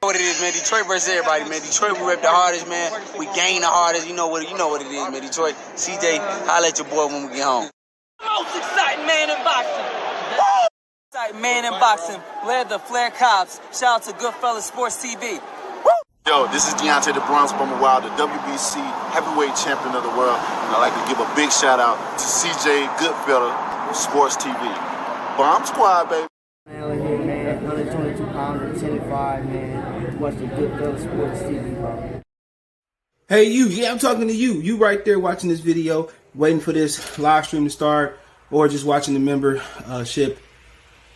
What it is, man. Detroit versus everybody, man. Detroit, we rep the hardest, man. We gain the hardest. You know what it is, man. Detroit, CJ, holla at your boy when we get home. Most exciting man in boxing. Woo! Exciting man in boxing. Led the Flair Cops. Shout out to Goodfellas Sports TV. Woo! Yo, this is Deontay the Bronx Bomber Wild, the WBC heavyweight champion of the world. And I'd like to give a big shout out to CJ Goodfellas Sports TV. Bomb Squad, baby. Man, 122 pounds, 10 and 5, man. Watch the Goodfellas Sports TV, bro. Hey, you. Yeah, I'm talking to you. You right there watching this video, waiting for this live stream to start, or just watching the membership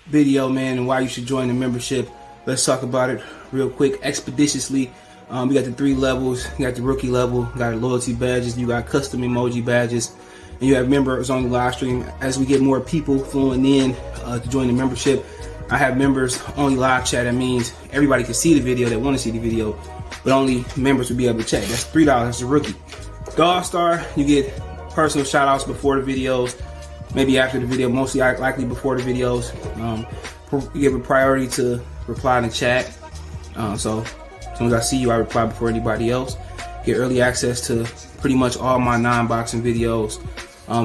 video, man, and why you should join the membership. Let's talk about it real quick, expeditiously. We got the 3 levels. You got the rookie level, you got loyalty badges, you got custom emoji badges, and you have members on the live stream. As we get more people flowing in to join the membership, I have members only live chat. That means everybody can see the video that want to see the video, but only members will be able to chat. That's $3. That's a rookie. The All-Star, you get personal shout outs before the videos, maybe after the video, mostly likely before the videos. You give a priority to reply in the chat. So as soon as I see you, I reply before anybody else. Get early access to pretty much all my non-boxing videos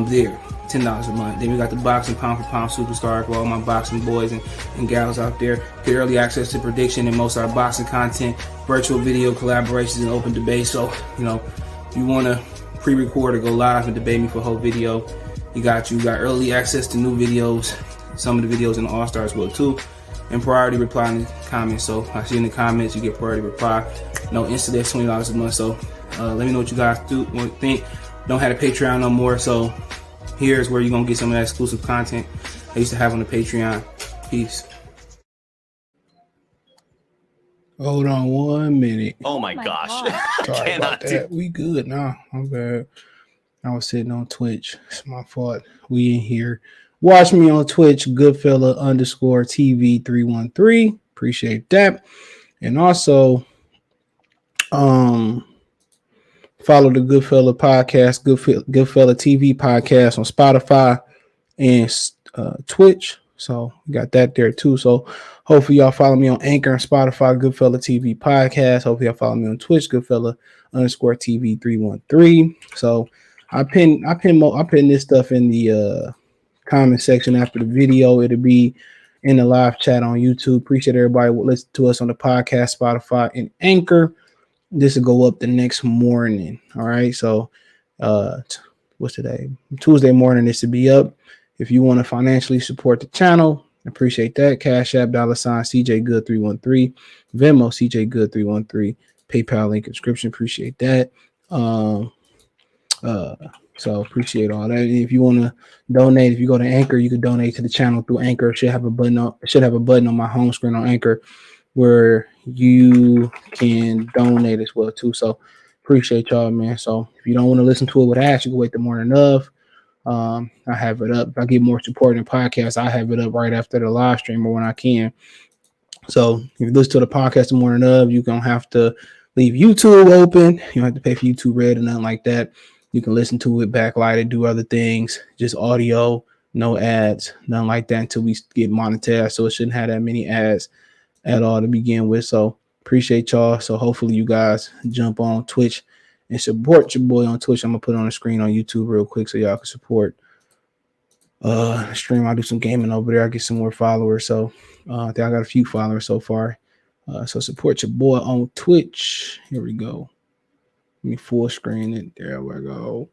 there. $10 a month. Then we got the boxing pound for pound superstar for all my boxing boys and gals out there. Get early access to prediction and most of our boxing content, virtual video collaborations, and open debate. So, you know, if you want to pre-record or go live and debate me for a whole video, you got early access to new videos, some of the videos in the All-Star as well too, and priority reply in the comments. So I see in the comments you get priority reply. No instant, that's $20 a month. So let me know what you guys think. Don't have a Patreon no more, so here's where you're gonna get some of that exclusive content I used to have on the Patreon. Peace. Hold on 1 minute. Oh my gosh. Sorry about that. We good now. I'm bad. I was sitting on Twitch. It's my fault. We in here. Watch me on Twitch, Goodfella_TV 313. Appreciate that. And also, follow the Goodfella podcast, Goodfella TV podcast on Spotify and Twitch. So we got that there too. So hopefully y'all follow me on Anchor and Spotify, Goodfella TV podcast. Hopefully y'all follow me on Twitch, Goodfella_TV 313. So I pin this stuff in the comment section after the video. It'll be in the live chat on YouTube. Appreciate everybody who listen to us on the podcast, Spotify, and Anchor. This will go up the next morning. All right. So what's today? Tuesday morning, this will be up. If you want to financially support the channel, appreciate that. Cash App, $ CJ Good 313, Venmo CJ Good 313, PayPal link description. Appreciate that. So appreciate all that. If you want to donate, if you go to Anchor, you can donate to the channel through Anchor. It should have a button on my home screen on Anchor where you can donate as well too. So appreciate y'all, man. So if you don't want to listen to it with ads, you can wait the morning of. I have it up. If I get more support in podcasts, I have it up right after the live stream or when I can. So if you listen to the podcast the morning of, you're gonna have to leave YouTube open. You don't have to pay for YouTube Red or nothing like that. You can listen to it backlighted, do other things, just audio, no ads, nothing like that until we get monetized. So it shouldn't have that many ads at all to begin with. So appreciate y'all. So hopefully you guys jump on Twitch and support your boy on Twitch. I'm gonna put it on the screen on YouTube real quick so y'all can support stream. I'll do some gaming over there. I get some more followers. So I think I got a few followers so far. So support your boy on Twitch. Here we go. Let me full screen it. There we go.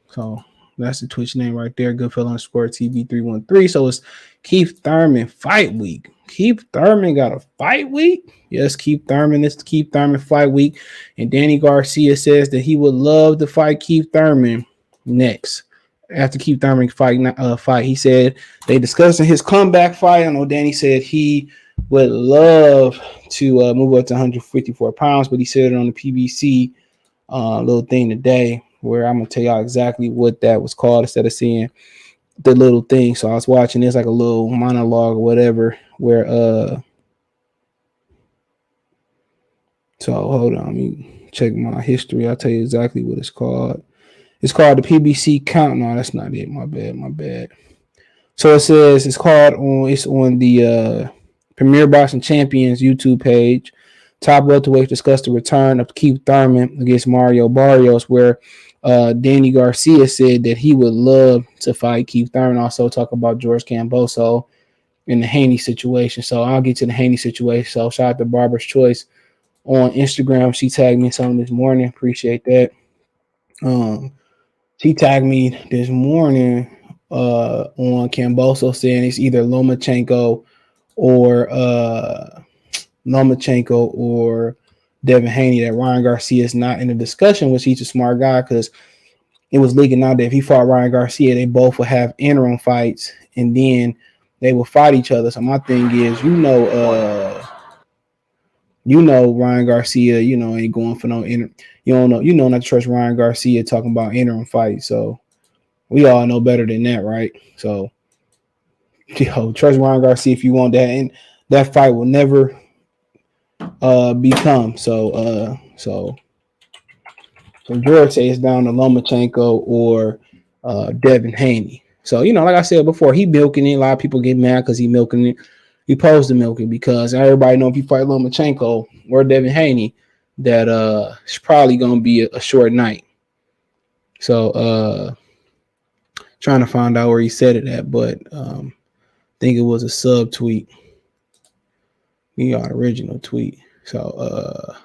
So that's the Twitch name right there. Goodfella_TV 313. So it's Keith Thurman fight week. Keith Thurman got a fight week. Yes, Keith Thurman. It's the Keith Thurman fight week. And Danny Garcia says that he would love to fight Keith Thurman next. After Keith Thurman fight, he said they discussing his comeback fight. I know Danny said he would love to move up to 154 pounds, but he said it on the PBC little thing today where I'm gonna tell y'all exactly what that was called instead of seeing the little thing. So I was watching this like a little monologue or whatever where so hold on, let me check my history. I'll tell you exactly what it's called. It's called the PBC count. No, that's not it. My bad. So it says it's on the Premier Boxing Champions YouTube page. Top welterweights discussed the return of Keith Thurman against Mario Barrios, where Danny Garcia said that he would love to fight Keith Thurman. Also talk about George Kambosos in the Haney situation. So I'll get to the Haney situation. So shout out to Barbara's Choice on Instagram. She tagged me something this morning. Appreciate that. She tagged me this morning on Kambosos saying it's either Lomachenk or Devin Haney, that Ryan Garcia is not in the discussion, which he's a smart guy, because it was leaking out that if he fought Ryan Garcia, they both would have interim fights and then they will fight each other. So my thing is, Ryan Garcia, ain't going for no interim. Not to trust Ryan Garcia talking about interim fights. So we all know better than that, right? So trust Ryan Garcia if you want that, and that fight will never become. So George says it's down to Lomachenk or Devin Haney. So, like I said before, he milking it. A lot of people get mad because he milking it. He supposed to milk it because everybody know if you fight Lomachenk or Devin Haney, that it's probably going to be a short night. So trying to find out where he said it at, but I think it was a sub tweet. He got an original tweet. So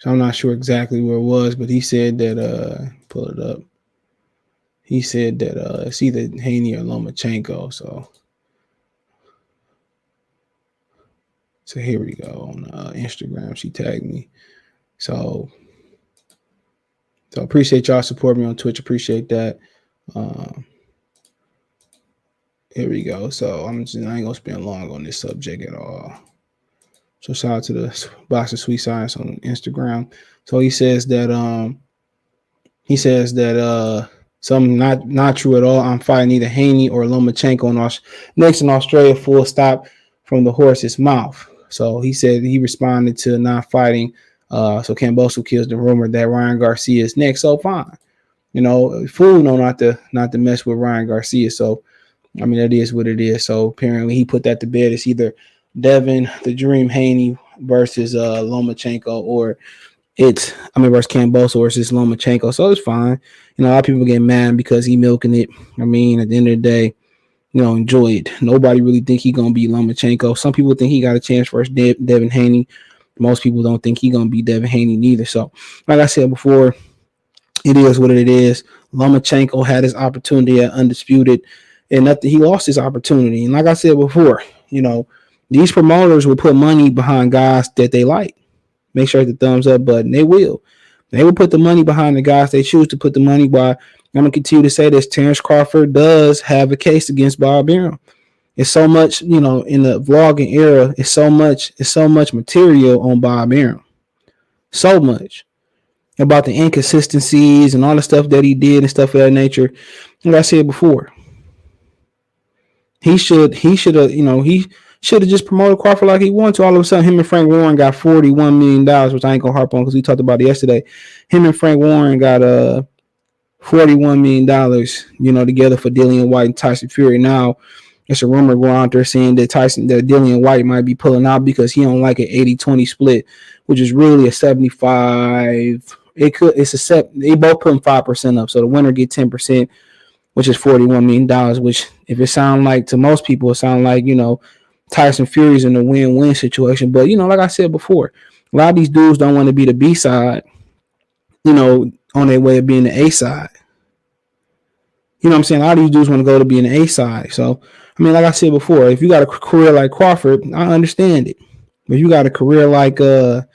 I'm not sure exactly where it was, but he said that pull it up. He said that it's either Haney or Lomachenk. So here we go on Instagram. She tagged me. So appreciate y'all support me on Twitch. Appreciate that. Here we go. So I ain't gonna spend long on this subject at all. So shout out to the Box of Sweet Science on Instagram. So he says that something not true at all. I'm fighting either Haney or Lomachenko next in Australia. Full stop from the horse's mouth. So he said he responded to not fighting. So Kambosos kills the rumor that Ryan Garcia is next. So fine, fool know not to mess with Ryan Garcia. So I mean, that is what it is. So apparently he put that to bed. It's either Devin the Dream Haney versus Lomachenko, or versus Kambosos versus Lomachenko. So it's fine. A lot of people get mad because he milking it. I mean, at the end of the day, enjoy it. Nobody really think he gonna be Lomachenko. Some people think he got a chance versus Devin Haney. Most people don't think he gonna be Devin Haney neither. So, like I said before, it is what it is. Lomachenko had his opportunity at Undisputed, and nothing. He lost his opportunity. And like I said before, these promoters will put money behind guys that they like. Make sure the thumbs up button. They will put the money behind the guys they choose to put the money by. I'm going to continue to say this. Terrence Crawford does have a case against Bob Arum. It's so much, in the vlogging era, it's so much material on Bob Arum. So much about the inconsistencies and all the stuff that he did and stuff of that nature. Like I said before, he should have just promoted Crawford like he wanted to. All of a sudden, him and Frank Warren got $41 million, which I ain't gonna harp on because we talked about it yesterday. Him and Frank Warren got $41 million, together for Dillian Whyte and Tyson Fury. Now, it's a rumor going out there saying that Dillian Whyte might be pulling out because he don't like an 80-20 split, which is really a 75. They both putting 5% up, so the winner get 10%, which is $41 million. Which, if it sound like to most people, it sound like Tyson Fury's in a win-win situation. But, like I said before, a lot of these dudes don't want to be the B side, on their way of being the A side. You know what I'm saying? A lot of these dudes want to go to be an A side. So, I mean, like I said before, if you got a career like Crawford, I understand it. But if you got a career like Dillian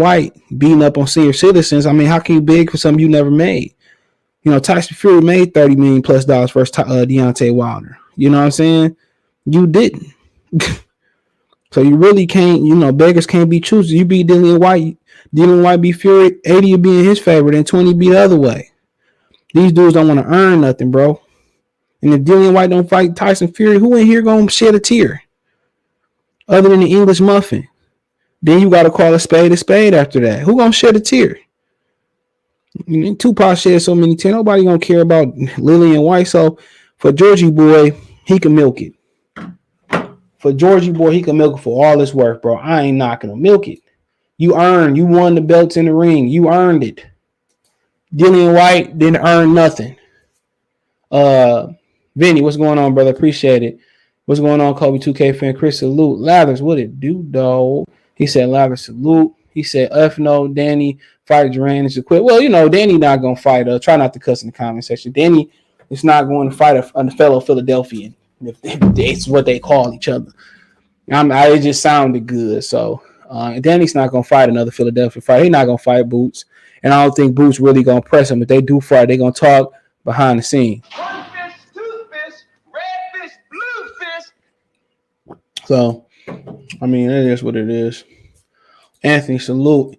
Whyte beating up on senior citizens, I mean, how can you beg for something you never made? Tyson Fury made $30 million plus versus Deontay Wilder. You know what I'm saying? You didn't. So you really can't, beggars can't be choosers. You beat Dillian Whyte beat Fury, 80 will be in his favor, then 20 be the other way. These dudes don't want to earn nothing, bro. And if Dillian Whyte don't fight Tyson Fury, who in here gonna shed a tear? Other than the English muffin. Then you gotta call a spade after that. Who gonna shed a tear? Tupac shed so many tears. Nobody gonna care about Dillian Whyte. So for Georgie boy, he can milk it. For Georgie boy, he can milk it for all it's worth, bro. I ain't not gonna milk it. You won the belts in the ring. You earned it. Dillian Whyte didn't earn nothing. Vinny, what's going on, brother? Appreciate it. What's going on, Kobe 2K fan? Chris, salute. Lathers, what it do, dog? He said, Lathers, salute. He said, F no, Danny, fight Duran is to quit. Well, Danny not going to fight. Try not to cuss in the comment section. Danny is not going to fight a fellow Philadelphian. If it's what they call each other. It just sounded good. So, Danny's not going to fight another Philadelphia fight. He's not going to fight Boots. And I don't think Boots really going to press him. If they do fight, they're going to talk behind the scene. So, it is what it is. Anthony, salute.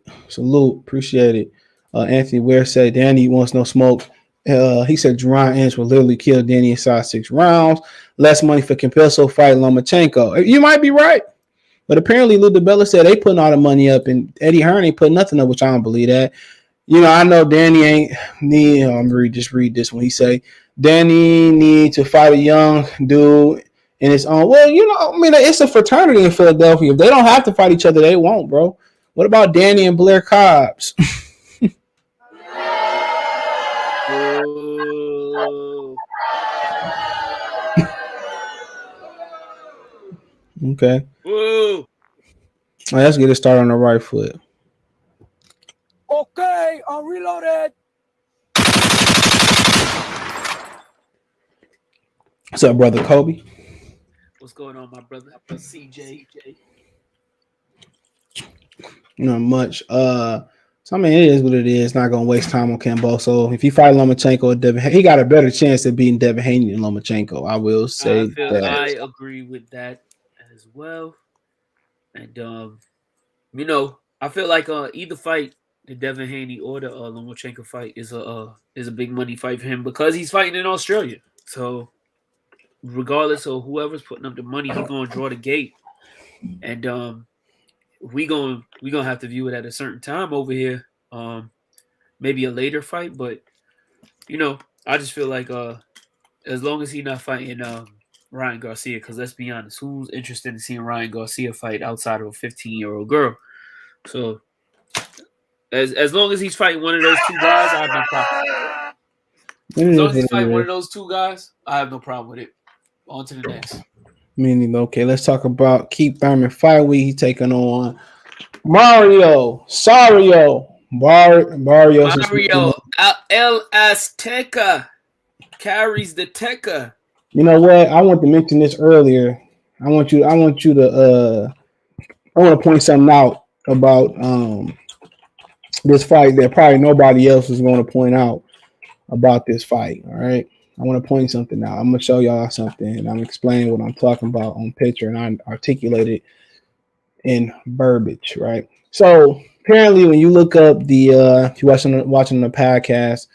Appreciate it. Anthony Ware said Danny wants no smoke. He said Duran Ennis will literally kill Danny inside 6 rounds. Less money for Kambosos fight Lomachenk. You might be right. But apparently Lou DiBella said they putting all the money up and Eddie Hearn ain't putting nothing up, which I don't believe that. I know Danny ain't need. I'm gonna read this one. He say Danny need to fight a young dude in his own. Well, it's a fraternity in Philadelphia. If they don't have to fight each other, they won't, bro. What about Danny and Blair Cobbs? Okay. Woo. Right, let's get it started on the right foot. Okay, I'm reloaded. What's up, brother Kobe? What's going on, my brother? CJ. Not much. It is what it is. Not gonna waste time on Kambosos. If he fight Lomachenko or Devin, he got a better chance of beating Devin Haney than Lomachenko. I will say that. I agree with that as well. And I feel like either fight, the Devin Haney or the Lomachenko fight, is a big money fight for him because he's fighting in Australia. So regardless of whoever's putting up the money, he's gonna draw the gate. And we gonna have to view it at a certain time over here. Maybe a later fight, but I just feel like as long as he's not fighting Ryan Garcia, because let's be honest, who's interested in seeing Ryan Garcia fight outside of a 15-year-old girl? So as long as he's fighting one of those two guys, I have no problem. As long as he's fighting one of those two guys, I have no problem with it. On to the next. Okay, let's talk about Keith Thurman fight week. He's taking on Barrios. Barrios. El Azteca carries the Teca. You know what? I want to mention this earlier. I want to point something out about this fight that probably nobody else is going to point out about this fight. All right. I want to point something out. I'm going to show y'all something, and I'm explaining what I'm talking about on picture, and I articulate it in verbiage, right? So apparently when you look up if you're watching the podcast,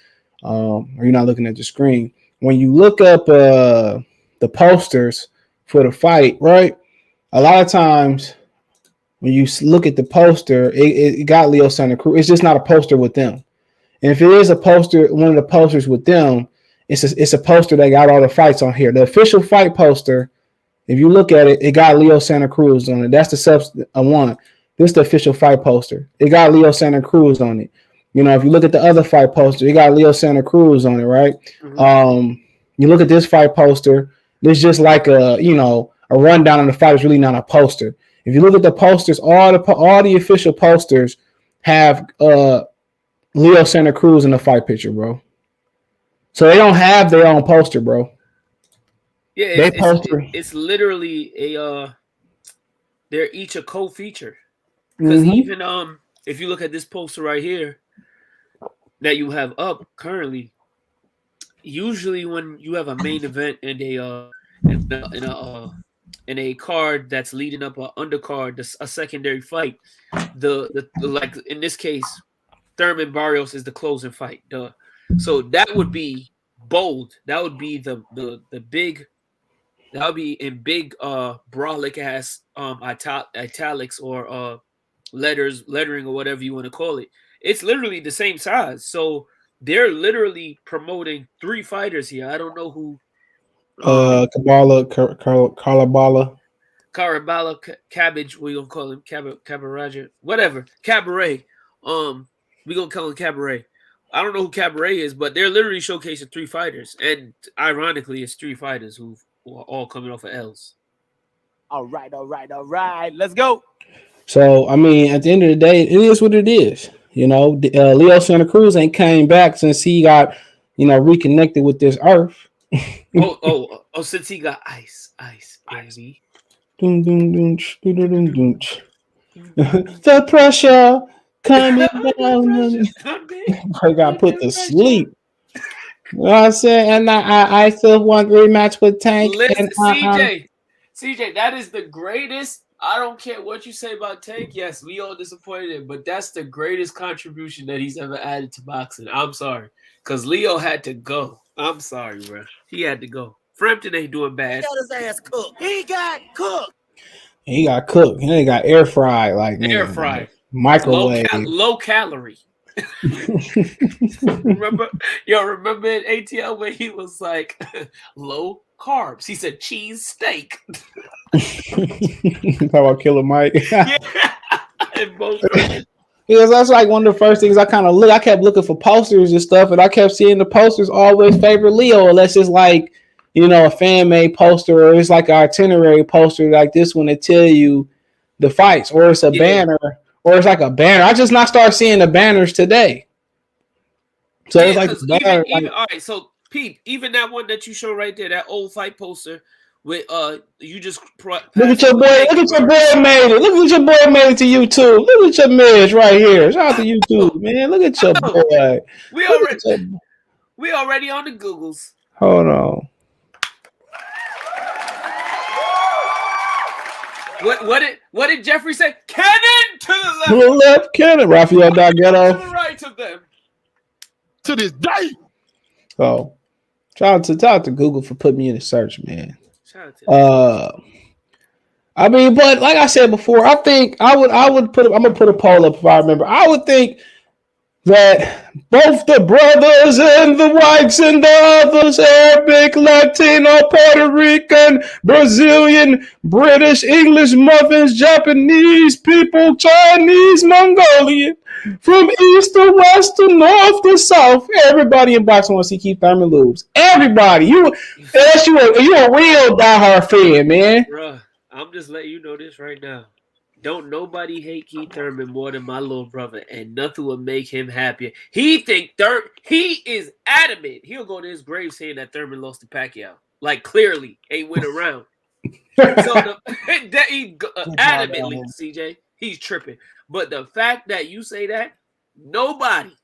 or you're not looking at the screen, when you look up the posters for the fight, right? A lot of times when you look at the poster, it got Leo Santa Cruz. It's just not a poster with them. And if it is a poster, one of the posters with them, it's a poster that got all the fights on here. The official fight poster, if you look at it, it got Leo Santa Cruz on it. That's the one. This is the official fight poster. It got Leo Santa Cruz on it. If you look at the other fight poster, it got Leo Santa Cruz on it, right? Mm-hmm. You look at this fight poster, there's just like a rundown of the fight. It's really not a poster. If you look at the posters, all the official posters have Leo Santa Cruz in the fight picture, bro. So they don't have their own poster, bro. Yeah, it's literally they're each a co-feature. Because even if you look at this poster right here that you have up currently, usually when you have a main event and in a card that's leading up an undercard, a secondary fight, the like in this case, Thurman Barrios is the closing fight. So that would be bold. That would be the big. That would be in big brolic ass italics or lettering or whatever you want to call it. It's literally the same size. So they're literally promoting 3 fighters here. I don't know who. Kalabala. Carabala Cabbage, we gonna call him Cabaret, whatever. Cabaret. We gonna call him Cabaret. I don't know who Cabaret is, but they're literally showcasing 3 fighters. And ironically, it's 3 fighters who are all coming off of L's. All right. Let's go. So, I mean, at the end of the day, it is what it is. You know, Leo Santa Cruz ain't came back since he got, reconnected with this earth. Since he got ice, baby. The pressure coming down. I got put to sleep. You know what I'm saying? And I still want rematch with Tank. Listen, and CJ, that is the greatest. I don't care what you say about Tank. Yes, we all disappointed, but that's the greatest contribution that he's ever added to boxing. I'm sorry, because Leo had to go. I'm sorry, bro. He had to go. Frampton ain't doing bad. He got his ass cooked. He got cooked. He got cooked. He got air fried, air fried, microwave, low calorie. remember in ATL when he was like low carbs? He said cheese steak. Talk about Killer Mike. Yeah. Because that's like one of the first things I kind of look. I kept looking for posters and stuff, and I kept seeing the posters always favor Leo, unless it's like, a fan made poster, or it's like an itinerary poster like this one that tell you the fights, or it's a banner, or it's like a banner. I just not start seeing the banners today. So it's like the banner. Even, all right, so Pete, even that one that you show right there, that old fight poster with you just look at your boy made it. Look at your boy made it to YouTube. Look at your man right here. Shout out to YouTube, man. Look at your boy. We already on the Googles. Hold on. What did Jeffrey say? Cannon to the left. To the left, cannon. Rafael Dalghetto. To the right of them. To this day. Oh, shout out to Google for putting me in the search, man. Shout out to I mean, but like I said before, I think I'm gonna put a poll up if I remember. I would think that both the brothers and the whites and the others, Arabic, Latino, Puerto Rican, Brazilian, British, English, muffins, Japanese people, Chinese, Mongolian, from east to west to north to south, everybody in boxing wants to see Keith Thurman lose. Everybody. You a real diehard fan, man. Bruh, I'm just letting you know this right now. Don't nobody hate Keith Thurman more than my little brother, and nothing will make him happier. He is adamant. He'll go to his grave saying that Thurman lost to Pacquiao. Like, clearly, ain't went around. So adamantly, CJ, he's tripping. But the fact that you say that, nobody,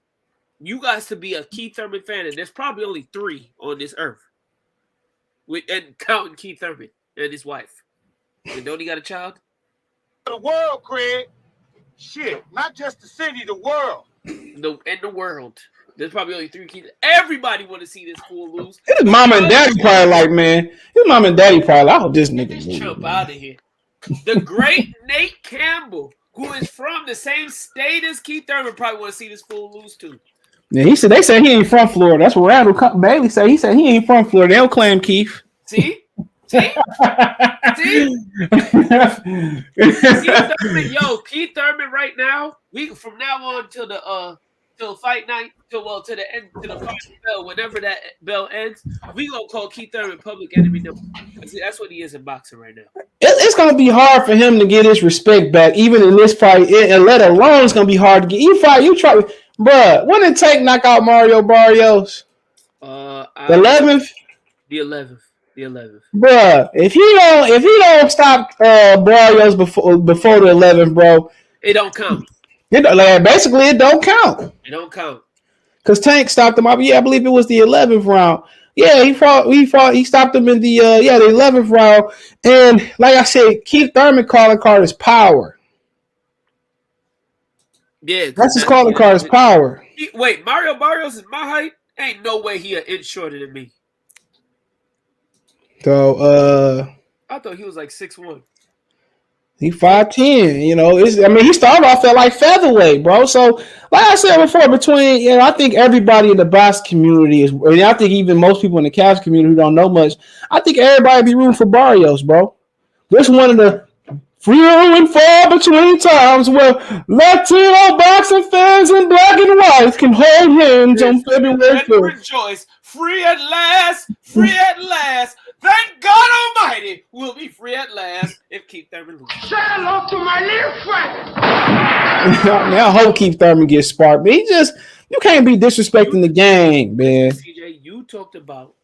you guys to be a Keith Thurman fan, and there's probably only 3 on this earth, and counting Keith Thurman and his wife. And don't he got a child? The world, Craig. Shit, not just the city, the world. The world. There's probably only 3 kids. Everybody want to see this fool lose. His mom and daddy probably like, man. His mom and daddy probably like, I hope this nigga lose. Jump out of here. The great Nate Campbell, who is from the same state as Keith Thurman, probably want to see this fool lose too. Yeah, they said he ain't from Florida. That's what Randall Bailey said. He said he ain't from Florida. They don't claim Keith. See? Keith Thurman right now, from now on till fight night, to the end, to the final bell, whenever that bell ends, we gonna call Keith Thurman public enemy number. That's what he is in boxing right now. It's gonna be hard for him to get his respect back, even in this fight, and let alone it's gonna be hard to get. You try, bruh. When did Tank knock out Mario Barrios? The 11th. The 11th. Bruh, if he don't stop Barrios before the 11th, bro, it don't count. Basically, it don't count. It don't count. Because Tank stopped him up. Yeah, I believe it was the 11th round. Yeah, he stopped him in the 11th round. And like I said, Keith Thurman calling card is power. Yeah. That's his calling card is power. Wait, Mario Barrios is my height? Ain't no way he an inch shorter than me. So I thought he was like 6'1". He 5'10", he started off at like featherweight, bro. So, like I said before, I think everybody in the box community I think even most people in the catch community who don't know much, I think everybody be rooting for Barrios, bro. This one of the few and far between times where Latino boxing fans in black and white can hold hands on February 5th. Rejoice, free at last, free at last. Thank God Almighty, we'll be free at last if Keith Thurman loses. Say hello to my little friend. Now I hope Keith Thurman gets sparked, but you can't be disrespecting the game, man. CJ, you talked about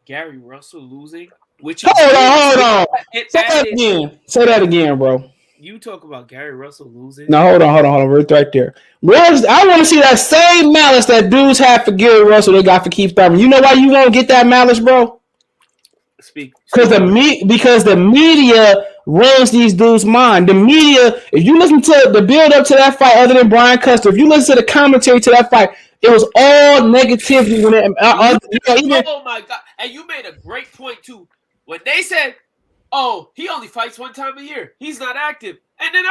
Gary Russell losing, which hold on. Say that again, bro. You talk about Gary Russell losing. No, hold on. Right there. I want to see that same malice that dudes have for Gary Russell they got for Keith Thurman. You know why you won't get that malice, bro? Because the media runs these dudes' mind. The media, if you listen to the build up to that fight, other than Brian Custer, if you listen to the commentary to that fight, it was all negativity. Oh my God! And you made a great point too. When they said, "Oh, he only fights one time a year. He's not active," and then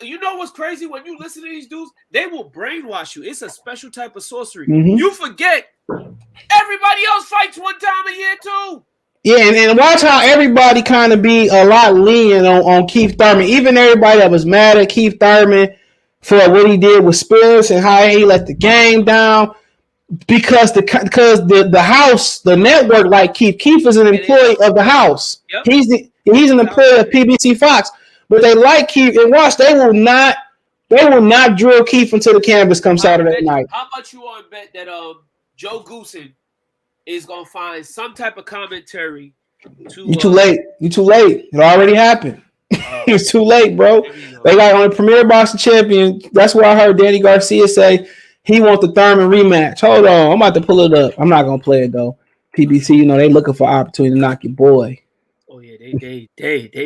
you know what's crazy? When you listen to these dudes, they will brainwash you. It's a special type of sorcery. Mm-hmm. You forget everybody else fights one time a year too. Yeah, and watch how everybody kind of be a lot lenient on Keith Thurman. Even everybody that was mad at Keith Thurman for what he did with Spears and how he let the game down. Because the house, the network, like Keith is an employee of the house. Yep. He's an employee of PBC Fox. But they like Keith, and watch, they will not drill Keith until the canvas comes Saturday night. How much you want to bet that Joe Goosen is gonna find some type of commentary to You too late. It already happened. It's too late, bro. They got on the Premier Boxing Champion. That's what I heard Danny Garcia say. He wants the Thurman rematch. Hold on, I'm about to pull it up. I'm not gonna play it though. PBC, they looking for opportunity to knock your boy. Oh yeah, they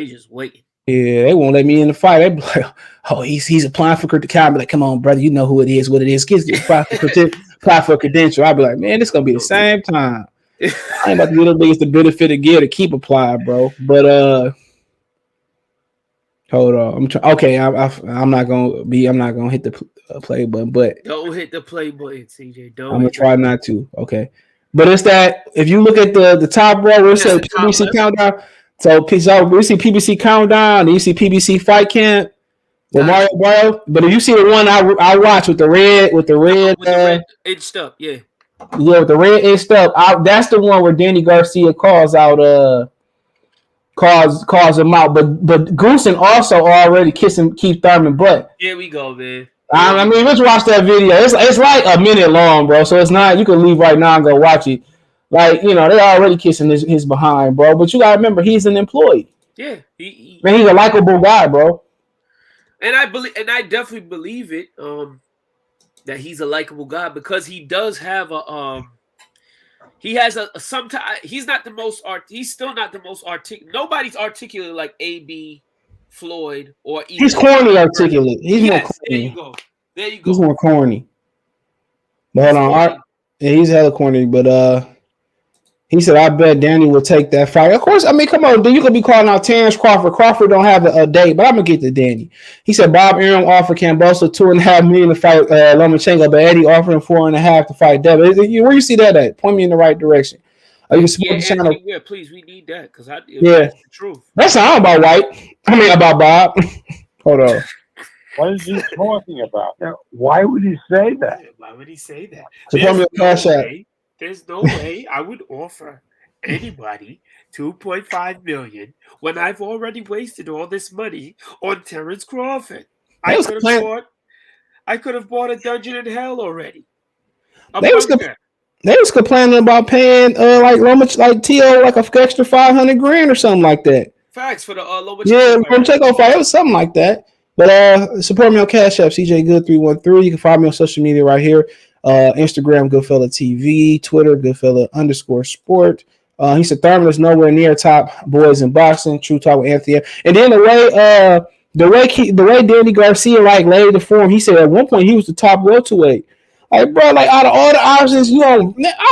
just waiting. Yeah, they won't let me in the fight. They be like, oh, he's applying for the camera. Like, come on, brother, you know who it is, what it is. Kids apply for a credential. I'll be like, man, this gonna be the same time. I ain't about to get the biggest the benefit of gear to keep applying, bro. But hold on. I'm not gonna hit the play button, but don't hit the play button, CJ. I'm gonna try not to. Okay, but it's that if you look at the top row where it says PBC countdown. So we see PBC countdown, and you see PBC fight camp with Mario Barrios. But if you see the one I watch with the red itched up, yeah, with the red itched up, that's the one where Danny Garcia calls him out. But Goosen also already kissing Keith Thurman butt. Here we go, man. I mean, let's watch that video. It's like a minute long, bro. So it's not. You can leave right now and go watch it. Like, they already kissing his behind, bro. But you gotta remember, he's an employee. Yeah, he's a likable guy, bro. And I definitely believe it. That he's a likable guy because he does have he has sometimes he's not the most he's still not the most articulate. Nobody's articulate like AB Floyd or he's corny articulate. He's more corny. There you go. He's more corny. But hold on, he's hella corny. But he said, I bet Danny will take that fight. Of course, I mean, come on, dude. You could be calling out Terrence Crawford. Crawford don't have a date, but I'm going to get to Danny. He said, Bob Arum offered Kambosos $2.5 million to fight Lomachenk, but Eddie offered him $4.5 million to fight Devin. Where you see that at? Point me in the right direction. You can support the channel. Yeah, please, we need that because that's the truth. That's not about White. I mean, about Bob. Hold on. What is he talking about? Why would he say that? Why would he say that? There's no way I would offer anybody $2.5 million when I've already wasted all this money on Terrence Crawford. I could have bought a dungeon in hell already. They was complaining about paying like T.O. like an extra $500,000 or something like that. Facts for the Lomachenko Lomachenko fight. It was something like that. But support me on Cash App, CJ Good 313. You can find me on social media right here. Instagram, Goodfella TV, Twitter, Goodfella_sport. He said Thurman is nowhere near top boys in boxing. True talk with Anthony. And then the way Danny Garcia laid the form, he said at one point he was the top welterweight. Like, bro, out of all the options,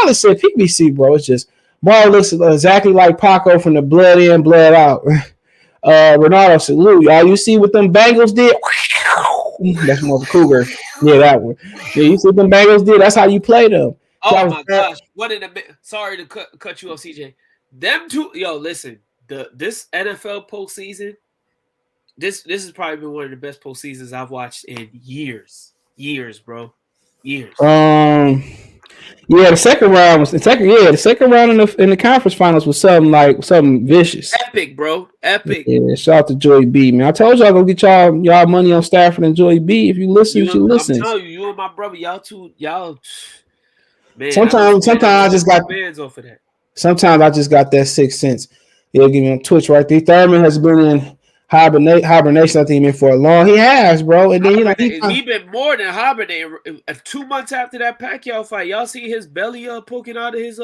honestly, PBC, bro, it's just bro looks exactly like Paco from the blood in, blood out. Ronaldo salute. All you see what them Bengals did. That's more of a cougar. Yeah, that one. Yeah, you see what them Bengals did. That's how you play them. Oh my gosh! Sorry to cut you off, CJ. Them two, listen. this NFL postseason, this has probably been one of the best postseasons I've watched in years, bro, years. Yeah, the second round in the conference finals was something vicious. Epic, bro. Epic. Yeah, shout out to Joey B, man. I told y'all go get y'all money on Stafford and Joey B. If you listen, you listen. I'm telling you and my brother, y'all. Man, sometimes I just got fans off of that. Sometimes I just got that 6 cents. He'll give me on Twitch right there. Thurman has been in hibernation. I think for a long. He has, bro. And then he been more than hibernating. 2 months after that Pacquiao fight, y'all see his belly poking out of his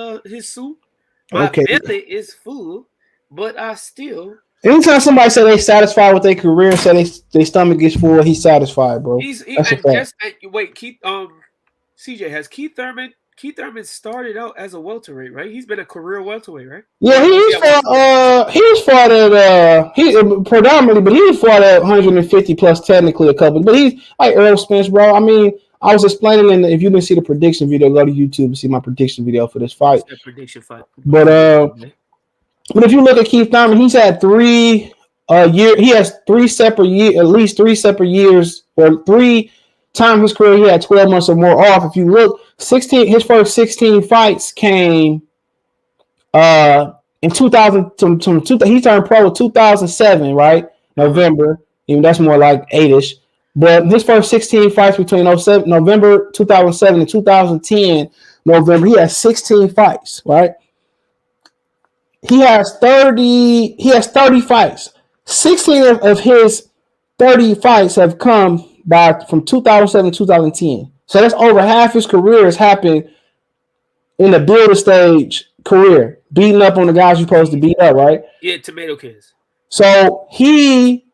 suit. My belly is full, but I still. Anytime somebody say they satisfied with their career, say their stomach gets full, he's satisfied, bro. CJ, has Keith Thurman started out as a welterweight, right? He's been a career welterweight, right? Yeah, he predominantly, but he fought at 150 plus technically a couple. But he's like Earl Spence, bro. I mean, I was explaining if you didn't see the prediction video, go to YouTube and see my prediction video for this fight. Prediction fight. But if you look at Keith Thurman, he's had 3 years. He has 3 separate years, at least 3 separate years, or 3 times in his career he had 12 months or more off. If you look, his first 16 fights came in 2000. He turned pro in 2007, right? November. Even that's more like 8ish. But his first 16 fights between November 2007 and 2010 November, he has 16 fights, right? He has 30 fights. 16 of his 30 fights have come from 2007 to 2010. So that's over half his career has happened in the builder stage career, beating up on the guys you're supposed to beat up, right? Yeah, tomato kids. So he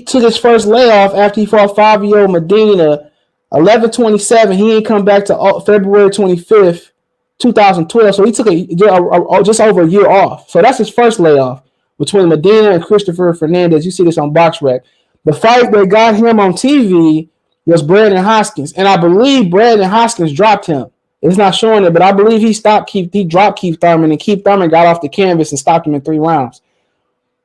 took his first layoff after he fought Fabio Medina, 11/27. He ain't come back to February 25th, 2012. So he took just over a year off. So that's his first layoff between Medina and Christopher Fernandez. You see this on BoxRec. The fight that got him on TV was Brandon Hoskins, and I believe Brandon Hoskins dropped him. It's not showing it, but I believe he dropped Keith Thurman, and Keith Thurman got off the canvas and stopped him in 3 rounds.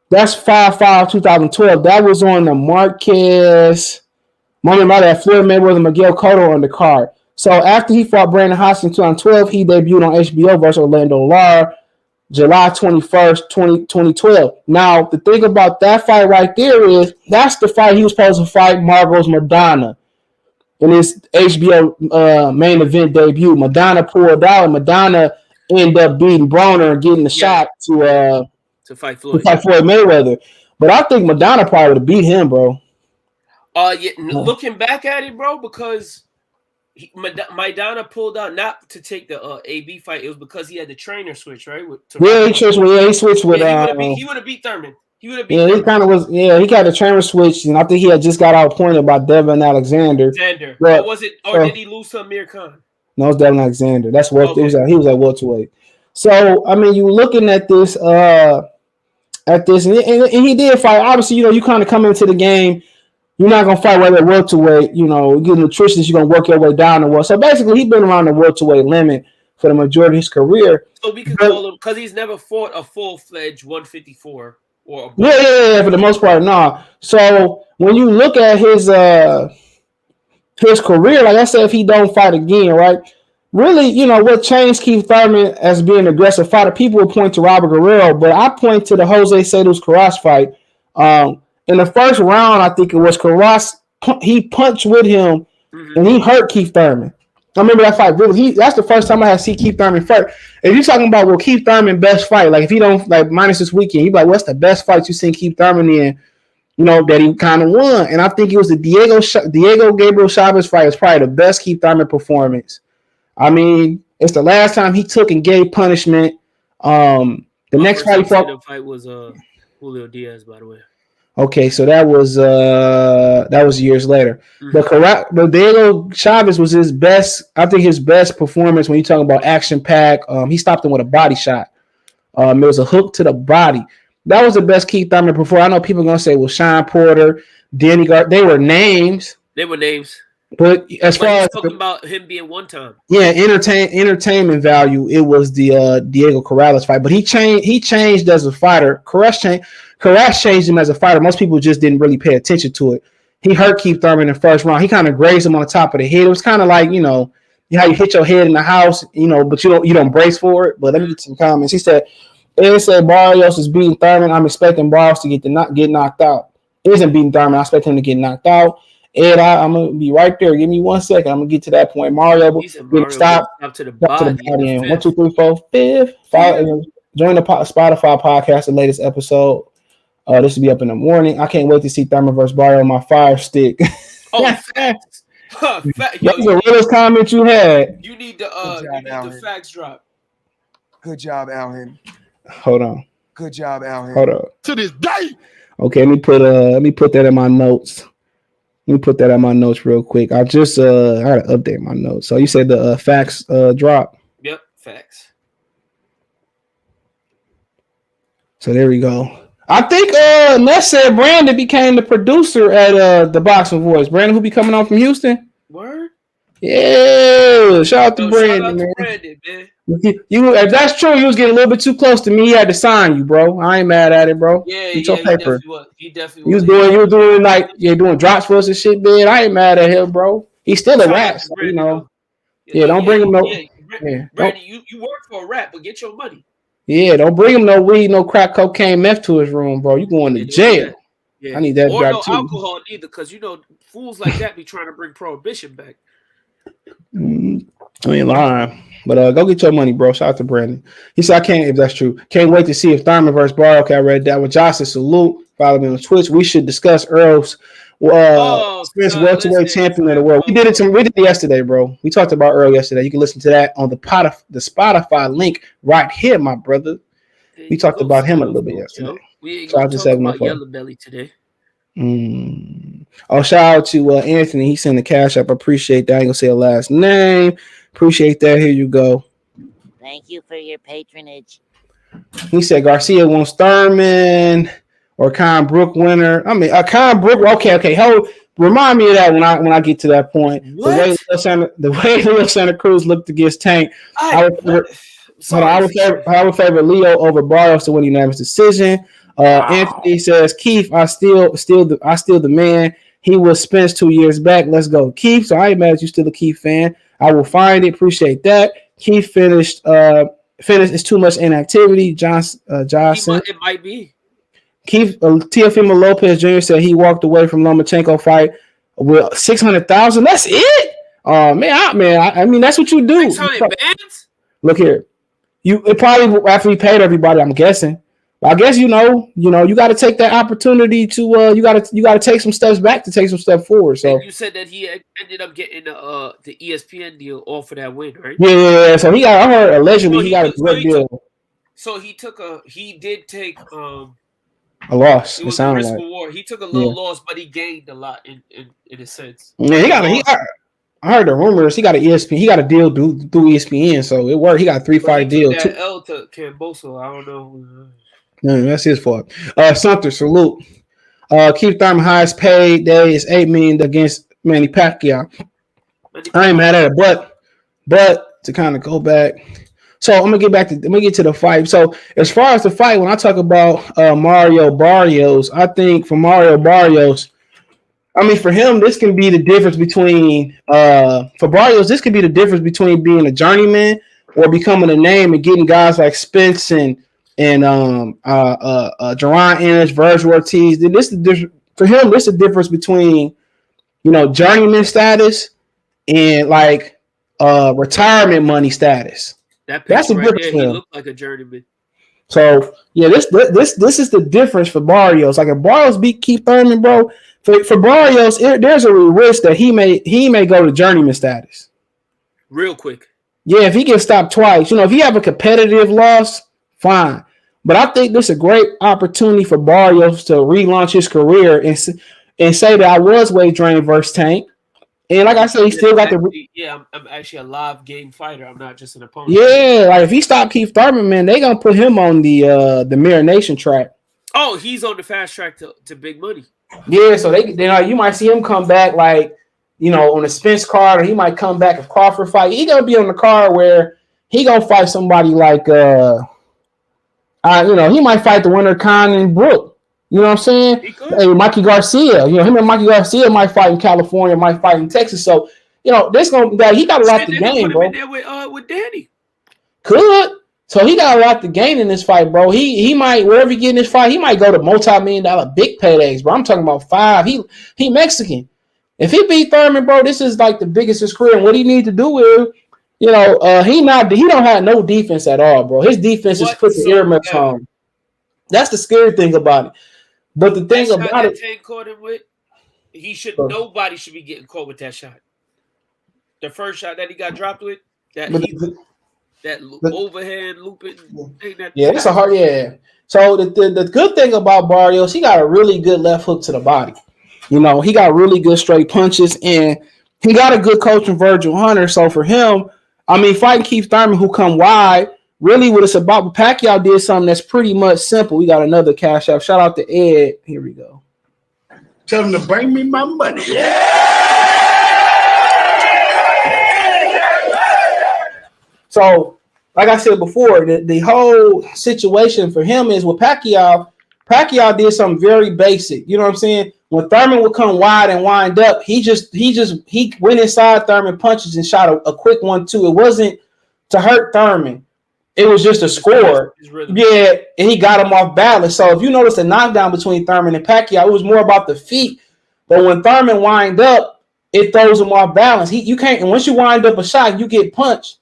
That's 5/5/2012. That was on the Marquez moment by that Floyd Mayweather Miguel Cotto on the card. So after he fought Brandon Hoskins in 2012, he debuted on HBO versus Orlando Lara, July 21st, 2012. Now, the thing about that fight right there is that's the fight he was supposed to fight Margos Maidana in his HBO main event debut. Maidana pulled out, and Maidana ended up beating Broner and getting the shot to fight Floyd Mayweather. But I think Maidana probably would have beat him, bro. Looking back at it, bro, because Maidana pulled out not to take the AB fight. It was because he had the trainer switch, right? He switched with. He would have beat Thurman. He would have beat. He kind of was. Yeah, he got the trainer switch, and I think he had just got outpointed by Devin Alexander. But was it, or did he lose to Amir Khan? No, it's Devin Alexander. That's what he was at welterweight. So I mean, you looking at this, and he did fight. Obviously, you kind of come into the game. You're not gonna fight right at welterweight. Get nutritious. You're gonna work your way down the world. So basically, he's been around the welterweight limit for the majority of his career. So we can call him because he's never fought a full-fledged 154 or. Yeah, for the most part, no. So when you look at his career, like I said, if he don't fight again, right? Really, what changed Keith Thurman as being an aggressive fighter? People will point to Robert Guerrero, but I point to the Jose Cetus Carras fight. In the first round, I think it was Carras. He punched with him, and he hurt Keith Thurman. I remember that fight. Really, that's the first time I had seen Keith Thurman fight. If you're talking about Keith Thurman best fight, like if he don't minus this weekend, you're like, what's the best fight you've seen Keith Thurman in? That he kind of won, and I think it was the Diego Gabriel Chavez fight. It's probably the best Keith Thurman performance. I mean, it's the last time he took and gave punishment. The next fight he fought. The fight was Julio Diaz, by the way. Okay, so that was years later. Mm-hmm. But Diego Chavez was his best. I think his best performance when you talk about action pack. He stopped him with a body shot. It was a hook to the body. That was the best Keith Thurman performance. I know people are gonna say, "Well, Sean Porter, Danny Gar." They were names. But as But far he's as talking about him being one time. yeah, entertainment value, it was the Diego Corrales fight. But he changed as a fighter. Corrales changed him as a fighter. Most people just didn't really pay attention to it. He hurt Keith Thurman in the first round. He kind of grazed him on the top of the head. It was kind of like, how you hit your head in the house, but you don't brace for it. But let me get some comments. He said, Ed said Barrios is beating Thurman. I'm expecting Barrios to get knocked out. Isn't beating Thurman. I expect him to get knocked out. Ed, I'm gonna be right there. Give me 1 second. I'm gonna get to that point. Mario, stop to the body. 1, 2, 3, 4, 5. Join the Spotify podcast. The latest episode. This will be up in the morning. I can't wait to see Thurman versus Barrio on my fire stick. Oh, facts. That's the realest comment you had. You need the facts drop. Good job, Alvin. Hold on. Good job, Alvin. Hold on. To this day. Okay, let me put that in my notes. Let me put that in my notes real quick. I gotta update my notes. So you said the facts drop. Yep, facts. So there we go. I think Ness said Brandon became the producer at the Boxing Voice. Brandon, who be coming on from Houston? Word? Yeah. Shout out to Brandon, shout out man. to Brandon, man. You, if that's true, you was getting a little bit too close to me. He had to sign you, bro. I ain't mad at it, bro. Yeah, Get your paper. He definitely was. You were doing like doing drops for us and shit, man. I ain't mad at him, bro. He's still a rap, so, don't bring him no. Brandon, you work for a rap, but get your money. Yeah, don't bring him no weed, no crack cocaine, meth to his room, bro. You going to jail. Yeah. I need that or drop no too. alcohol neither, because fools like that be trying to bring prohibition back. I ain't lying. But go get your money, bro. Shout out to Brandon. He said, I can't, if that's true. Can't wait to see if Thurman versus Barrio. Okay, I read that one. Johnson, salute. Follow me on Twitch. We should discuss Earl's Spence welterweight champion of the world. We did it yesterday, bro. We talked about Earl yesterday. You can listen to that on the Spotify link right here, my brother. We talked about him a little bit yesterday. We ain't going to talk about Yellow Belly today. Oh, shout out to Anthony. He sent the cash up. I appreciate that. I ain't gonna say a last name. Appreciate that. Here you go. Thank you for your patronage. He said Garcia wants Thurman or Con Brook winner. I mean, Con Brook. Okay. Remind me of that when I get to that point. What? The way Leo Santa Cruz looked against Tank. I would favor Leo over Barrios to win the unanimous decision. Anthony says, Keith, I still the man. He was Spence 2 years back. Let's go, Keith. So I ain't mad at you, still a Keith fan. I will find it. Appreciate that. Keith finished. It's too much inactivity. Johnson. It might be. Keith Teofimo Lopez Jr. said he walked away from Lomachenko fight with $600,000. That's it. I mean that's what you do. 600 bands? Look here. It probably after he paid everybody. I'm guessing. I guess you got to take that opportunity to you got to take some steps back to take some steps forward. So and you said that he ended up getting the ESPN deal off for that win, right? Yeah. So I heard allegedly he got a direct deal. He did take a loss. It was a risk reward. He took a little loss, but he gained a lot in a sense. Yeah, I heard the rumors he got an ESPN. He got a deal through ESPN, so it worked. He got a 3-fight deal. That L to Kambosos, I don't know. No, that's his fault. Sumter, salute. Keith Thurman highest paid day is $8 million against Manny Pacquiao. I ain't mad at it, but to kind of go back. So I'm gonna get to the fight. So as far as the fight, when I talk about Mario Barrios, I think for Mario Barrios, I mean for him, this can be the difference between for Barrios, this could be the difference between being a journeyman or becoming a name and getting guys like Spence and Jerron Ennis, Virgil Ortiz. This is for him. This is the difference between journeyman status and like retirement money status. That's the difference. He looked like a journeyman. So yeah, this is the difference for Barrios. Like if Barrios beat Keith Thurman, bro, for Barrios, there's a risk that he may go to journeyman status real quick. Yeah, if he gets stopped twice, if he have a competitive loss, fine. But I think this is a great opportunity for Barrios to relaunch his career and say that I was weight drained versus Tank. And like I said, he still got I'm actually a live game fighter. I'm not just an opponent. Yeah, like if he stopped Keith Thurman, man, they gonna put him on the Mirror Nation track. Oh, he's on the fast track to big money. Yeah, so they you might see him come back like, on a Spence card, or he might come back if Crawford fight. He gonna be on the card where he gonna fight somebody like he might fight the winner of Khan and Brook. You know what I'm saying? Hey, Mikey Garcia. Him and Mikey Garcia might fight in California, might fight in Texas. So, this he got a lot to gain, bro. Put him in there with Danny. Could. So he got a lot to gain in this fight, bro. He might, wherever he get in this fight, he might go to multi-million-dollar big paydays, bro. I'm talking about 5. He Mexican. If he beat Thurman, bro, this is like the biggest of his career. And what he needs to do is, he don't have no defense at all, bro. His defense is put the earmuffs on. That's the scary thing about it. But the thing about it, Tank caught him with, nobody should be getting caught with that shot. The first shot that he got dropped with, that overhead looping thing. It's a hard, So the good thing about Barrios, he got a really good left hook to the body. He got really good straight punches, and he got a good coach in Virgil Hunter. So for him, fighting Keith Thurman, who come wide, really what it's about. But Pacquiao did something that's pretty much simple. We got another cash out. Shout out to Ed. Here we go. Tell him to bring me my money. So, like I said before, the whole situation for him is with Pacquiao. Pacquiao did something very basic. You know what I'm saying? When Thurman would come wide and wind up, he went inside Thurman punches and shot a quick 1-2. It wasn't to hurt Thurman. It was just a score. Yeah, and he got him off balance. So if you notice the knockdown between Thurman and Pacquiao, it was more about the feet. But when Thurman wind up, it throws him off balance. You can't, and once you wind up a shot, you get punched.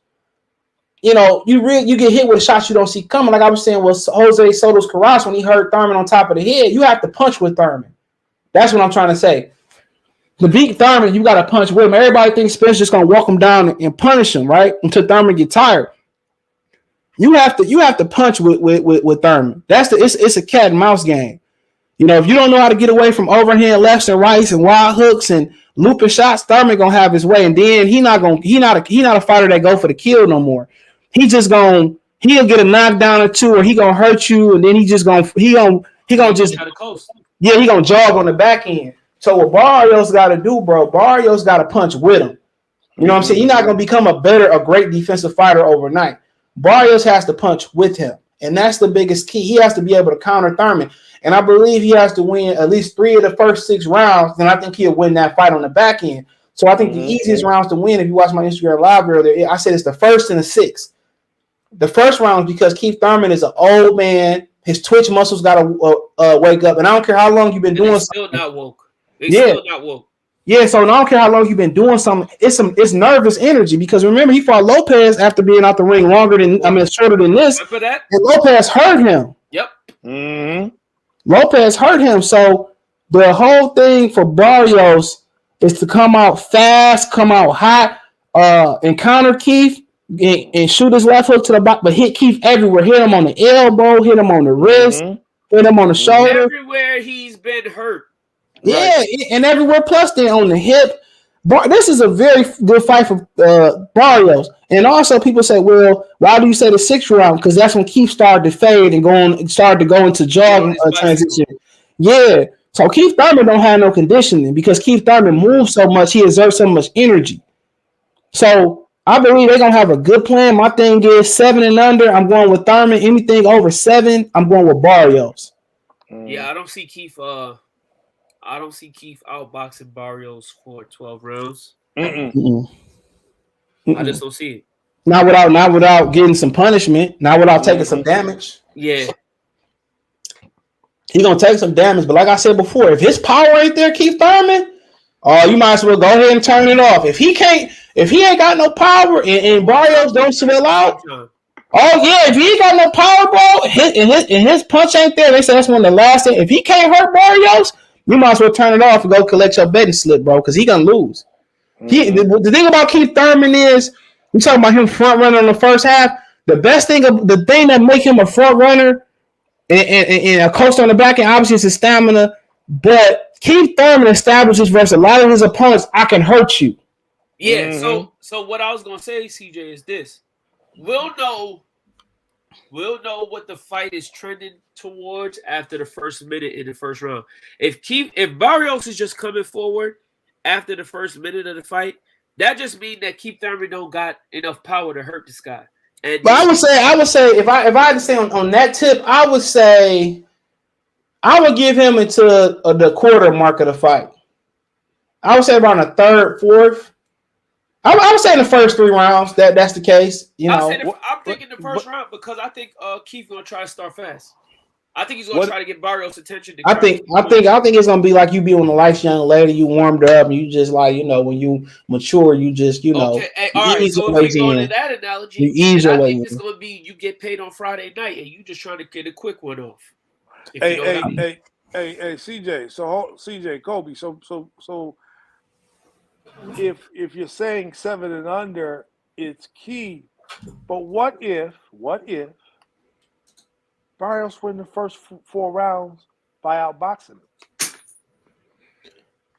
You get hit with a shot you don't see coming. Like I was saying with Jose Soto's Carras when he hurt Thurman on top of the head, you have to punch with Thurman. That's what I'm trying to say. To beat Thurman, you got to punch with him. Everybody thinks Spencer's just going to walk him down and punish him, right? Until Thurman get tired. You have to punch with Thurman. It's a cat and mouse game. If you don't know how to get away from overhand lefts and rights and wild hooks and looping shots, Thurman gonna have his way, and then he not a fighter that go for the kill no more. He'll get a knockdown or two, or he gonna hurt you, and then he gonna jog on the back end. So what Barrios got to do, bro? Barrios got to punch with him. You know what I'm saying? He's not gonna become a great defensive fighter overnight. Barrios has to punch with him, and that's the biggest key. He has to be able to counter Thurman, and I believe he has to win at least 3 of the first 6 rounds. Then I think he'll win that fight on the back end. So I think the easiest rounds to win, if you watch my Instagram live earlier, I said it's the first and the 6th. The first round is because Keith Thurman is an old man. His twitch muscles got to wake up, and I don't care how long you've been doing something. Still not woke. Still not woke. Yeah, so I don't care how long you've been doing something. It's nervous energy because remember he fought Lopez after being out the ring shorter than this. And Lopez hurt him. Yep. Lopez hurt him. So the whole thing for Barrios is to come out fast, come out hot, and counter Keith and shoot his left hook to the back, but hit Keith everywhere. Hit him on the elbow, hit him on the wrist, hit him on the shoulder. Everywhere he's been hurt. Yeah, right. And everywhere, plus then on the hip. This is a very good fight for Barrios. And also people say, well, why do you say the 6th round? Because that's when Keith started to fade and started to go into jogging transition. Yeah. So Keith Thurman don't have no conditioning because Keith Thurman moves so much, he exerts so much energy. So I believe they're going to have a good plan. My thing is 7 and under, I'm going with Thurman. Anything over 7, I'm going with Barrios. Yeah, I don't see Keith outboxing Barrios for 12 rounds. I just don't see it. Not without getting some punishment. Not without taking some damage. Yeah. He's gonna take some damage, but like I said before, if his power ain't there, Keith Thurman, you might as well go ahead and turn it off. If he ain't got no power and Barrios don't swell out. If he ain't got no power, bro, and his punch ain't there, they say that's one of the last things. If he can't hurt Barrios, you might as well turn it off and go collect your betting slip, bro, because he gonna lose. The thing about Keith Thurman is, we talking about him front runner in the first half. The thing that make him a front runner and a coach on the back end, obviously, is his stamina. But Keith Thurman establishes versus a lot of his opponents, I can hurt you. Yeah. So what I was gonna say, CJ, is this: we'll know what the fight is trending towards after the first minute in the first round. If Barrios is just coming forward after the first minute of the fight, that just means that Keith Thurman don't got enough power to hurt this guy. And But I would say, if I had to say on that tip, I would say I would give him into the quarter mark of the fight. I would say around the third, fourth. I would say in the first 3 rounds that's the case. I'm thinking the first round because I think Keith gonna try to start fast. I think he's gonna try to get Barrios' attention. I think it's gonna be like you be on a nice young lady, you warmed up, and you just like when you mature, you just Okay, hey, all right. So if you're going to that analogy, I think it's gonna be you get paid on Friday night and you just trying to get a quick one off. Hey, CJ. So CJ, Kobe. So if you're saying 7 and under, it's key. But what if Barrios win the first 4 rounds by outboxing him?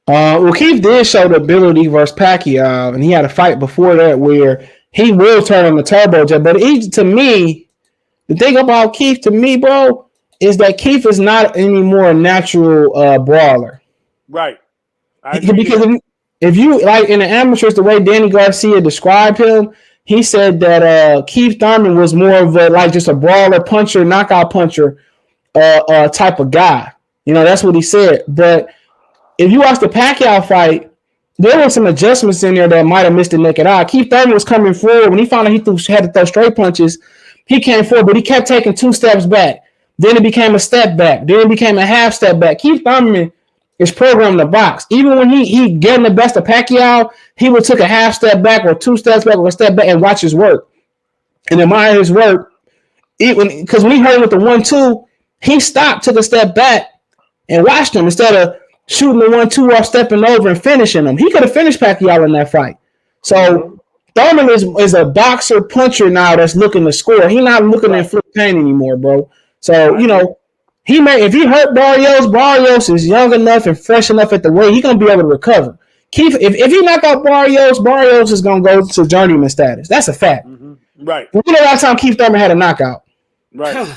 Well, Keith did show the ability versus Pacquiao, and he had a fight before that where he will turn on the turbojet. But to me, the thing about Keith, to me, bro, is that Keith is not anymore a natural brawler. Right. Because if you like in the amateurs, the way Danny Garcia described him, he said that Keith Thurman was more of just a brawler, puncher, knockout puncher type of guy. That's what he said. But if you watch the Pacquiao fight, there were some adjustments in there that might have missed the naked eye. Keith Thurman was coming forward. When he found out he had to throw straight punches, he came forward, but he kept taking 2 steps back. Then it became a step back. Then it became a half step back. Keith Thurman is programmed to box. Even when he getting the best of Pacquiao, he would take a half step back or 2 steps back or a step back and watch his work and admire his work. Because when he heard him with the 1-2, he stopped, took a step back, and watched him instead of shooting the 1-2 or stepping over and finishing him. He could have finished Pacquiao in that fight. So Thurman is a boxer puncher now that's looking to score. He's not looking at flip pain anymore, bro. So if he hurt Barrios is young enough and fresh enough at the weight, he's gonna be able to recover. Keith, if he knock out Barrios is gonna go to journeyman status. That's a fact. Mm-hmm. Right. When the last time Keith Thurman had a knockout? Right.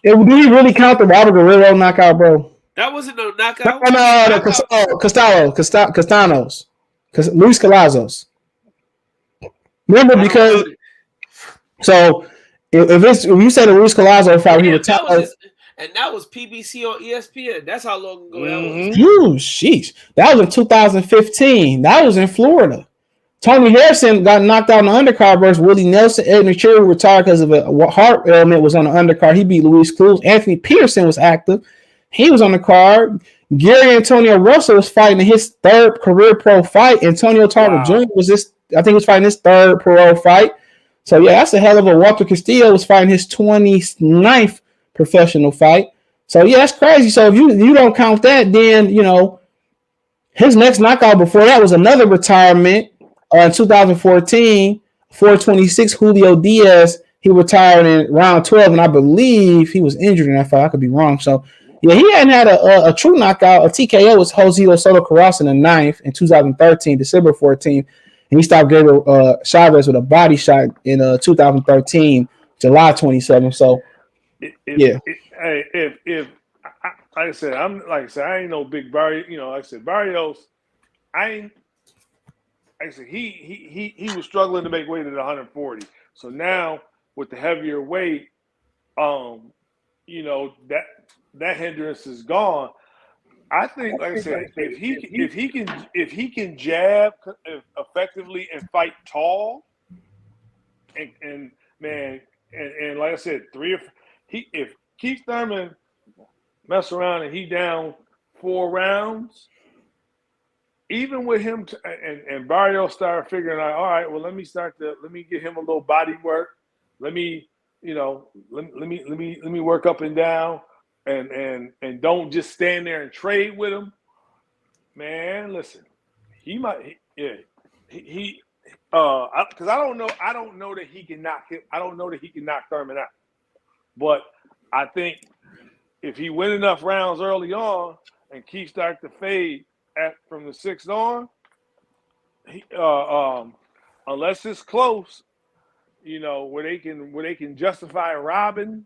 Do he really count the Robert Guerrero knockout, bro? That wasn't no knockout. No, Castanos. Luis Calazos. Remember, because if you say the Luis Calazos fight, he retired. And that was PBC on ESPN. That's how long ago that was. Sheesh. That was in 2015. That was in Florida. Tony Harrison got knocked out on the undercard versus Willie Nelson. Ed McCreary retired because of a heart ailment, was on the undercard. He beat Luis Cruz. Anthony Peterson was active. He was on the card. Gary Antonio Russell was fighting his 3rd career pro fight. Antonio Tarver Jr. was fighting his 3rd pro fight. So yeah, that's a hell of a. Walter Castillo was fighting his 29th professional fight. So yeah, that's crazy. So if you don't count that, then his next knockout before that was another retirement in 2014, 426 Julio Diaz. He retired in round 12, and I believe he was injured in that fight. I could be wrong. So yeah, he hadn't had a true knockout. A TKO was Jose Soto Carras in the 9th in 2013, December 14th. And he stopped Gabriel Chavez with a body shot in 2013, July 27th. So, if like I said, I ain't no big Barrios. Barrios, he was struggling to make weight at 140. So now with the heavier weight, that hindrance is gone. I think, like I said, if he can jab effectively and fight tall, and like I said, if Keith Thurman mess around and he down 4 rounds, even with him and Barrios started figuring out, all right, well let me get him a little body work, let me work up and down. And don't just stand there and trade with him, man. Listen, he might, because I don't know that he can knock him. I don't know that he can knock Thurman out. But I think if he win enough rounds early on and Keith starts to fade from the 6th on, unless it's close, where they can justify robbing,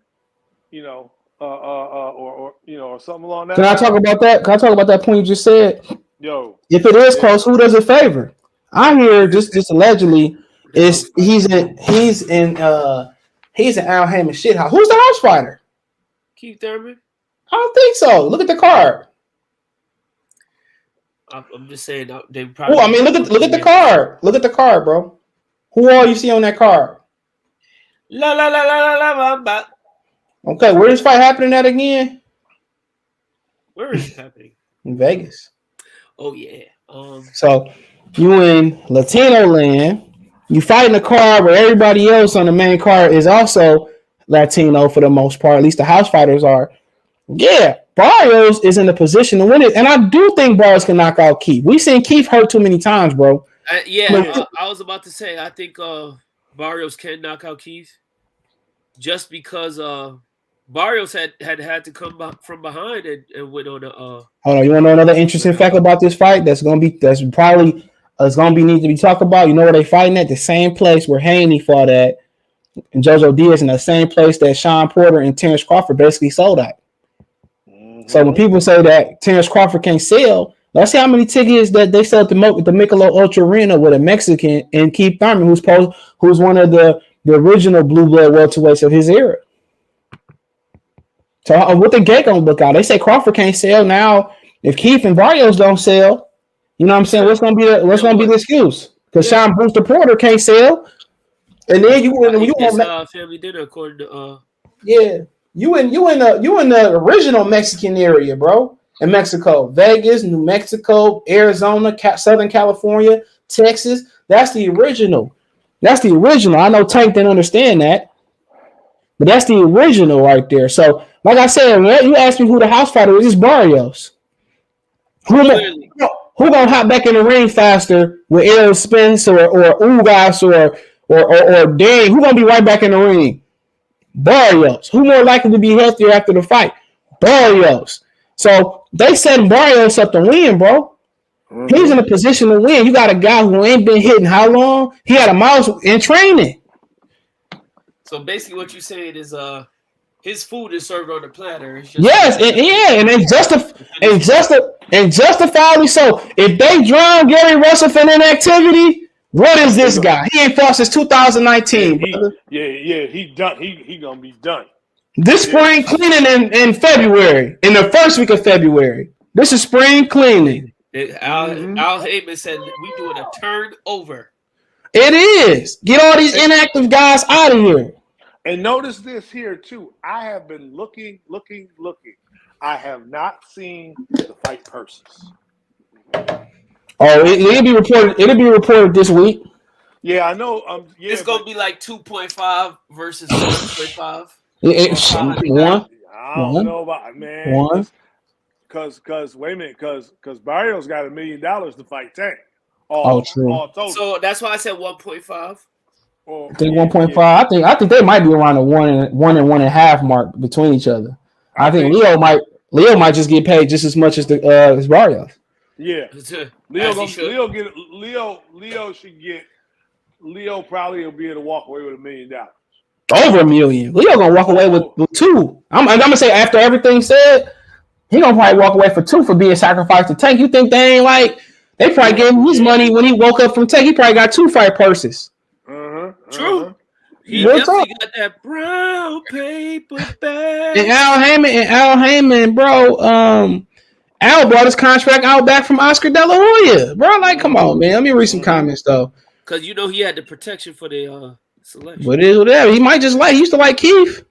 or something along that. Can I talk about that? Can I talk about that point you just said? Yo. If it is close, who does it favor? I hear just allegedly he's in Al Heyman's shit house. Who's the house fighter? Keith Thurman. I don't think so. Look at the card. I'm just saying they probably. Oh, I mean, look at the card. Look at the card, bro. Who all you see on that card? La la la la la la la. Okay, where is this fight happening at again? Where is it happening? In Vegas. Oh yeah. So you in Latino land. You fight in a card where everybody else on the main card is also Latino for the most part. At least the house fighters are. Yeah, Barrios is in a position to win it, and I do think Barrios can knock out Keith. We've seen Keith hurt too many times, bro. I was about to say I think Barrios can knock out Keith, just because Barrios had to come from behind and went on a. Hold on, you want to know another interesting fact about this fight? That's probably need to be talked about. You know where they fighting at? The same place where Haney fought at, and JoJo Diaz, in the same place that Sean Porter and Terrence Crawford basically sold at. So when people say that Terrence Crawford can't sell, let's see how many tickets that they sell at the Michelob Ultra Arena with a Mexican and Keith Thurman, who's one of the original blue blood welterweights of his era. So what the gate gonna look out? They say Crawford can't sell now. If Keith and Barrios don't sell, you know what I'm saying? What's gonna be the excuse? Because Sean Brewster Porter can't sell, and then you want family dinner according to You in the original Mexican area, bro. In Mexico, Vegas, New Mexico, Arizona, Southern California, Texas. That's the original. I know Tank didn't understand that, but that's the original right there. So, like I said, when you asked me who the house fighter is, it's Barrios. Who gonna hop back in the ring faster with Errol Spence or Ugas or Dane? Who gonna be right back in the ring? Barrios. Who more likely to be healthier after the fight? Barrios. So they set Barrios up to win, bro. He's in a position to win. You got a guy who ain't been hitting how long? He had a mouse in training. So basically, what you're saying is, his food is served on the platter. And justifiably so. If they drown Gary Russell for inactivity, what is this guy? He ain't fought since 2019. He done. He gonna be done. This spring cleaning in February, in the first week of February. This is spring cleaning. Al Heyman said we doing a turnover. It is. Get all these inactive guys out of here. And notice this here too. I have been looking. I have not seen the fight purses. Oh, it'll be reported. It'll be reported this week. Yeah, I know. It's gonna be like 2.5 versus 1.5. I don't know about man. Because wait a minute, because Barrios got $1 million to fight Tank. True. So that's why I said 1.5. I think 1.5. I think they might be around the 1 and 1.5 mark between each other. I think Leo might just get paid just as much as as Barrios. Yeah, Leo probably will be able to walk away with $1 million. Over $1 million. Leo gonna walk away with 2. I'm gonna say after everything said, he gonna probably walk away for 2 for being sacrificed to Tank. You think they ain't like they probably gave him his money when he woke up from Tank? He probably got 2 fight purses. True. He definitely got that brown paper bag. And Al Heyman, bro. Al brought his contract out back from Oscar De La Hoya, bro. Like, come on, man. Let me read some comments though. Because he had the protection for the selection. But it is whatever. He might just he used to like Keith.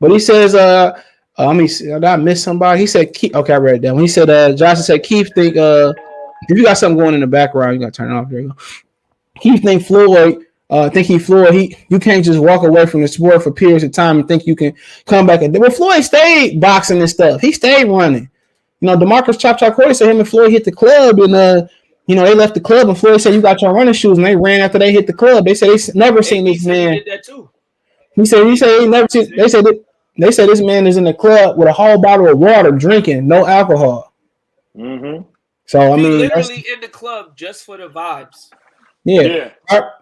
But he says, let me see. Did I miss somebody? He said Keith. Okay, I read it down. He said, Johnson said Keith think if you got something going in the background, you gotta turn it off. There you go. Keith think Floyd. You can't just walk away from the sport for periods of time and think you can come back. Well, Floyd stayed boxing and stuff. He stayed running. DeMarcus Chop Corey said him and Floyd hit the club and they left the club and Floyd said you got your running shoes and they ran after they hit the club. They said they never seen this man. He did that too. He said he never seen. They said this man is in the club with a whole bottle of water drinking, no alcohol. Mm-hmm. So He literally in the club just for the vibes. Yeah.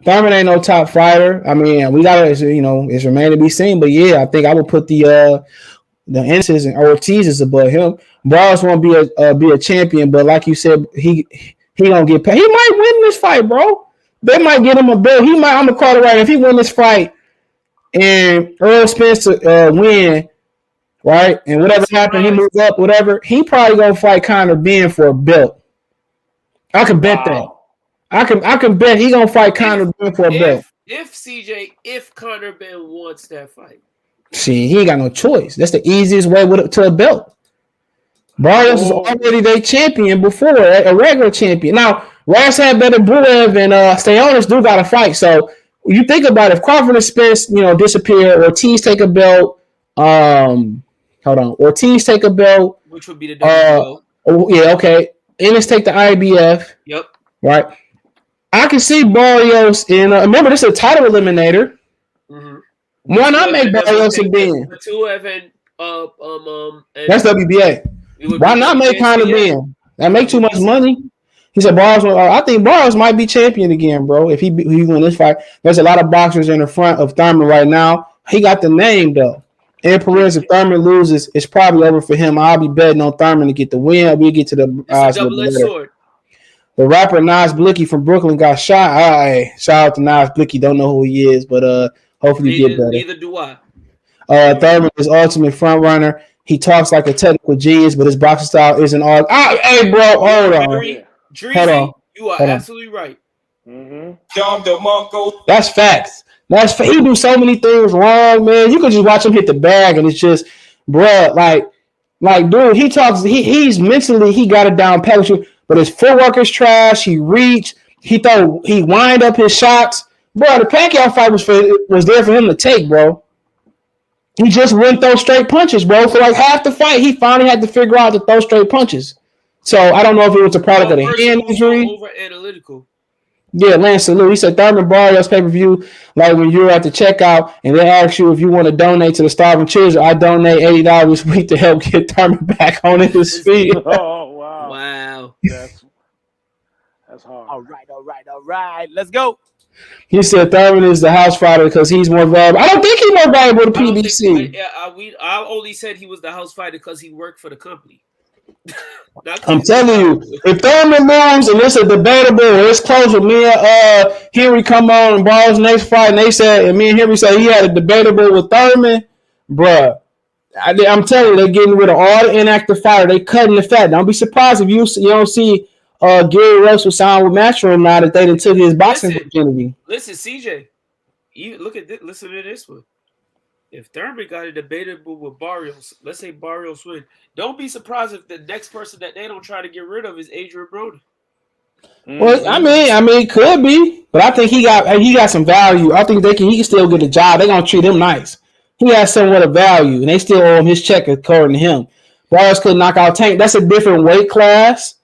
Thurman ain't no top fighter. I mean, we gotta, it's remain to be seen. But yeah, I think I would put the The Ennis and Ortiz is above him. Barrios won't be a champion, but like you said, he gonna get paid. He might win this fight, bro. They might get him a bill. He might. I'm gonna call it right. If he win this fight and Earl Spence win, right, and whatever happened, he moves up, whatever. He probably gonna fight Conor Ben for a belt. I can bet that. I can bet he gonna fight Conor Ben for a belt. If Conor Ben wants that fight. See, he ain't got no choice. That's the easiest way to a belt. Barrios is already their champion before, a regular champion. Now, Ras had better Buev and Stayonis do got to fight. So you think about it, if Crawford and Spence, disappear, Ortiz take a belt. Ortiz take a belt. Which would be the WBO. Yeah, okay. Ennis take the IBF. Yep. Right. I can see Barrios in. Remember, this is a title eliminator. Mm-hmm. Why not make Barrios a Ben? That's WBA. Why not make Conor Ben? That make too much money. He said Barrios. I think Barrios might be champion again, bro. If he win this fight, there's a lot of boxers in the front of Thurman right now. He got the name though. And Perez, if Thurman loses, it's probably over for him. I'll be betting on Thurman to get the win. We'll get to the double-edged sword. The rapper Nas Blicky from Brooklyn got shot. Hey, shout out to Nas Blicky. Don't know who he is, but hopefully he get better. Neither do I. Thurman is ultimate front runner. He talks like a technical genius, but his boxing style isn't all. Hey, bro, hold on. Dreezy, you are absolutely right. Mm-hmm. That's facts. He do so many things wrong, man. You could just watch him hit the bag, and it's just, bruh, like, dude, he talks. He's mentally, he got it down pat with you, but his footwork is trash. He reached. He wind up his shots, bro. The Pacquiao fight was there for him to take, bro. He just wouldn't throw straight punches, bro. For like half the fight, he finally had to figure out to throw straight punches. So I don't know if it was a product of the hand injury. Over analytical. Yeah, Lance Salute. He said Thurman Barrios pay-per-view, like when you're at the checkout and they ask you if you want to donate to the starving children. I donate $80 a week to help get Thurman back on his feet. Oh, wow. Wow. That's hard. All right. Let's go. He said Thurman is the house fighter because he's more valuable. I don't think he's more valuable to PBC. I only said he was the house fighter because he worked for the company. I'm telling you, if Thurman moves and it's a debatable or it's close with me and Henry come on and Barrios next fight and me and Henry say he had a debatable with Thurman, bruh. I'm telling you, they're getting rid of all the inactive fighter. They cutting the fat. Don't be surprised if you don't see Gary Russell sign with Matchroom now that they done took his boxing virginity. Listen, CJ, listen to this one. If Thurman got a debatable with Barrios, let's say Barrios win, don't be surprised if the next person that they don't try to get rid of is Adrian Brody. Well, I mean, could be, but I think he got some value. I think he can still get a job. They're gonna treat him nice. He has somewhat of value, and they still owe him his check according to him. Barrios could knock out Tank. That's a different weight class,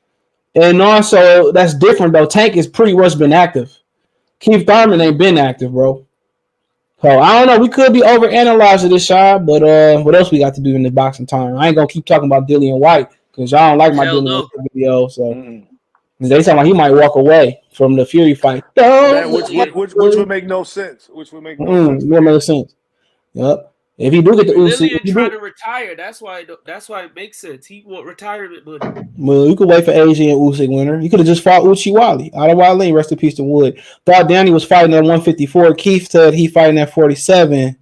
and also that's different though. Tank has pretty much been active. Keith Thurman ain't been active, bro. So I don't know. We could be overanalyzing this shot, but what else we got to do in the boxing time? I ain't gonna keep talking about Dillian Whyte because y'all don't like my Dillian Whyte video. So they talking like he might walk away from the Fury fight. Which would make no sense. Which would make no sense. Would make sense. Yep. If he do get the Dillian trying to retire, that's why it makes sense. He want retirement money. Well, you could wait for AJ and Usyk winner. You could have just fought Uchi Wally. Out of Wale, rest in peace to Wood. Thought Danny was fighting at 154. Keith said he fighting at 47.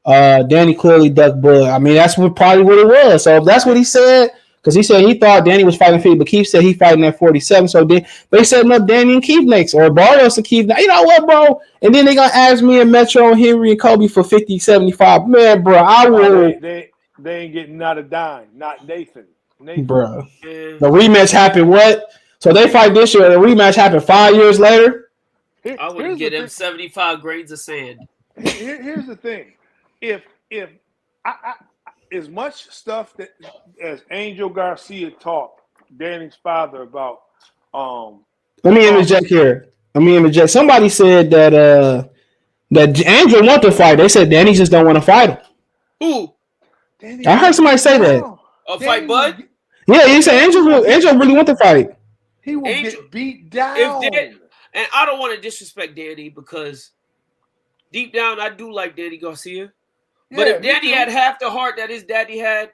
Danny clearly ducked Bud. I mean, that's probably what it was. So if that's what he said, because he said he thought Danny was fighting 50, but Keith said he fighting at 47. So they setting up Danny and Keith next, or Barrios and Keith. You know what, bro? And then they gonna ask me and Metro and Henry and Kobe for 50, 75. Man, bro, I will. They ain't getting not a dime. Not Nathan. Bro, the rematch happened. What? So they fight this year. The rematch happened 5 years later. I wouldn't get him 75 grains of sand. Here's the thing: if I as much stuff that as Angel Garcia talked, Danny's father about. Let me interject here. Somebody said that Angel want to fight. They said Danny just don't want to fight him. Who? I heard somebody say that. Fight Bud? Yeah, he said Angel really want to fight. He will get beat down. And I don't want to disrespect Danny because deep down I do like Danny Garcia. But if Danny had half the heart that his daddy had,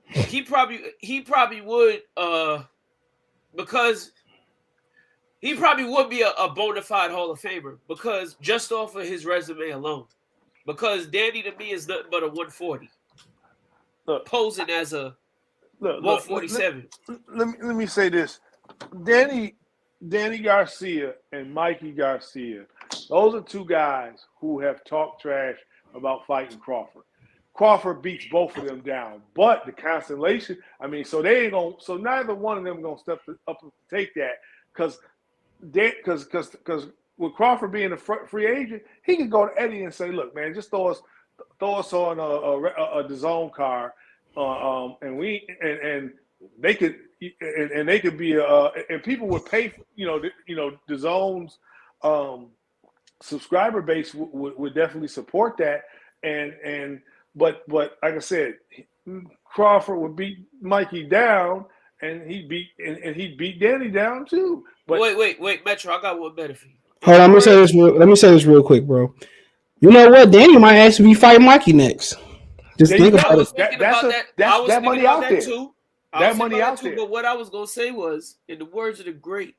he probably would because he probably would be a bona fide Hall of Famer because just off of his resume alone. Because Danny to me is nothing but a 140. Posing as a 147. Let me say this. Danny Garcia and Mikey Garcia, those are two guys who have talked trash about fighting Crawford. Crawford beats both of them down, but the constellation. I mean, so they ain't gonna. So neither one of them gonna step up to take that because with Crawford being a free agent, he can go to Eddie and say, "Look, man, just throw us on a DAZN card, and they could be and people would pay for, DAZN's subscriber base would definitely support that, but like I said, Crawford would beat Mikey down, and he'd beat Danny down too. But wait, Metro, I got one better for you. Hold on, let me say this real quick, bro. You know what? Danny might actually be fighting Mikey next. Just think about it. I was thinking about that. I was thinking about that too. That money out there. But what I was gonna say was, in the words of the great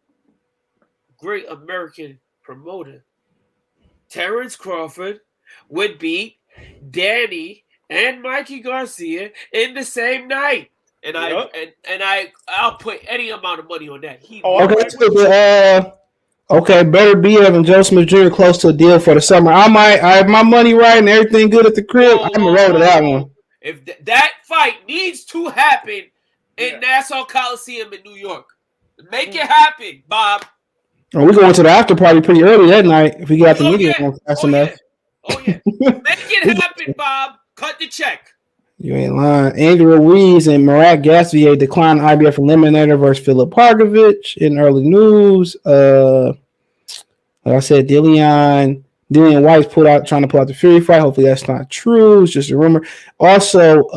American promoter, Terrence Crawford would beat Danny and Mikey Garcia in the same night, and I'll put any amount of money on that. Okay, better be Evan Joe Smith Jr. close to a deal for the summer. I have my money right and everything good at the crib. I'm gonna roll to that one. If that fight needs to happen in Nassau Coliseum in New York, make it happen, Bob. Oh, we're going to the after party pretty early that night if we got the media fast enough. Make it happen, Bob. Cut the check. You ain't lying. Andrew Ruiz and Marat Gassier declined IBF eliminator versus Philip Pargovich in early news. Like I said, Dillian Whyte trying to pull out the Fury fight. Hopefully that's not true. It's just a rumor. Also,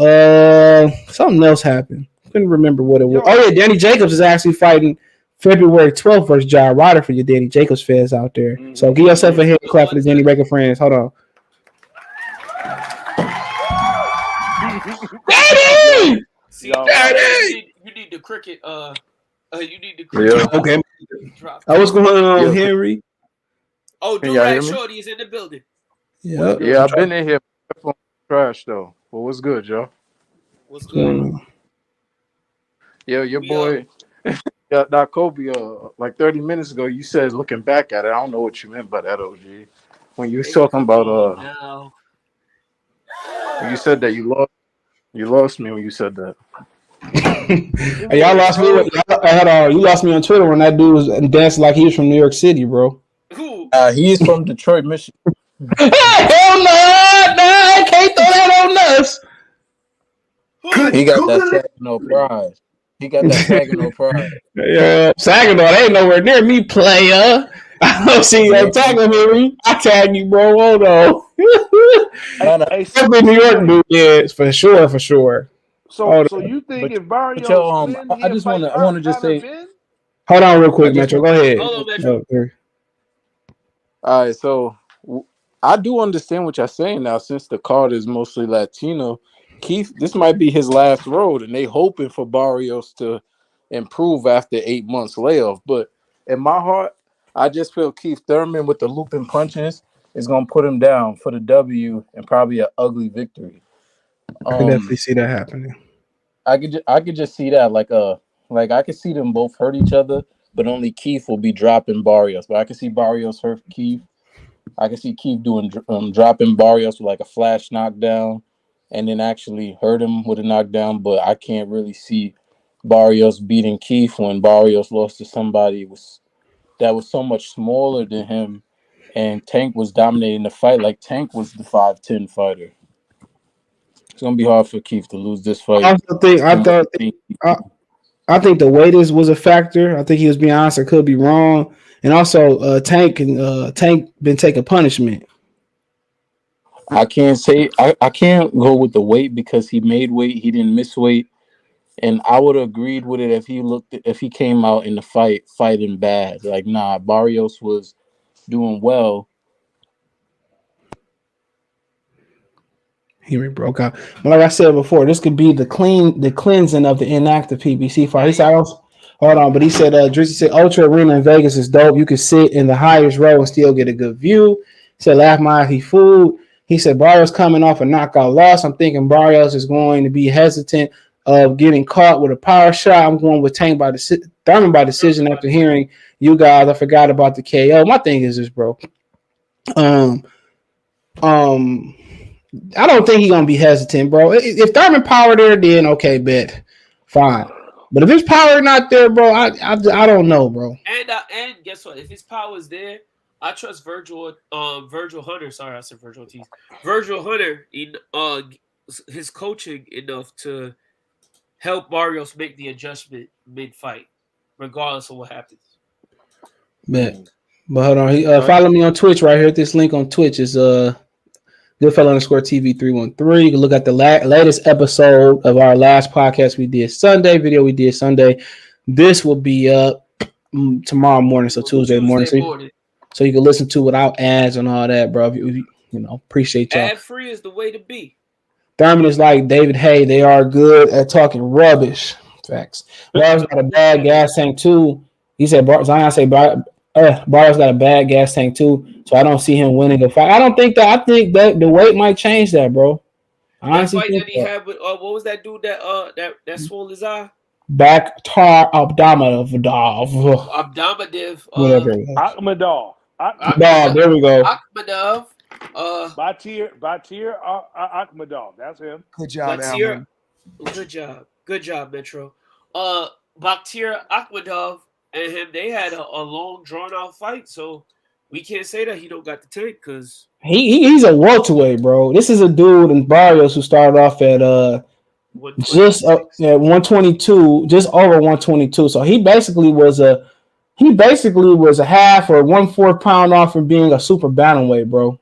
something else happened. Couldn't remember what it was. Oh yeah, Danny Jacobs is actually fighting February 12th versus John Ryder for your Danny Jacobs fans out there. So give yourself a hand clap for the Danny Baker friends. Hold on. Daddy! You need the cricket. You need the cricket. Yeah. Okay. What's going on, Henry? Oh, Durag Shorty is in the building. Yeah, I've been in here. Trash though. Well, what's good, Joe? What's good? Yeah, your boy. Now, Kobe, like 30 minutes ago, you said looking back at it. I don't know what you meant by that, OG. When you was talking about you said that you lost me when you said that. Hey, y'all lost me. You lost me on Twitter when that dude was dancing like he was from New York City, bro. He's from Detroit, Michigan. Hell no, I can't throw that on us. He got that Saginaw pride. Yeah, Saginaw, they ain't nowhere near me, player. I don't see you tagging me. I tag you, bro. Hold on. New York dude, yeah, for sure. So you think if Barrios I want to just say. Hold on, real quick, Metro. Go ahead. Hold on, Metro. All right, so I do understand what you're saying now. Since the card is mostly Latino, Keith, this might be his last road, and they hoping for Barrios to improve after 8 months layoff. But in my heart, I just feel Keith Thurman with the looping punches is gonna put him down for the W and probably an ugly victory. I can definitely see that happening. I could just see that like I could see them both hurt each other, but only Keith will be dropping Barrios. But I can see Barrios hurt Keith. I can see Keith doing dropping Barrios with like a flash knockdown, and then actually hurt him with a knockdown. But I can't really see Barrios beating Keith when Barrios lost to somebody that was so much smaller than him, and Tank was dominating the fight like Tank was the 5'10" fighter. It's gonna be hard for Keith to lose this fight. I think the weight was a factor. I think he was being honest. I could be wrong. And also, Tank been taking punishment. I can't say I can't go with the weight because he made weight. He didn't miss weight, and I would have agreed with it if he came out in the fighting bad. Like, nah, Barrios was doing well. He broke out. But like I said before, this could be the cleansing of the inactive PBC fight. He said, hold on, but he said, Drizzy said, Ultra Arena in Vegas is dope. You could sit in the highest row and still get a good view. He said, laugh my he food. He said, Barrios coming off a knockout loss. I'm thinking Barrios is going to be hesitant of getting caught with a power shot. I'm going with Thurman by decision after hearing you guys. I forgot about the KO. My thing is this, bro. I don't think he's gonna be hesitant, bro. If Thurman power there, then okay, bet, fine. But if his power not there, bro, I don't know, bro. And guess what? If his power is there, I trust Virgil Hunter. Sorry, I said Virgil Ortiz. Virgil Hunter in his coaching enough to help Barrios make the adjustment mid-fight, regardless of what happens. Bet. But hold on, follow me on Twitch right here. This link on Twitch is Goodfellow_TV 313. You can look at the latest episode of our last podcast we did Sunday. This will be up tomorrow morning, so Tuesday morning. So you can listen to without ads and all that, bro. You know, appreciate y'all. Ad free is the way to be. Thurman is like David Hay. They are good at talking rubbish. Facts. Barrios got a bad gas tank too. He said, Zion say Barrios got a bad gas tank too, so I don't see him winning the fight. I think that the weight might change that, bro. I honestly think that he had with what was that dude that swole his eye? Bakhtar Abdamadov. Whatever. Akhmadov. There we go. Akhmadov. Batir Akhmadov. That's him. Good job, Alvin. Good job, Metro. Bakhtir Akhmadov and him, they had a long, drawn-out fight, so we can't say that he don't got the tank because he's a welterweight, bro. This is a dude in Barrios who started off at 122, just over 122. So he basically was a half or 1/4 pound off from being a super bantamweight, bro.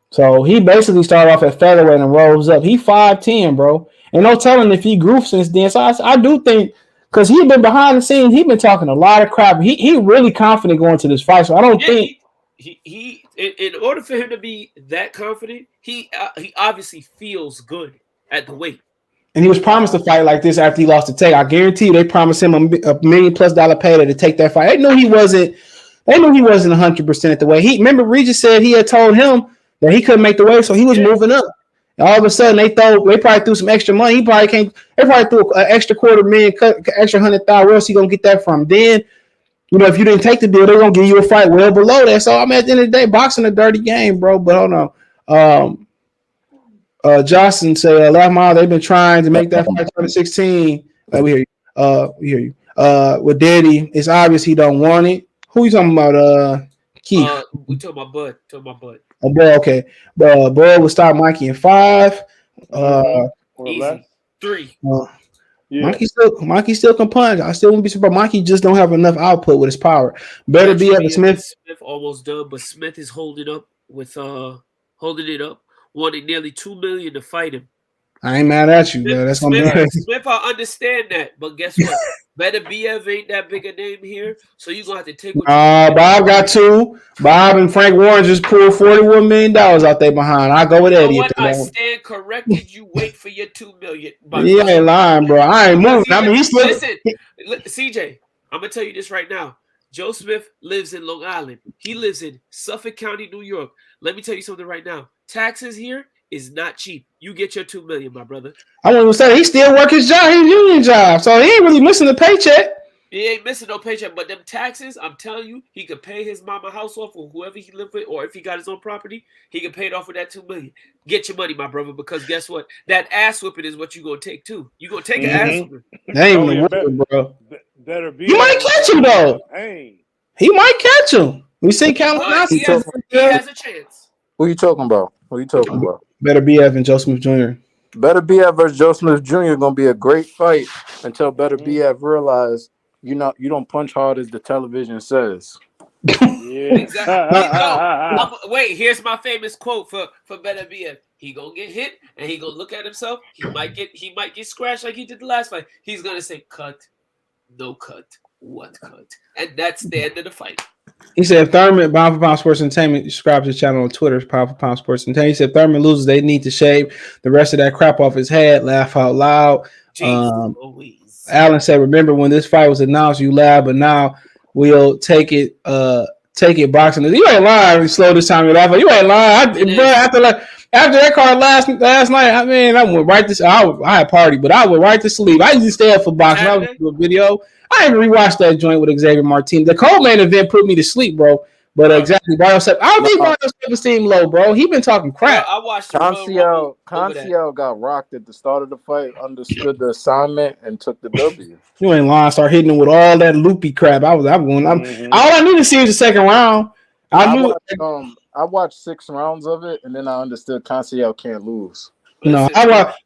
So he basically started off at featherweight and rose up. He 5'10", bro. And no telling if he grew since then. So I do think, because he's been behind the scenes, he's been talking a lot of crap. He really confident going to this fight. So I don't think he in order for him to be that confident, he obviously feels good at the weight. And he was promised a fight like this after he lost to Tay. I guarantee you, they promised him $1 million+ payday to take that fight. They knew he wasn't 100% at the weight. Remember Regis said he had told him that he couldn't make the weight, so he was moving up. And all of a sudden, they probably threw some extra money. They probably threw an extra $250,000, cut extra $100,000. Where else he gonna get that from? Then, if you didn't take the deal, they're gonna give you a fight well below that. So at the end of the day, boxing a dirty game, bro. But hold on. Jocelyn say, last mile, they've been trying to make that fight 2016. We hear you. We hear you. With Daddy, it's obvious he don't want it. Who you talking about? Keith. We talking about Bud. Oh, boy, okay. Bud will stop Mikey in 5. Easy. 3. Mikey still can punch. I still wouldn't be surprised. Mikey just don't have enough output with his power. Better be Evan Smith. Smith almost done, but Smith is holding it up, wanting nearly $2 million to fight him. I ain't mad at you, bro. That's Smith, I understand that, but guess what? Better BF ain't that big a name here, so you're gonna have to take. Bob got 2. Bob and Frank Warren just pulled $41 million out there behind. I go with Eddie. I stand corrected. You wait for your $2 million. He ain't lying, bro. I ain't moving. I mean, he's still. Listen, CJ, I'm gonna tell you this right now. Joe Smith lives in Long Island. He lives in Suffolk County, New York. Let me tell you something right now. Taxes here is not cheap. You get your $2 million, my brother. I want to say he still work his job, his union job, so he ain't really missing the paycheck. He ain't missing no paycheck, but them taxes, I'm telling you, he could pay his mama house off or whoever he live with, or if he got his own property, he can pay it off with that $2 million. Get your money, my brother, because guess what? That ass whipping is what you gonna take too. You gonna take an ass whipping. That ain't even working, bro. Better be. You might catch him though. He might catch him. We see California. He has a chance. Who you talking about? Better BF and Joe Smith Jr. Better BF versus Joe Smith Jr. gonna be a great fight until Better BF realize you don't punch hard as the television says. Yeah, exactly. Wait, here's my famous quote for Better BF. He gonna get hit and he gonna look at himself. He might get scratched like he did the last fight. He's gonna say cut, no cut, what cut, and that's the end of the fight. He said Thurman, Pound for Pound Sports Entertainment, subscribe to the channel on Twitter, Pound for Pound Sports Entertainment. He said Thurman loses, they need to shave the rest of that crap off his head. Laugh out loud. Louise. Allen said, remember when this fight was announced, you laughed, but now we'll take it boxing. You ain't lying. Slow this time. You laugh. You ain't lying. Bro, after that card last night, I mean, I went right to. I had party, but I went right to sleep. I usually stay up for boxing. I was doing a video. I even rewatched that joint with Xavier Martinez. The co-main event put me to sleep, bro. But exactly, Barrios said, I don't think Barrios self-esteem low, bro. He been talking crap. I watched Garcia got rocked at the start of the fight, understood the assignment, and took the W. You ain't lying. Start hitting him with all that loopy crap. All I need to see is the second round. I watched 6 rounds of it, and then I understood Garcia can't lose. No, I watched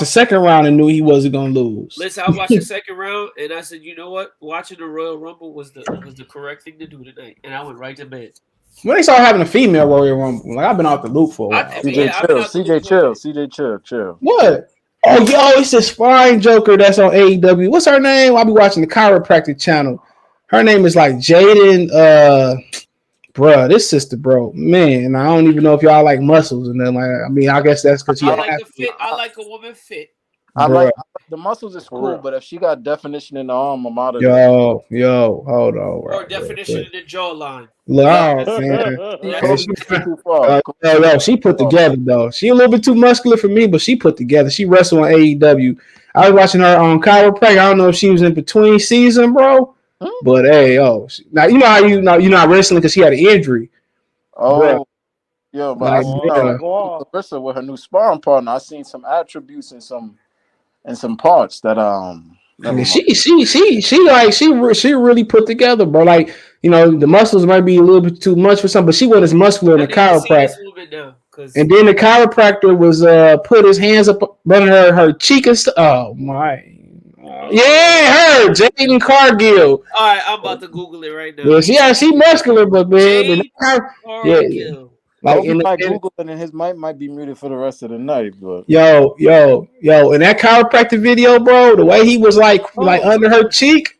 the second round and knew he wasn't gonna lose. Listen, I watched the second round and I said, you know what? Watching the Royal Rumble was the correct thing to do tonight, and I went right to bed. When they started having a female Royal Rumble, like I've been off the loop for a while. CJ, chill. What? Oh, yo, it's this fine joker that's on AEW. What's her name? I'll be watching the chiropractic channel. Her name is like Jaden. Bruh, this sister, bro, man, I don't even know if y'all like muscles, and then I mean, I guess that's because I like a woman fit. I like the muscles is cool, but if she got definition in the arm, I'm out of Yo, hold on, or definition in the jawline. She put together though. She a little bit too muscular for me, but she put together. She wrestled on AEW. I was watching her on chiropractic. I don't know if she was in between season, bro. But hey, now you know how you're not wrestling because she had an injury. But Larissa with her new sparring partner, I seen some attributes and some parts that she really put together, bro. Like, you know, the muscles might be a little bit too much for some, but she wasn't as muscular in the chiropractor. And then the chiropractor was put his hands up under her cheek and stuff. Oh my. Yeah, her Jaden Cargill. All right, I'm about to Google it right now. Yeah, she muscular, but man, like in Google, and his mic might be muted for the rest of the night. But yo, in that chiropractic video, bro, the way he was like under her cheek,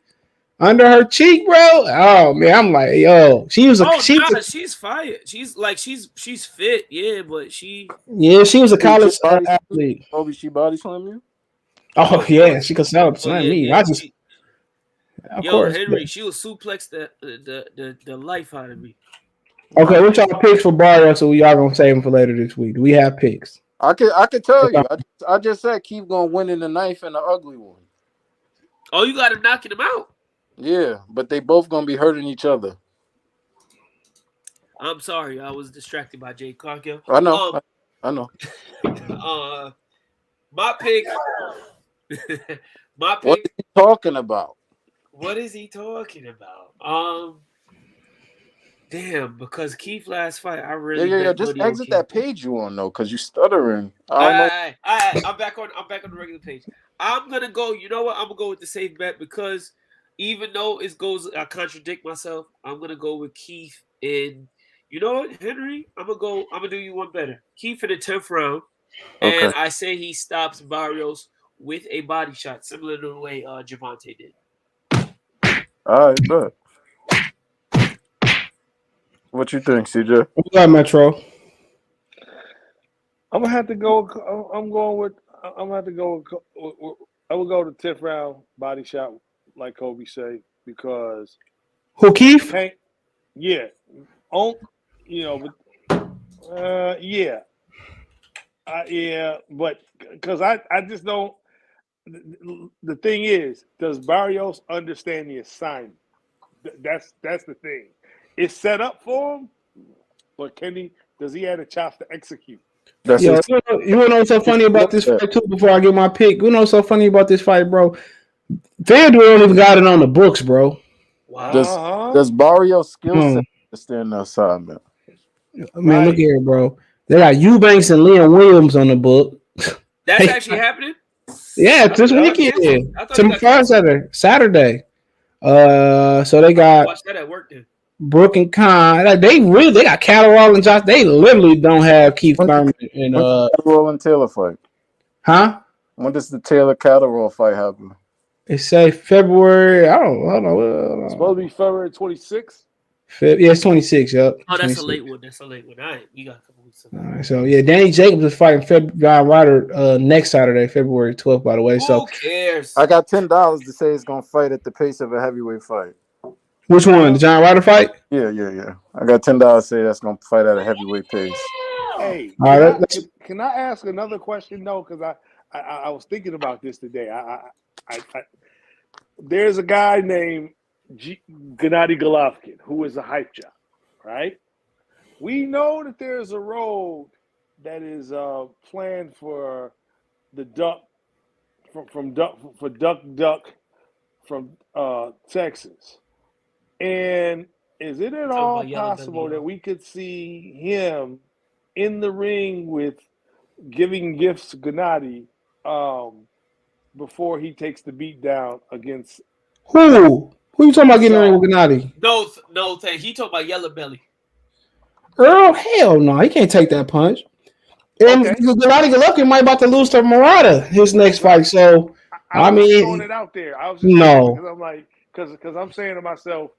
bro. Oh man, I'm like, yo, she's fired. She's fit, yeah, but she was a college athlete. She body slam you? Oh yeah, she could sell me. Yeah, of course, Henry, she will suplex the life out of me. Okay, what y'all picks for Barrios? So y'all gonna save them for later this week? Do we have picks? I could tell you. I just said Keith gonna win in the knife and the ugly one. Oh, you got him knocking him out? Yeah, but they both gonna be hurting each other. I'm sorry, I was distracted by Jay Cargill. I know. My pick. What is he talking about? What is he talking about? Damn, because Keith last fight, I really just exit that page you on though, because you stuttering. I'm back on the regular page. I'm gonna go. You know what? I'm gonna go with the safe bet because even though I contradict myself. I'm gonna go with Keith in. You know what, Henry? I'm gonna do you one better. Keith in the 10th round. Okay. And I say he stops Barrios with a body shot, similar to the way Javante did. All right, bet. What you think, CJ? What you got, Metro? I'm gonna have to go. I will go to 10th round body shot, like Kobe say, because who Keith? Yeah, but because I just don't. The thing is, does Barrios understand the assignment? That's the thing. It's set up for him, but does he have the chops to execute? You wanna know what's so funny about this fight too? Before I get my pick, you know what's so funny about this fight, bro? FanDuel don't even got it on the books, bro. Wow. Does Barrios skill set understand the assignment? Man, look here, bro. They got Eubanks and Liam Williams on the book. That's actually happening? Yeah, it's this weekend. Saturday. So they got watch that at work then. Brooke and Khan. They got Catterall and Josh. They literally don't have Keith Thurman and Catterall and Taylor fight. Huh? When does the Taylor Catterall fight happen? It say February. I don't know. It's supposed to be February 26th. Yeah, it's 26. Yep. Oh, that's 26. a late one. That's a late one. All right, you got a couple weeks. All right, so yeah, Danny Jacobs is fighting John Ryder next Saturday, February 12th. By the way, so Who cares? I got $10 to say it's gonna fight at the pace of a heavyweight fight. which one? The John Ryder fight? Yeah. I got $10 to say that's gonna fight at a heavyweight pace. Hey, All right, can I ask another question? No, because I was thinking about this today. There's a guy named Gennady Golovkin who is a hype job, right? We know that there's a road that is planned for the Duck from Texas, and is it at all possible that we could see him in the ring with giving gifts to Gennady before he takes the beat down against Who you talking about getting in with Gennady? No, he talking about Yellow Belly. Earl, hell no, he can't take that punch. And Gennady Golovkin might about to lose to Murata his next fight. So I mean, throwing it out there. I was just no, because I'm like, because I'm saying to myself,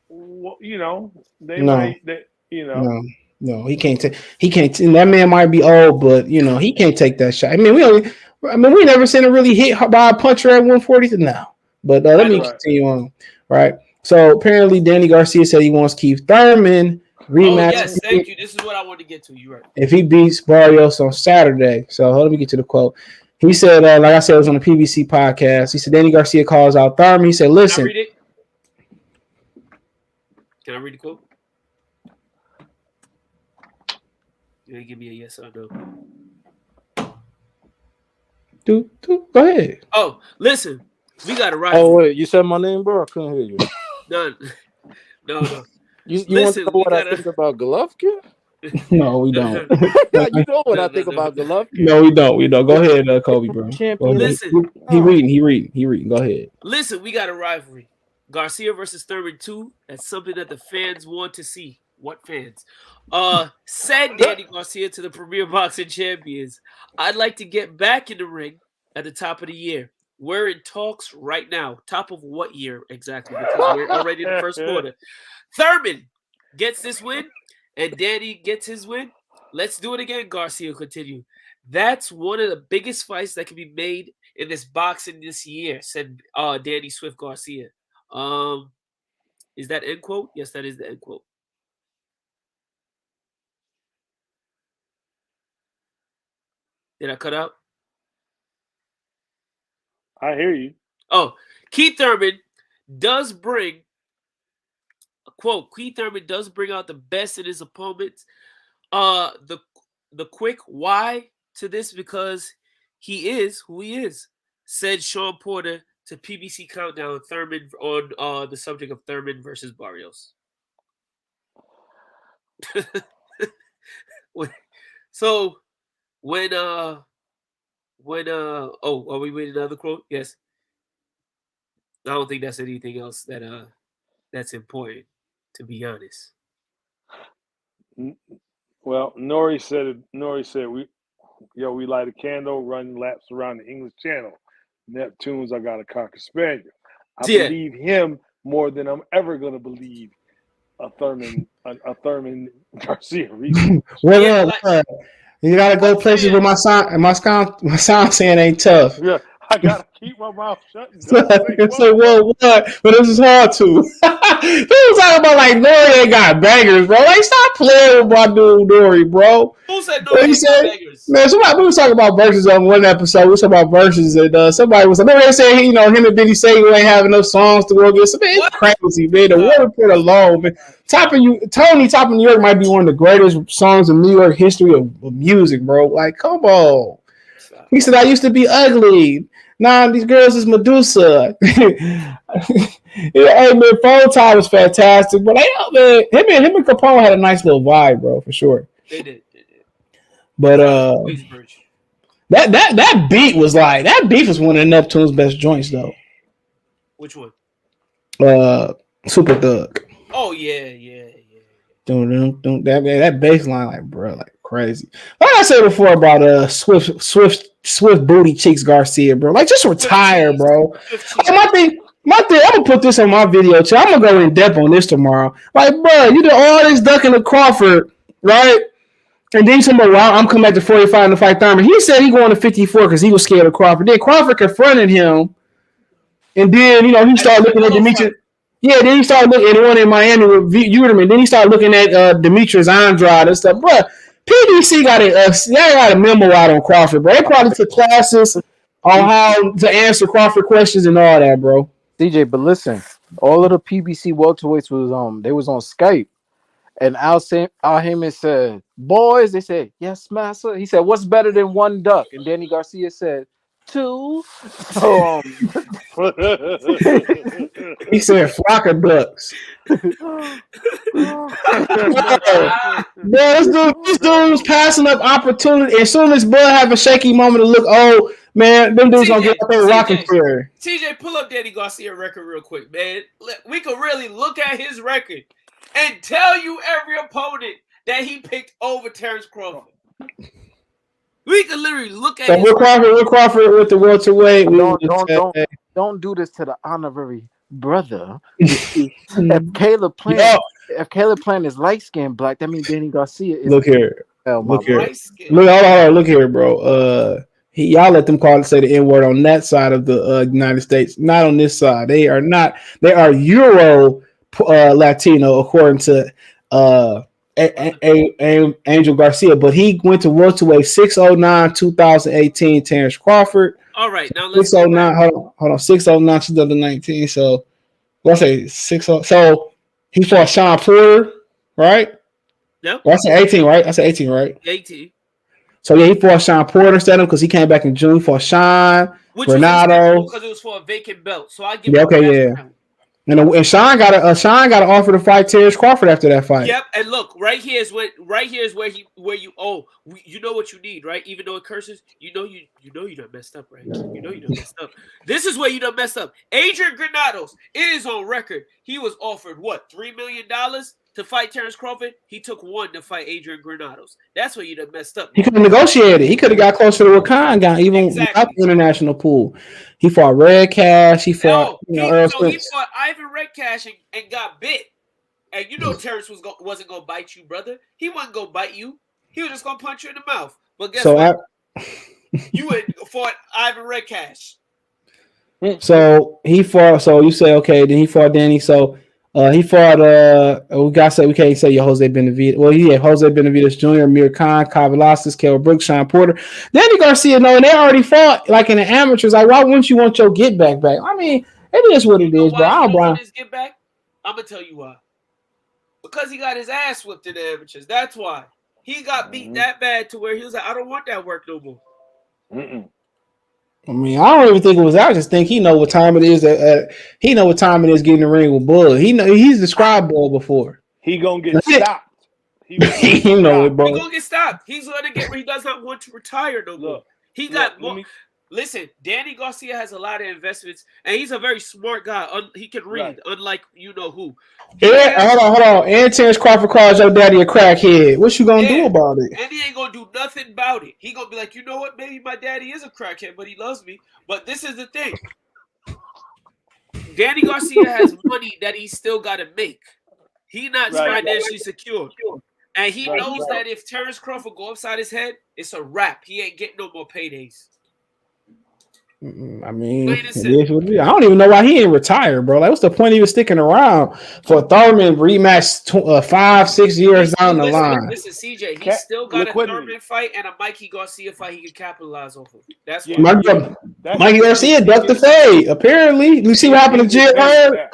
well, you know, they No. might, you know, no, he can't take. He can't. And that man might be old, but you know he can't take that shot. I mean, we never seen him really hit by a puncher at 140 now. But let me continue on. Right. So apparently, Danny Garcia said he wants Keith Thurman rematch. Oh yes, thank you. This is what I want to get to. You're right. If he beats Barrios on Saturday. So let me get to the quote. He said, like I said, it was on the PBC podcast. He said Danny Garcia calls out Thurman. He said, "Listen." Can I read the quote? You ain't give me a yes or no. Go ahead. Oh, listen, we got a right. Oh wait, you said my name, bro? I couldn't hear you. No. You want to know what I think about Golovkin? No, we don't. You know what I think about Golovkin. No, we don't. Go ahead, Kobe, bro. Champion. Listen, he reading. Go ahead. Listen, we got a rivalry. Garcia versus Thurman 2. That's something that the fans want to see. What fans? Said Danny Garcia to the Premier Boxing Champions, "I'd like to get back in the ring at the top of the year. We're in talks right now." Top of what year exactly? Because we're already in the first quarter. Thurman gets this win, and Danny gets his win. Let's do it again, Garcia continued. "That's one of the biggest fights that can be made in this boxing this year," said Danny Swift Garcia. Is that end quote? Yes, that is the end quote. Did I cut out? I hear you. Oh, Keith Thurman does bring a quote. Keith Thurman does bring out the best in his opponents. The quick why to this, because he is who he is, said Sean Porter to PBC Countdown. Thurman on the subject of Thurman versus Barrios. So when are we reading another quote? Yes. I don't think that's anything else that's important, to be honest. Well, Nori said we light a candle, run laps around the English Channel. Neptunes, I got a Cocker Spaniel. I believe him more than I'm ever gonna believe a Thurman Garcia. You gotta go places where my sound saying ain't tough. Yeah, I gotta keep my mouth shut. Say what? But this is hard to. People talking about like Nori ain't got bangers, bro. Like stop playing with my dude Nori, bro. Who said Nori ain't got bangers? Man, we was talking about verses on one episode. We was talking about verses, and somebody was like, "No, they saying him and Benny say we ain't having enough songs to go against." Man, it's crazy, man. The water put alone, man. Top of New York might be one of the greatest songs in New York history of music, bro. Like, come on. He said, "I used to be ugly. Nah, these girls is Medusa." Hey man, Phone Time was fantastic, but man, him and Capone had a nice little vibe, bro, for sure. They did. But that beat was like one of Neptune's best joints though. Which one? Super Thug. Oh yeah. That bass line, like bro, like crazy. Like I said before about Swift booty cheeks Garcia, bro. Like just retire, bro. My thing, I'm gonna put this on my video too. I'm gonna go in depth on this tomorrow. Like, bro, you did all this ducking to Crawford, right? And then somebody, well, I'm coming back to 45 to fight Thurman. He said he going to 54 because he was scared of Crawford. Then Crawford confronted him, and then he started looking at Demetrius. Yeah, then he started looking at the one in Miami with Uterman. Then he started looking at Demetrius Andrade and stuff. Bro, PBC got a memo out on Crawford, bro. They probably took classes on how to answer Crawford questions and all that, bro. DJ, but listen, all of the PBC welterweights was on Skype, and Al Heyman said, "Boys," they said, "Yes, master." He said, "What's better than one duck?" And Danny Garcia said, 2. So, he said, "Flock of ducks." This dude was passing up opportunity. As soon as Bud have a shaky moment to look, oh man, them dudes gonna get up there rocking prayer. TJ, pull up Danny Garcia record real quick, man. We could really look at his record and tell you every opponent that he picked over Terrence Crawford. We could literally look at. So Will Crawford with the welterweight. Don't do this to the honorary brother. If Caleb Plant is light skinned black, that means Danny Garcia is. Look here. Look, hold here, bro. Y'all let them say the N-word on that side of the United States, not on this side. They are not. They are Euro Latino, according to Angel Garcia, but he went to welterweight 609 2018. Terrence Crawford. All right, now let's 609. Hold on, 609 2019. So let's say 60. So he fought Sean Porter, right? No. Well, I said 18, right? I said 18, right? 18. So yeah, he fought Sean Porter instead of because he came back in June for Sean Renato because it was for a vacant belt. So I give And Sean got an offer to fight Terrence Crawford after that fight. Yep, and look, right here is where you know what you need, right? Even though it curses, you know you done messed up, right? You know you done messed up. This is where you done messed up. Adrian Granados, it is on record. He was offered what, $3 million to fight Terrence Crawford? He took $1 to fight Adrian Granados. That's where you done messed up. He could have negotiated. He could have got closer to what Khan got, even without the international pool. He fought Red Cash. He fought he fought Ivan Red Cash and got bit. And you know Terrence wasn't gonna bite you, brother. He wasn't gonna bite you. He was just gonna punch you in the mouth. But guess what? You fought Ivan Red Cash. So he fought. So you say okay? Then he fought Danny. So he fought. We can't say Jose Benavidez. Well, he had Jose Benavidez Jr., Amir Khan, Kyle Velasquez, Kell Brooks, Sean Porter, Danny Garcia. No, and they already fought like in the amateurs. Like, why wouldn't you want your get back? I mean, it is what it is, bro. I'm gonna tell you why. Because he got his ass whipped in the amateurs. That's why he got beat that bad to where he was like, I don't want that work no more. I mean, I don't even think it was. I just think he know what time it is. He know what time it is getting in the ring with Bull. He's described Bull before. He gonna get stopped. He know it, bro. He gonna get stopped. He's gonna get where he does not want to retire no more. He got more. Listen, Danny Garcia has a lot of investments, and he's a very smart guy. He can read, unlike you know who. Hold on. And Terrence Crawford calls your daddy a crackhead. What you gonna do about it? And he ain't gonna do nothing about it. He gonna be like, you know what? Maybe my daddy is a crackhead, but he loves me. But this is the thing. Danny Garcia has money that he still gotta make. He not financially secure. And he knows that if Terrence Crawford go upside his head, it's a wrap. He ain't getting no more paydays. I mean, I don't even know why he ain't retired, bro. Like, what's the point of even sticking around for Thurman rematch 5-6 years down the line? Listen, CJ, he still got a Thurman fight and a Mikey Garcia fight he can capitalize off of. That's why. Mikey Garcia ducked the fade. Apparently, you see what happened to Jared Hurd?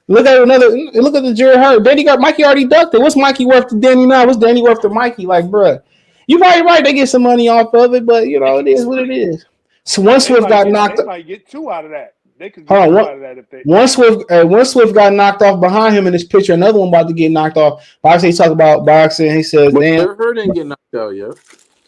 Look at the Jared Hurd. Mikey already ducked it. What's Mikey worth to Danny now? What's Danny worth to Mikey? Like, bro, you probably right. They get some money off of it, but you know it is what it is. So once Swift got knocked, they might get 2 out of that. They could get 2 out of that if they. Once Swift got knocked off behind him in this picture, another one about to get knocked off. Obviously, he talked about boxing. He says, "Damn, Hurd didn't get knocked out yet."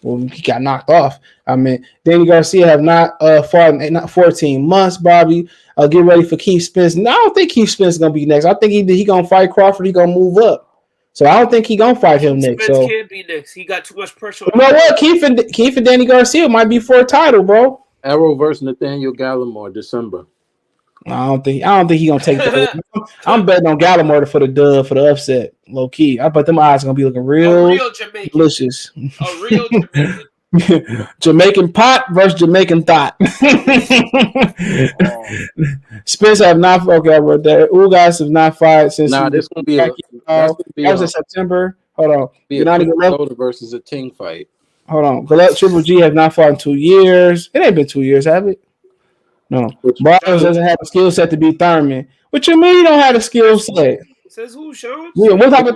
Well, he got knocked off. I mean, Danny Garcia have not fought in 14 months. Bobby, get ready for Keith Spence. No, I don't think Keith Spence is gonna be next. I think he gonna fight Crawford. He gonna move up. So I don't think he gonna fight him next. Spence can't be next. He got too much pressure. You know what? Keith and Danny Garcia might be for a title, bro. Arrow versus Nathaniel Gallimore, December. I don't think he gonna take the. I'm betting on Gallimore for the dub for the upset. Low key, I bet them odds gonna be looking A real real Jamaican. delicious. A real Jamaican. Jamaican pot versus Jamaican thought. Spence have not. Okay, I wrote that. Ugas have not fought since. Nah, this gonna be that was in September. Hold on. United versus a Ting fight. Hold on. Triple G have not fought in 2 years. It ain't been 2 years, have it? No. Barrios doesn't have a skill set to beat Thurman. What you mean you don't have a skill set? Says who, Sean? Yeah, what type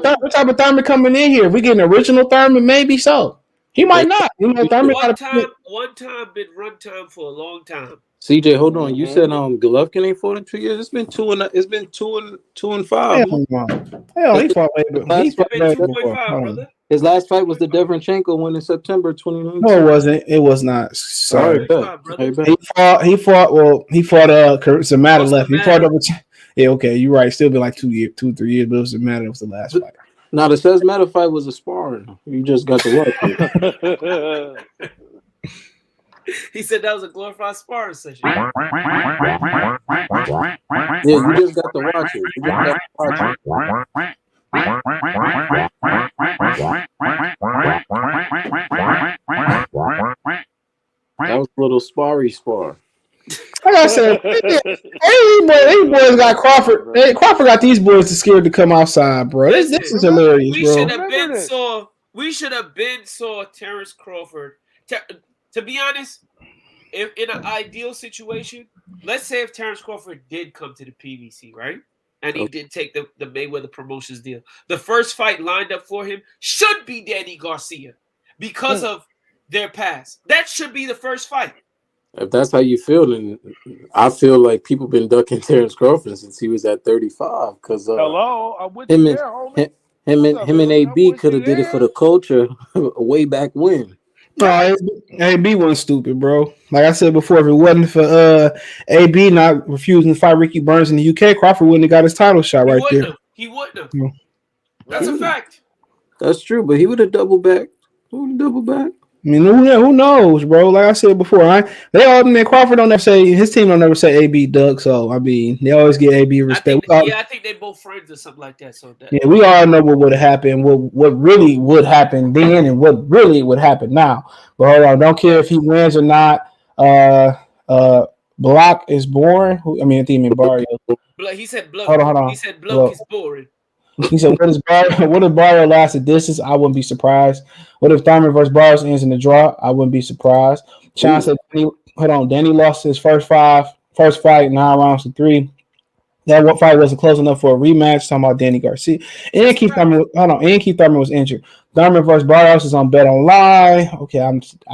of Thurman coming in here? If we get an original Thurman, maybe so. He might not. You know, Thurman one time been run time for a long time. CJ, hold on. You said Golovkin ain't fought in 2 years. It's been two and 5. Hell, he fought later. He fought later. 2.5, brother. His last fight was the Devenchenko one in September 2019. No, it wasn't. It was not. Sorry. He fought. Well, he fought. Zamata left. He fought over. Yeah, okay, you're right. Still been like 2 years, 2-3 years, but it was Zamata. It was the last fight. Now the Zamata fight was a sparring. You just got to watch it. He said that was a glorified sparring session. Yeah, you just got to watch it. You just got to watch it. That was a little sparry spar. Like I said, these boys got Crawford. Crawford got these boys scared to come outside, bro. This is hilarious, bro. We should have been saw Terrence Crawford. To be honest, if in an ideal situation, let's say if Terrence Crawford did come to the PBC, right? And he did take the Mayweather Promotions deal. The first fight lined up for him should be Danny Garcia because of their past. That should be the first fight. If that's how you feel, then I feel like people been ducking Terrence Crawford since he was at 35. Because hello, I'm with you there, homie. Him and AB could have did it for the culture way back when. No, AB wasn't stupid, bro. Like I said before, if it wasn't for AB not refusing to fight Ricky Burns in the UK, Crawford wouldn't have got his title shot right there. He wouldn't have. Yeah. That's a fact. That's true, but he would have doubled back. I mean, who knows, bro? Like I said before, Crawford don't ever say his team don't ever say AB Doug. So I mean, they always get AB respect. I think they both friends or something like that. So we all know what would have happened, what really would happen then, and what really would happen now. But hold on, don't care if he wins or not. Block is boring. I think he meant Barrios. He said Block. Hold on. He said Block is boring. He said, what if Barrios lasts a distance? I wouldn't be surprised. What if Thurman versus Barrios ends in the draw? I wouldn't be surprised. Sean said, Danny lost his first fight, 9 rounds to 3. That fight wasn't close enough for a rematch. Talking about Danny Garcia. And Keith Thurman was injured. Thurman versus Barrios is on Bet Online. Okay,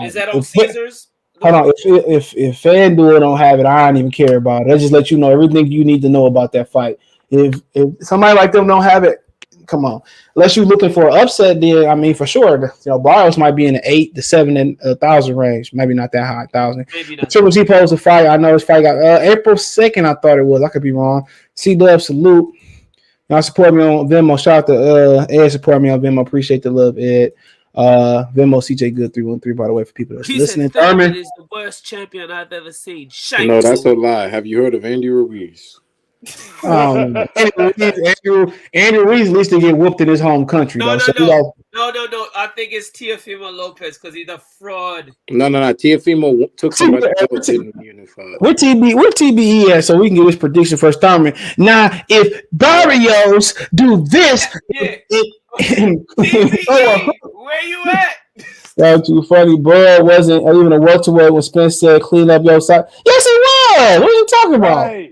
is that on Caesars? Hold on. If FanDuel don't have it, I don't even care about it. I just let you know everything you need to know about that fight. If somebody like them don't have it, come on. Unless you're looking for an upset, then I mean for sure, Barrios might be in the 8 to 7 and 1,000 range. Maybe not that high, 1,000. Triple G posed a fight. I know his fight got April 2nd. I thought it was. I could be wrong. C-Dub, salute. Y'all support me on Venmo. Shout out to Ed. Support me on Venmo. Appreciate the love, Ed. Venmo CJ Good 313. By the way, for people that's listening. Thurman is the worst champion I've ever seen. No, that's a lie. Have you heard of Andy Ruiz? Andrew Ruiz at least to get whooped in his home country. No. I think it's Teofimo Lopez because he's a fraud. No. Teofimo took somebody else in unified. Where TBE at so we can get his prediction for Thurman. Now, if Barrios do this, where you at? That's too funny, bro. It wasn't even a welterweight when Spence said clean up your side. Yes, it was. What are you talking about? Right.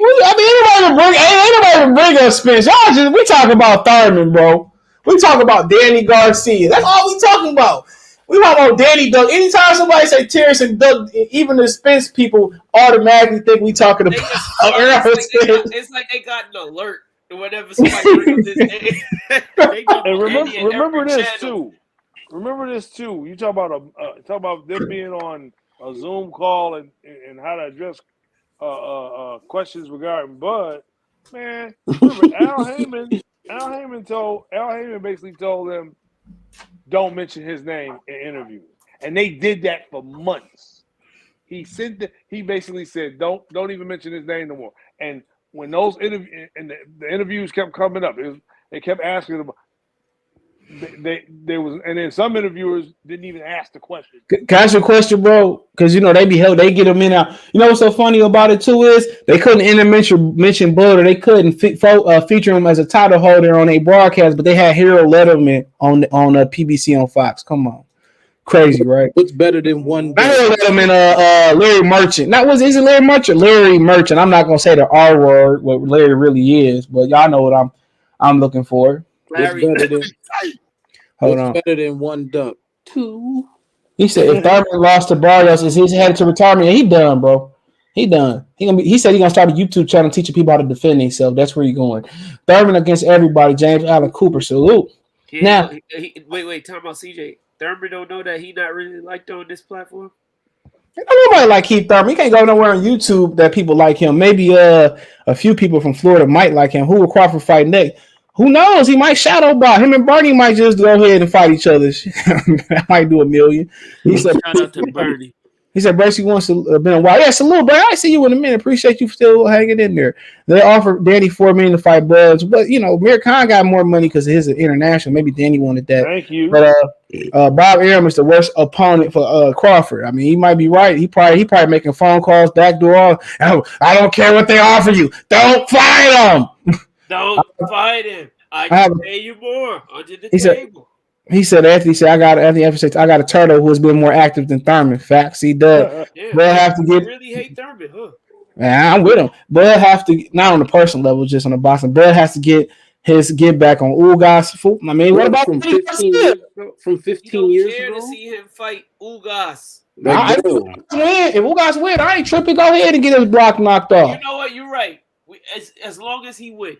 Ain't nobody bring up Spence. We talking about Thurman, bro. We talking about Danny Garcia. That's all we talking about. We talking about Danny Doug. Anytime somebody say Terrence and Doug, even the Spence people automatically think we talking about. It's like they got an alert whenever somebody brings up this. And remember this too. Remember this too. You talk about them being on a Zoom call and how to address questions regarding Bud, man. Remember, Al Heyman basically told them, don't mention his name in interviews, and they did that for months. He basically said, don't even mention his name no more. And when those the interviews kept coming up, they kept asking him. There was, and then some interviewers didn't even ask the question. Can I ask you a question, bro? Because they be held, they get them in out. You know what's so funny about it too is they couldn't mention Bud, or they couldn't feature him as a title holder on a broadcast, but they had Hero Letterman on PBC on Fox. Come on, crazy, right? What's better than one? Hero Letterman, Larry Merchant. Is it Larry Merchant? Larry Merchant. I'm not gonna say the R word, what Larry really is, but y'all know what I'm looking for. Larry. What's better than one dunk? Two. He said if Thurman lost to Barrios, is he's headed to retirement? He done, bro. He done. He said he's gonna start a YouTube channel teaching people how to defend themselves. That's where he's going. Thurman against everybody. James Allen Cooper. Salute. Yeah, now, wait. Talking about CJ. Thurman don't know that he not really liked on this platform. Nobody like Keith Thurman. He can't go nowhere on YouTube that people like him. Maybe a few people from Florida might like him. Who will Crawford fight next? Who knows? He might shadow box. Him and Bernie might just go ahead and fight each other. I might do $1 million. He said, shout out to Bernie. He said, Bracy wants to been a while. Yeah, salute, bro. I see you in a minute. Appreciate you still hanging in there. They offered Danny $4 million to fight Buds, but Mir Khan got more money because his international. Maybe Danny wanted that. Thank you. But Bob Arum is the worst opponent for Crawford. I mean, he might be right. He probably making phone calls, backdoor. I don't care what they offer you. Don't fight them. Don't fight him. I can pay you more under the table. He said, Anthony said, I got a turtle who has been more active than Thurman. Facts, he does. Yeah, Bud have to get. Really hate Thurman, huh? Man, I'm with him. Bud have to, not on the personal level, just on the boxing. Bud has to get his get back on Ugas. I mean, what about from 15 years ago? From 15 years ago? To see him fight Ugas. If Ugas win, I ain't tripping. Go ahead and get his block knocked off. You know what? You're right. As long as he wins.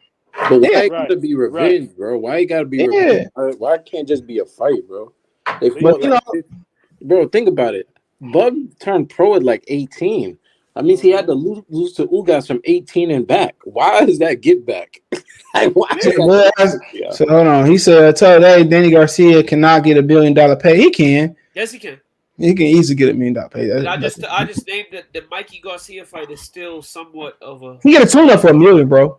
But why it gotta be revenge, bro? Why it gotta be revenge? Why it can't just be a fight, bro? Bro, think about it. Bud turned pro at like 18. That means he had to lose to Ugas from 18 and back. Why is that get back? So hold on. He said, today Danny Garcia cannot get $1 billion pay. He can. Yes, he can. He can easily get $1 million pay. I just named the Mikey Garcia fight is still somewhat of a. He get a tune up for $1 million, bro.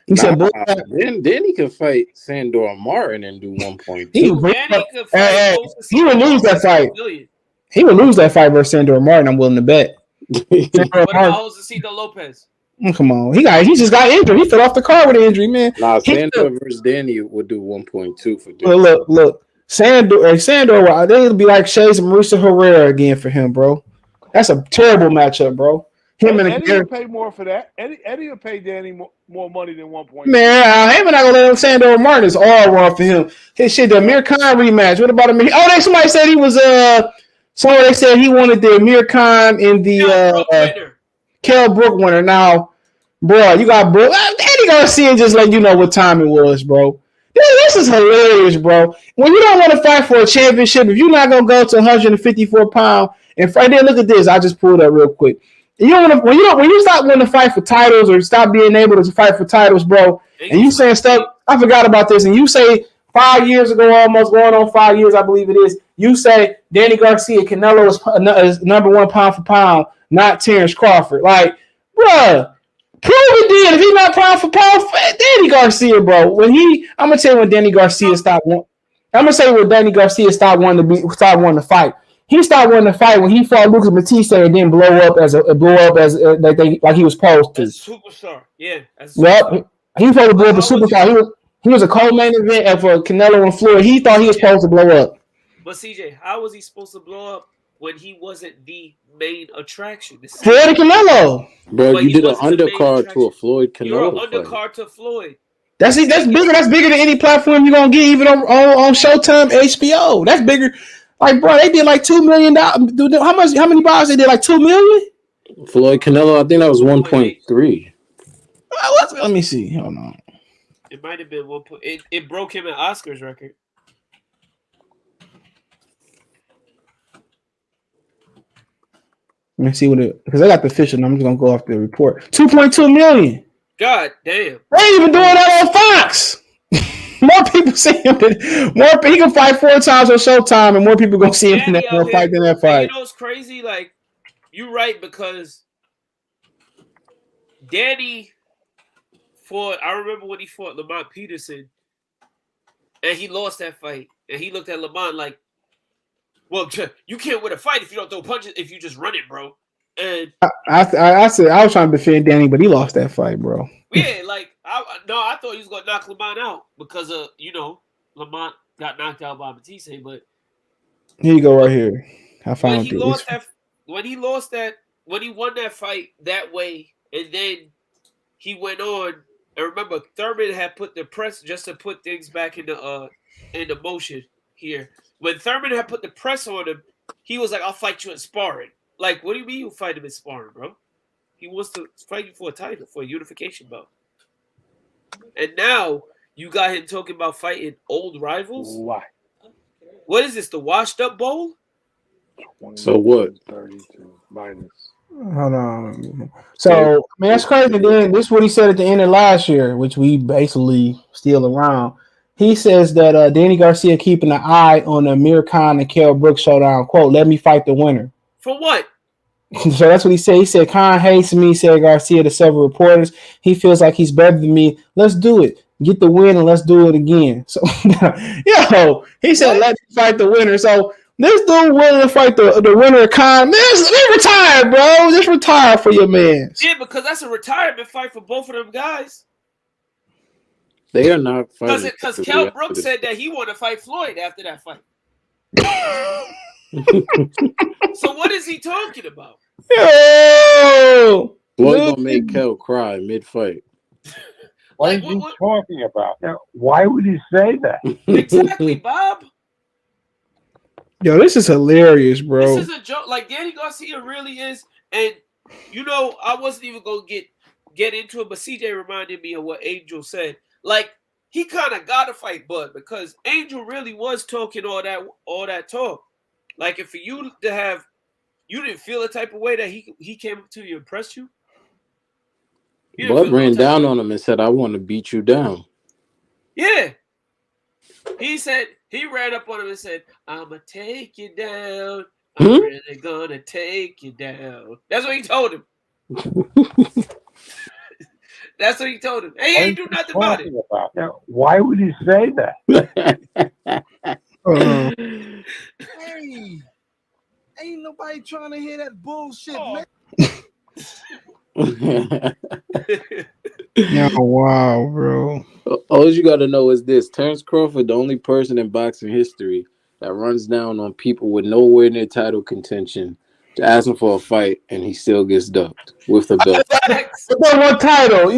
He said, then he could fight Sandor Martin and do 1.2. He would lose that fight. He would lose that fight versus Sandor Martin. I'm willing to bet. What about Josecito Lopez? Come on, he just got injured. He fell off the car with an injury, man. Nah, Sandor versus Danny would do 1.2 for. Look, Sandor, they'll be like Shays and Marisa Herrera again for him, bro. That's a terrible matchup, bro. Eddie will pay more for that. Eddie will pay Danny more money than 1.2. Man, him and I gonna let him Sandor Martin is all wrong for him. His shit, the Amir Khan rematch. What about Amir? Oh, somebody said he was they said he wanted the Amir Khan in the Kell Brook winner. Now, bro, you got Brook. Eddie Garcia just let you know what time it was, bro. This is hilarious, bro. When you don't want to fight for a championship, if you're not gonna go to 154 pound and fight, then look at this. I just pulled up real quick. You don't want to when you stop wanting to fight for titles or stop being able to fight for titles, bro. And you saying stuff. I forgot about this. And you say 5 years ago, almost going on 5 years, I believe it is. You say Danny Garcia, Canelo is number one pound for pound, not Terrence Crawford. Like, bruh, prove it then. If he's not pound for pound, Danny Garcia, bro. I'm gonna tell you when Danny Garcia stopped. I'm gonna say when Danny Garcia stopped wanting to fight. He stopped wanting to fight when he fought Lucas Batista and didn't blow up as like he was supposed to. As a superstar, yeah. Yep. He was supposed to blow up a superstar. He was a co-main event for Canelo and Floyd. He thought he was supposed to blow up. But CJ, how was he supposed to blow up when he wasn't the main attraction? Floyd and Canelo. Bro, you did an undercard to a Floyd Canelo. You're an undercard to Floyd. That's bigger. That's bigger than any platform you're gonna get, even on Showtime, HBO. That's bigger. Like, bro, they did like $2 million. How many bars they did? Like $2 million? Floyd Canelo, I think that was 1.3. Let me see. Hold on. It might have been 1. It broke him at Oscar's record. Let me see because I got the official. I'm just gonna go off the report. 2.2 million. God damn. They ain't even doing that on Fox. More people see him. He can fight 4 times on Showtime, and more people gonna see him in that fight than that fight. You know what's crazy? Like, you're right because Danny fought. I remember when he fought Lamont Peterson, and he lost that fight, and he looked at Lamont like, "Well, you can't win a fight if you don't throw punches. If you just run it, bro." And I said I was trying to defend Danny, but he lost that fight, bro. yeah, like I thought he was gonna knock Lamont out because of Lamont got knocked out by Batiste, but Here you go, right here. I found when he won that fight that way, and then he went on. And remember, Thurman had put the press just to put things back into motion here. When Thurman had put the press on him, he was like, "I'll fight you in sparring." Like, what do you mean you fight him in sparring, bro? He wants to fight you for a title, for a unification belt. And now you got him talking about fighting old rivals. Why? What is this? The washed up bowl? So what? 32 minus. Hold on. So I mean that's crazy. Then this is what he said at the end of last year, which we basically still around. He says that Danny Garcia keeping an eye on the Amir Khan and Kell Brooks showdown. Quote, "Let me fight the winner." For what? So that's what he said. He said Khan hates me, said Garcia to several reporters. He feels like he's better than me. Let's do it. Get the win and let's do it again. So he said, "Let me fight the winner." So this dude willing to fight the winner of Khan. Man, just retire, bro. Just retire for your man. Yeah, because that's a retirement fight for both of them guys. They are not fighting. Because Kell Brooks said that he wanted to fight Floyd after that fight. So what is he talking about? Yo! Floyd gonna make Kell cry mid-fight. What is he talking about? Why would he say that? Exactly, Bob. Yo, this is hilarious, bro. This is a joke. Like, Danny Garcia really is. And, I wasn't even going to get into it, but CJ reminded me of what Angel said. Like, he kind of got to fight Bud because Angel really was talking all that talk. Like, if for you to have, you didn't feel the type of way that he came up to you and impressed you? Bud ran down on him and said, "I want to beat you down." Yeah. He said, he ran up on him and said, "I'ma take you down. I'm really gonna take you down." That's what he told him. That's what he told him. Hey, he ain't do nothing about it. Why would he say that? Hey, ain't nobody trying to hear that bullshit, man. Yeah, wow, bro. All you got to know is this: Terrence Crawford, the only person in boxing history that runs down on people with nowhere near title contention to ask him for a fight, and he still gets ducked with the belt. But one title,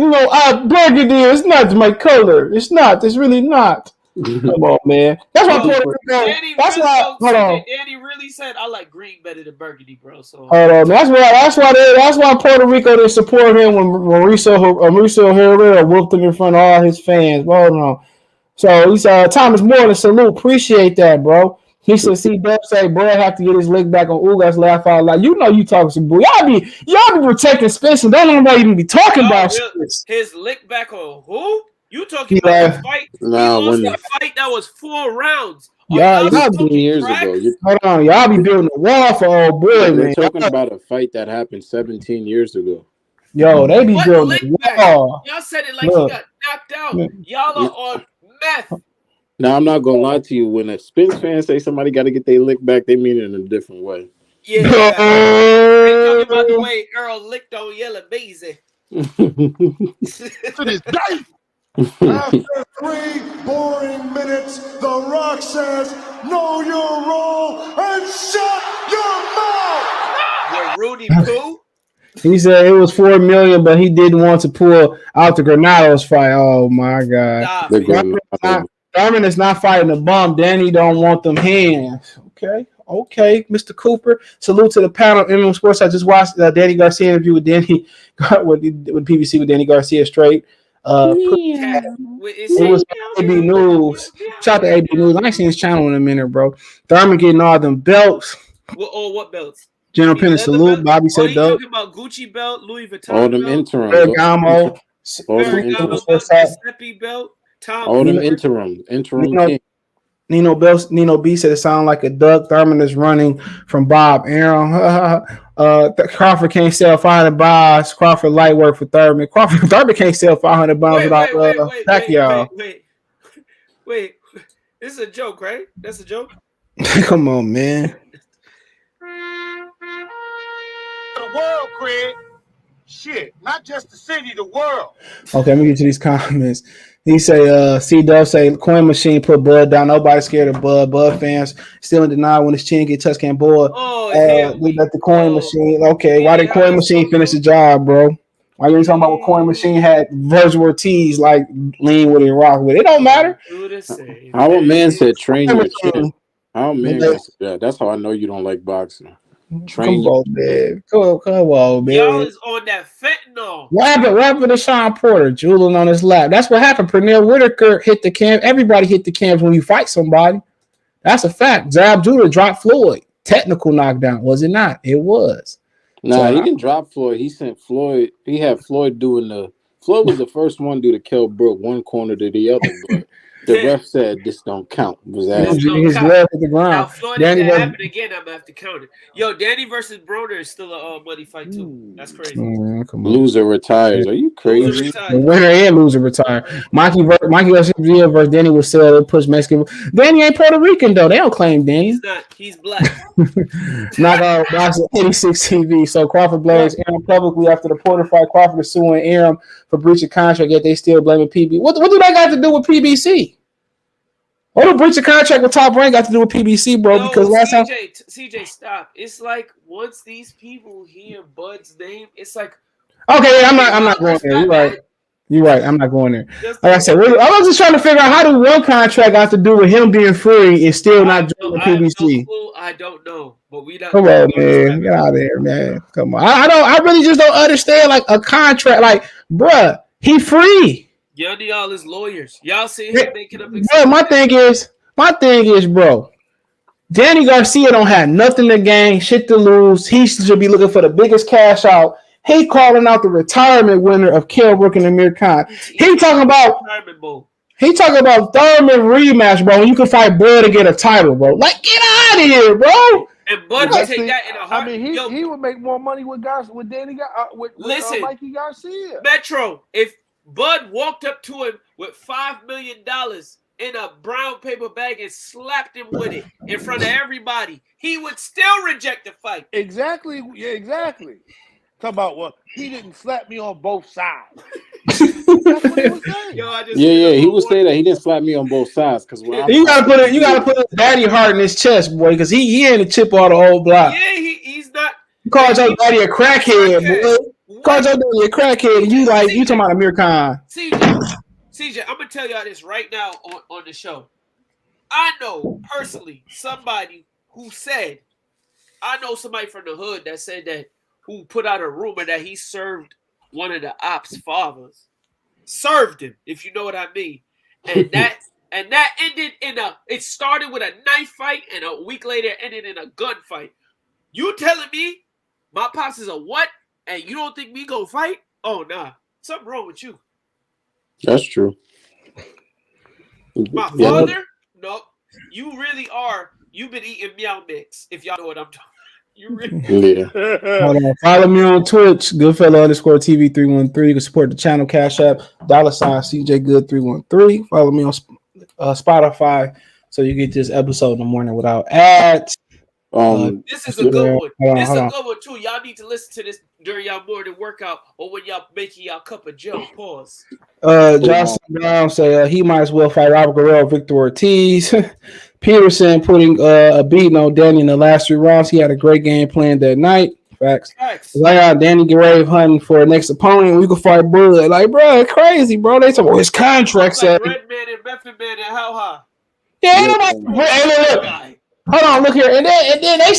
burgundy is not my color. It's not. It's really not. Come on, man. That's why Puerto Rico. Danny really said, "I like green better than burgundy, bro." So hold on. That's why Puerto Rico didn't support him when Mauricio Herrera whooped him in front of all his fans. Hold on. So he said, "Thomas Morton, salute. Appreciate that, bro." He said, "See, Dub say, bro, have to get his lick back on Ugas laugh out loud." You talking some bull. Y'all be protecting Spencer. Don't nobody even be talking about Spence. His lick back on who? You talking about the fight? Nah, he lost that fight that was 4 rounds. Y'all 15 years ago. Hold on, y'all be building a wall for old boy, man. They're talking about a fight that happened 17 years ago. Yo, they be building a wall. Y'all said it like he got knocked out. Y'all are on meth. Now, I'm not going to lie to you. When a Spence fan say somebody got to get their lick back, they mean it in a different way. Yeah. They talking about the way Earl licked on Yellow Beezy. To this day. After 3 boring minutes, The Rock says, "Know your role and shut your mouth." Yeah, Rudy Poo. He said it was $4 million, but he didn't want to pull out the Granados fight. Oh my God! Thurman is not fighting a bum. Danny don't want them hands. Okay, Mr. Cooper. Salute to the panel. MM Sports. I just watched Danny Garcia interview with Danny with PBC with Danny Garcia straight. It was AB News. Shout out to AB News. I ain't seen his channel in a minute, bro. Thurman getting all them belts. What belts? General Penn salute. Bobby said dope. Talking about Gucci belt, Louis Vuitton. All them interims. Giuseppe belt. All them interim king. Nino B said it sounded like a duck. Thurman is running from Bob Aaron. Crawford can't sell 500 buys. Crawford light work for Thurman. Thurman can't sell 500 buys without Pacquiao. Wait. This is a joke, right? That's a joke. Come on, man. The world, Craig. Shit, not just the city, the world. Okay, let me get to these comments. He say, C-Dub say, coin machine put Bud down. Nobody scared of Bud. Bud fans still in denial when his chin get touched Kambosos. We let the coin machine. Okay, why did coin machine finish the job, bro? Why you ain't talking about what coin machine had Virgil Ortiz like lean with it and rock with it? It don't matter. Our man said train your shit. Our man said that. That's how I know you don't like boxing. Train Come on, man. Come on, man. Y'all is on that fentanyl. What happened to Sean Porter? Drooling on his lap. That's what happened. Pernell Whitaker hit the cam. Everybody hit the cams when you fight somebody. That's a fact. Zab Judah dropped Floyd. Technical knockdown, was it not? It was. Nah, he didn't drop Floyd. He sent Floyd. He had Floyd doing the. Floyd was the first one to do the Kell Brook one corner to the other, but the ref said this don't count. Was that his leg hit the ground? Now, Floyd, if that happen again, I'm gonna have to count it. Yo, Danny versus Broner is still a money fight too. That's crazy. Loser retires. Are you crazy? The winner and loser retire. Mikey Garcia versus Danny will sell push Mexican. Danny ain't Puerto Rican though. They don't claim Danny. He's not. He's black. Knock out boxing 86 TV. So Crawford blames Arum publicly after the Porter fight. Crawford is suing Arum for breach of contract, yet they still blaming PBC. What do they got to do with PBC? What do breach of contract with Top Rank got to do with PBC, bro? Because last time CJ, stop. It's like once these people hear Bud's name, it's like okay, I'm not going there. You're right. I'm not going there. Like I said, I was just trying to figure out how do one contract got to do with him being free and still not doing PBC. I don't know, but we don't. Come on, man, get out of there, man. Come on. I really just don't understand like a contract. Like, bruh, he free. Y'all is lawyers. Y'all see him making up. Bro, my thing is, bro. Danny Garcia don't have nothing to gain, shit to lose. He should be looking for the biggest cash out. He calling out the retirement winner of Kell Brook and Amir Khan. He talking about Thurman rematch, bro. When you can fight Bud to get a title, bro. Like, get out of here, bro. And Bud would take that in a heart. I mean, he would make more money with Danny with Mikey Garcia. Metro, if Bud walked up to him with $5 million in a brown paper bag and slapped him with it in front of everybody, he would still reject the fight. Exactly. Yeah, exactly. Talk about, well, he didn't slap me on both sides. That's what he was saying. He would say that he didn't slap me on both sides because you gotta put his daddy heart in his chest, boy, because he ain't a chip all the old block. Yeah, he's not. You called your daddy a crackhead, boy. You called your daddy a crackhead, and you talking about Amir Khan. CJ, I'm gonna tell y'all this right now on the show. I know personally somebody who said, I know somebody from the hood that said that, who put out a rumor that he served one of the ops' fathers. Served him, if you know what I mean. And that ended it started with a knife fight, and a week later it ended in a gunfight. You telling me my pops is a what? And you don't think me go fight? Oh, nah. Something wrong with you. That's true. My father? No. You really are. You've been eating meow mix, if y'all know what I'm talking. You really Hold on. Follow me on Twitch, Goodfella_TV313. You can support the channel, Cash App, $CJ Good 313. Follow me on Spotify so you get this episode in the morning without ads. This is a good one. This is a good one too. Y'all need to listen to this during y'all morning workout or when y'all making y'all cup of Joe. Pause. Johnson Brown say he might as well fight Robert Guerrero, Victor Ortiz. Peterson putting a beating on Danny in the last 3 rounds. He had a great game plan that night. Facts. Danny Grave hunting for a next opponent. We could fight Bud. Like, bro, crazy, bro. They talking about his contract said. Red Man and Method Man and how high? Yeah, hold on, look here. And then they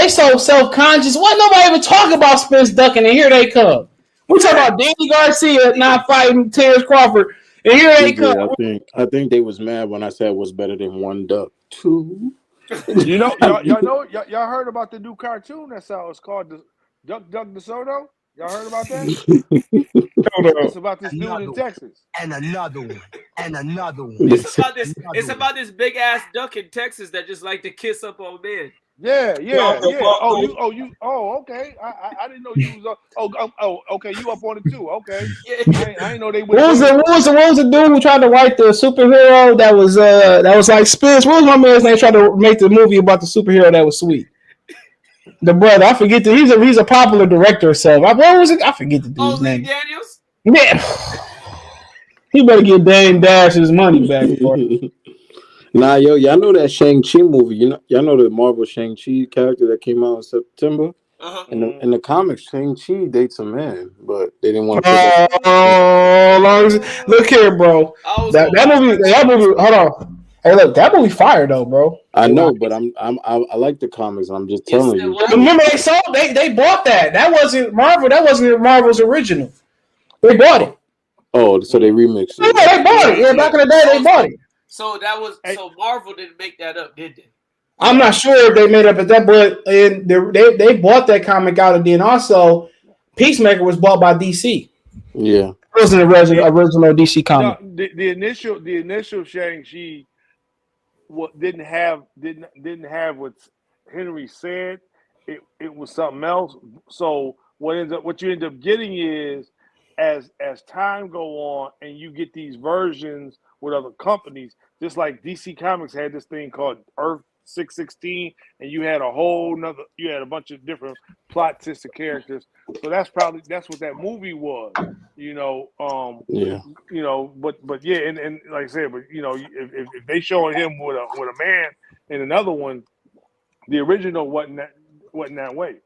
so self-conscious. Why nobody even talk about Spence ducking? And here they come. We talk about Danny Garcia not fighting Terrence Crawford. And here they come. I think they was mad when I said what's better than one duck. 2. You know, y'all heard about the new cartoon that's out? It's called the Duck DeSoto. Y'all heard about that? It's about this dude in Texas. And another one. And another one. It's about this big ass duck in Texas that just like to kiss up on men. Yeah. Okay. I didn't know you was. Okay. You up on it too? Okay. I didn't know they would. What was the dude who tried to write the superhero that was like Spence? What was my man's name? Tried to make the movie about the superhero that was sweet. The brother, I forget. He's a popular director or something. What was it? I forget the dude's name. Daniels. Yeah. He better get Dame Dash his money back. Nah, yo, y'all know that Shang-Chi movie. Y'all know the Marvel Shang-Chi character that came out in September? Uh-huh. In the comics, Shang-Chi dates a man, but they didn't want to look here, bro. That movie, hold on. Hey, look, that movie fire though, bro. I know, but I like the comics. I'm just telling you. Remember they bought that. That wasn't Marvel. That wasn't Marvel's original. They bought it. Oh, so they remixed it. Yeah, they bought it. Yeah, back in the day, they bought it. So so Marvel didn't make that up, did they? I'm not sure if they made up at that, but they bought that comic out, and then also Peacemaker was bought by DC. Yeah, it wasn't an original DC comic. No, the initial Shang-Chi didn't have what Henry said. It was something else. So what you end up getting is as time go on and you get these versions with other companies, just like DC Comics had this thing called Earth 616, and you had a bunch of different plot twists of characters. So that's what that movie was, yeah. But yeah, and like I said, but if they showing him with a man in another one, the original wasn't that way.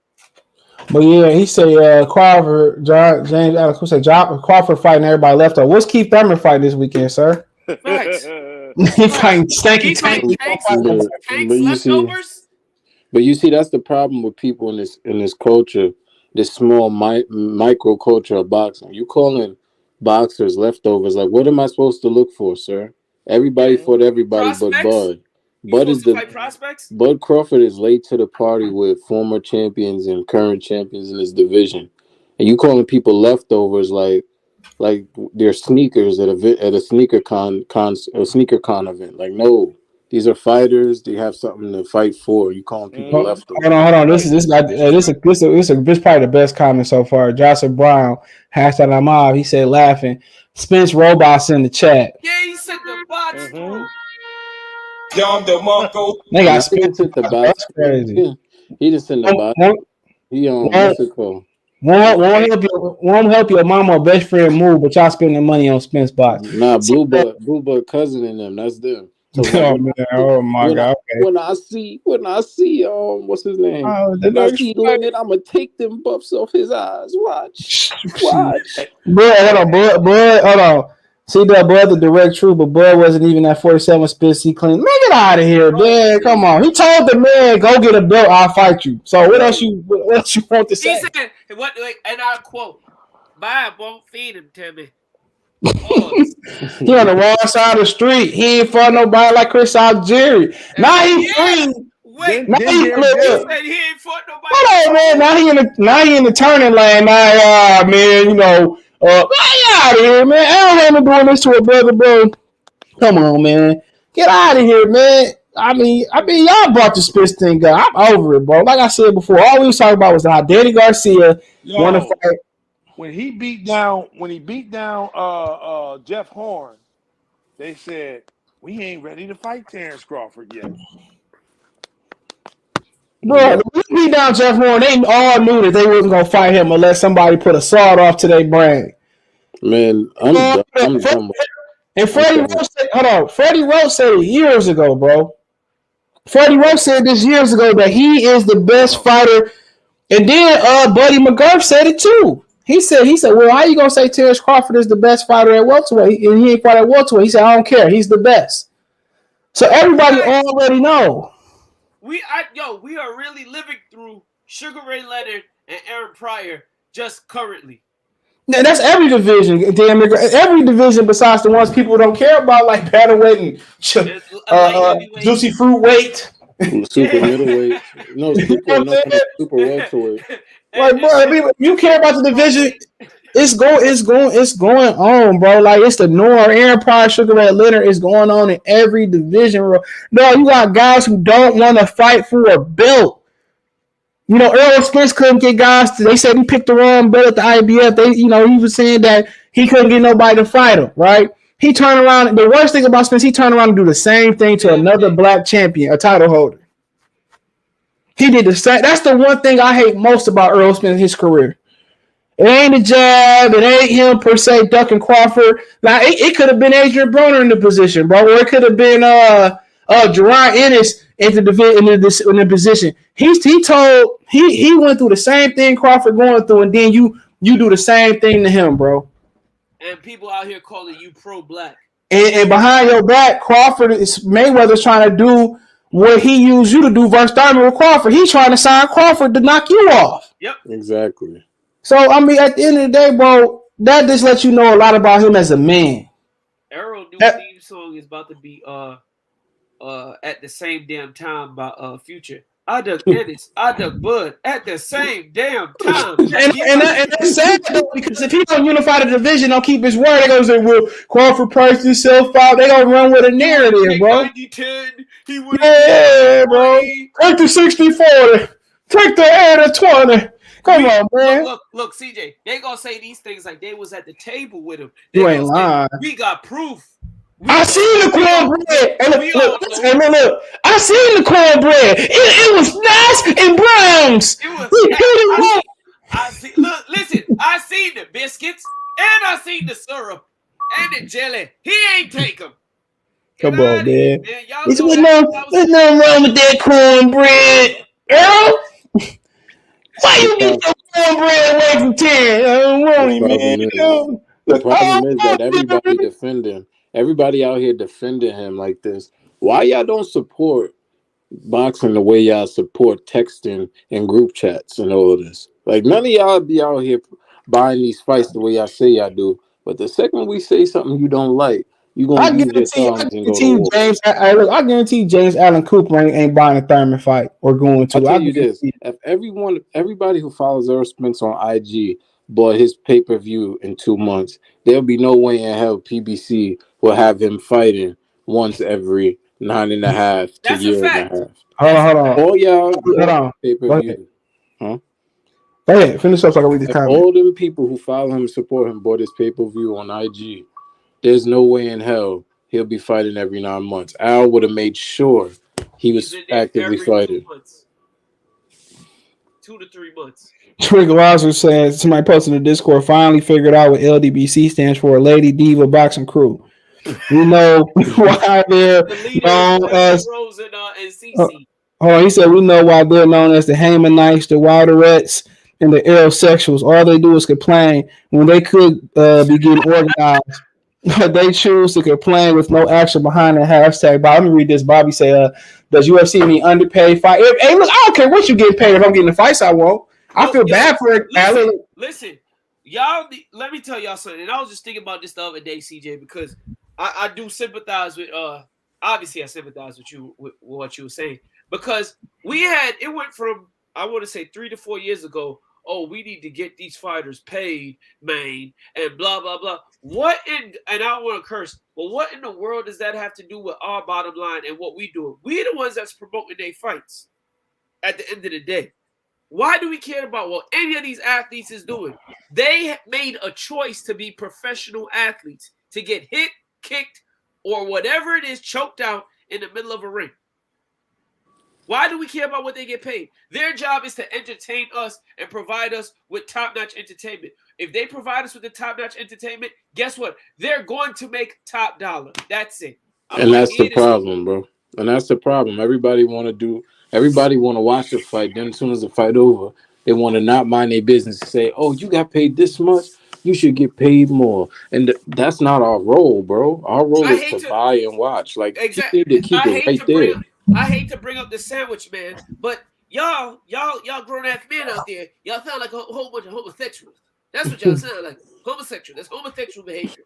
But yeah, he said Crawford, James Alex, who said Crawford fighting everybody left over. What's Keith Thurman fighting this weekend, sir? Facts. He fighting stanky tank. But you see, that's the problem with people in this culture, this small micro culture of boxing. You calling boxers leftovers? Like, what am I supposed to look for, sir? Everybody fought everybody but Bud. Bud Crawford is late to the party with former champions and current champions in his division, and you calling people leftovers like they're sneakers at a sneaker con event. Like, no, these are fighters. They have something to fight for. You calling people leftovers? Hold on. This is probably the best comment so far. Joseph Brown #Ahmad. He said laughing. Spence robots in the chat. Yeah, he said the bots. They got Spence at the box. Crazy. He just in the box. He on what's it called? Won't help your mama or best friend move, but y'all spending money on Spence box. Nah, Blue Bud cousin in them. That's them. So my God! Okay. When I see, what's his name? When I see Leonard, I'm gonna take them buffs off his eyes. Watch. Bud, hold on. See that Bud the direct truth, but Bud wasn't even at 47 Spence. He clean. Man, get out of here, man! Come on. He told the man, "Go get a belt. I'll fight you." So what else you want to say? He said, and I quote, "Bob won't feed him to me." He on the wrong side of the street. He ain't fought nobody like Chris Algieri. Now he free. Wait, now he said he ain't fought nobody. Hold on, man. Now he in the turning lane. Now, man, get out of here, man. I don't have doing this to a brother, bro. Come on, man. Get out of here, man. I mean, y'all brought the Spitz thing up. I'm over it, bro. Like I said before, all we was talking about was how Danny Garcia won a fight. When he beat down Jeff Horn, they said, we ain't ready to fight Terrence Crawford yet. Bro, when he beat down Jeff Horn, they all knew that they wasn't gonna fight him unless somebody put a sword off to their brain. Man, I'm done. And Freddie Roach said, hold on, Freddie Roach said it years ago, bro. Freddie Roach said this years ago that he is the best fighter. And then Buddy McGurk said it too. He said, well, how you gonna say Terrence Crawford is the best fighter at welterweight and he ain't fought at welterweight? He said, I don't care. He's the best. So everybody already know. We are really living through Sugar Ray Leonard and Aaron Pryor just currently. Yeah, that's every division. Damn, every division besides the ones people don't care about, like bantamweight and juicy fruit weight. Super middleweight. No, super welterweight. Like, bro, you care about the division. It's going on, bro. Like it's the norm. Aaron Pryor, Sugar Ray Leonard is going on in every division, bro. No, you got guys who don't want to fight for a belt. You know, Earl Spence couldn't get guys. They said he picked the wrong belt at the IBF. He was saying that he couldn't get nobody to fight him, right? He turned around. The worst thing about Spence, he turned around and do the same thing to another black champion, a title holder. He did the same. That's the one thing I hate most about Earl Spence in his career. It ain't a jab. It ain't him per se ducking Crawford. Now it could have been Adrian Broner in the position, bro, or it could have been Jerron Ennis in the position. He went through the same thing Crawford going through, and then you do the same thing to him, bro. And people out here calling you pro-black. And behind your back, Mayweather's trying to do what he used you to do versus Thurman with Crawford. He's trying to sign Crawford to knock you off. Yep. Exactly. So, I mean, at the end of the day, bro, that just lets you know a lot about him as a man. Arrow new theme song is about to be at the same damn time by Future. I dug Ennis, I dug Bud at the same damn time. And that's sad though, because if he don't unify the division, don't keep his word, they gonna say, well, Crawford priced himself out. They gonna run with a narrative, bro. 90-10, yeah, bro. Take the 60-40. Take the 80-20. Come on, man. Look, CJ, they gonna say these things like they was at the table with him. You ain't lying. We got proof. I seen the cornbread. Look. I seen the cornbread. It was nice and browns. I seen the biscuits and I seen the syrup and the jelly. He ain't take them. Come on, man. There's nothing wrong with that cornbread, Earl. Why you get your cornbread away from 10? I don't want it, man. The problem is that everybody out here defending him like this. Why y'all don't support boxing the way y'all support texting and group chats and all of this? Like, none of y'all be out here buying these fights the way y'all say y'all do. But the second we say something you don't like, you gonna use your thumbs and go to war. I guarantee James Allen Cooper ain't buying a Thurman fight or going to. I'll tell you this: if everybody who follows Earl Spence on IG bought his pay-per-view in 2 months, there'll be no way in hell PBC will have him fighting once every 9.5 to year and a half. Hold on. All y'all hold on. Pay-per-view. Huh? Go ahead. Finish up so I can read the comment. All them people who follow him and support him bought his pay-per-view on IG. There's no way in hell he'll be fighting every 9 months. Al would have made sure he was actively fighting. 2 to 3 months. Trick Lazar says, somebody posted in the Discord, finally figured out what LDBC stands for, Lady Diva Boxing Crew. We know why they're known as... he said, we know why they're known as the Haymanites, the Wilderettes, and the Aerosexuals. All they do is complain when they could be getting organized. They choose to complain with no action behind the hashtag. Bob, let me read this. Bobby say, does UFC mean underpaid fight? Hey, look, I don't care what you getting paid if I'm getting the fights I want. I feel bad for it. Listen, y'all, let me tell y'all something. And I was just thinking about this the other day, CJ, because I do sympathize with, obviously I sympathize with you, with what you were saying. Because it went from, I want to say 3 to 4 years ago, oh, we need to get these fighters paid, man, and blah, blah, blah. And I don't want to curse, but what in the world does that have to do with our bottom line and what we do? We're the ones that's promoting their fights at the end of the day. Why do we care about what any of these athletes is doing? They made a choice to be professional athletes, to get hit, kicked, or whatever it is, choked out in the middle of a ring. Why do we care about what they get paid? Their job is to entertain us and provide us with top-notch entertainment. If they provide us with the top-notch entertainment, guess what? They're going to make top dollar. That's it. And that's the problem, bro. And that's the problem. Everybody want to watch the fight. Then as soon as the fight over, they want to not mind their business and say, oh, you got paid this much, you should get paid more. And that's not our role, bro. Our role is to buy and watch. Like, exactly. You need to keep it right there. I hate to bring up the sandwich, man, but y'all grown-ass men out there, y'all sound like a whole bunch of homosexuals. That's what y'all sound like. Homosexual. That's homosexual behavior.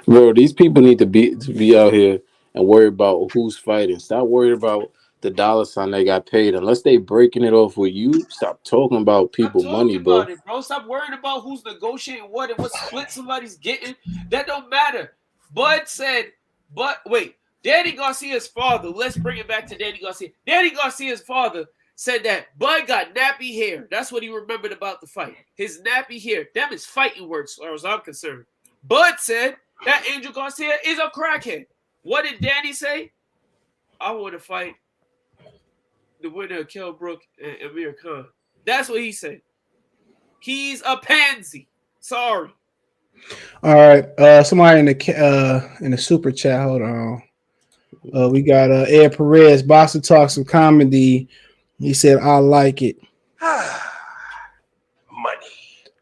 Bro, these people need to be out here and worry about who's fighting. Stop worrying about the dollar sign they got paid. Unless they breaking it off with you, stop talking about people money, bro. About it, bro. Stop worrying about who's negotiating what and what split somebody's getting. That don't matter. Bud said, but wait, Danny Garcia's father, let's bring it back to Danny Garcia. Danny Garcia's father said that Bud got nappy hair. That's what he remembered about the fight. His nappy hair. Them is fighting words, as far as I'm concerned. Bud said that Angel Garcia is a crackhead. What did Danny say? I want to fight the winner of Kell Brook and Amir Khan. That's what he said. He's a pansy. Sorry. All right. Somebody in the super chat. Hold on. We got Ed Perez. Boxer talk some comedy. He said, "I like it." Money.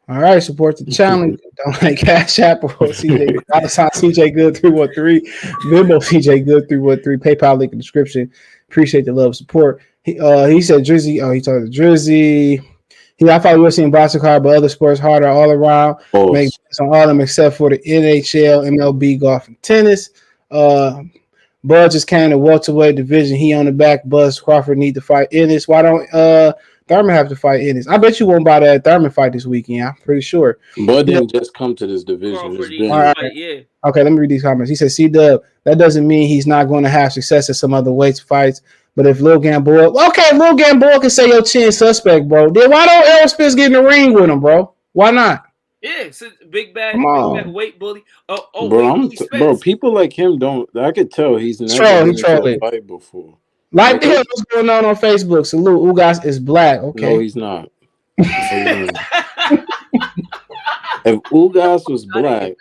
All right. Support the challenge. Don't like Cash App or CJ. CJ Good 313. Venmo CJ Good 313. PayPal link in the description. Appreciate the love support. He said Drizzy. Oh, he talked to Drizzy. I thought we were seeing boxing hard, but other sports harder all around. Make on all of them except for the NHL, MLB, golf, and tennis. Bud just came to welterweight division. He on the back. Buzz Crawford need to fight Ennis. Why don't Thurman have to fight Ennis? I bet you won't buy that Thurman fight this weekend. I'm pretty sure. Bud didn't just come to this division. Okay, let me read these comments. He said, C-Dub, that doesn't mean he's not going to have success at some other weights fights. But if Lil Gamboa, Lil Gamboa can say your chin suspect, bro. Then why don't Errol Spence get in the ring with him, bro? Why not? Yeah, it's a big bad weight bully. Bro, people like him don't. I could tell he's never been in a fight before. Like him, what's going on Facebook? Salute, Ugas is black. Okay, no, he's not. If Ugas was black,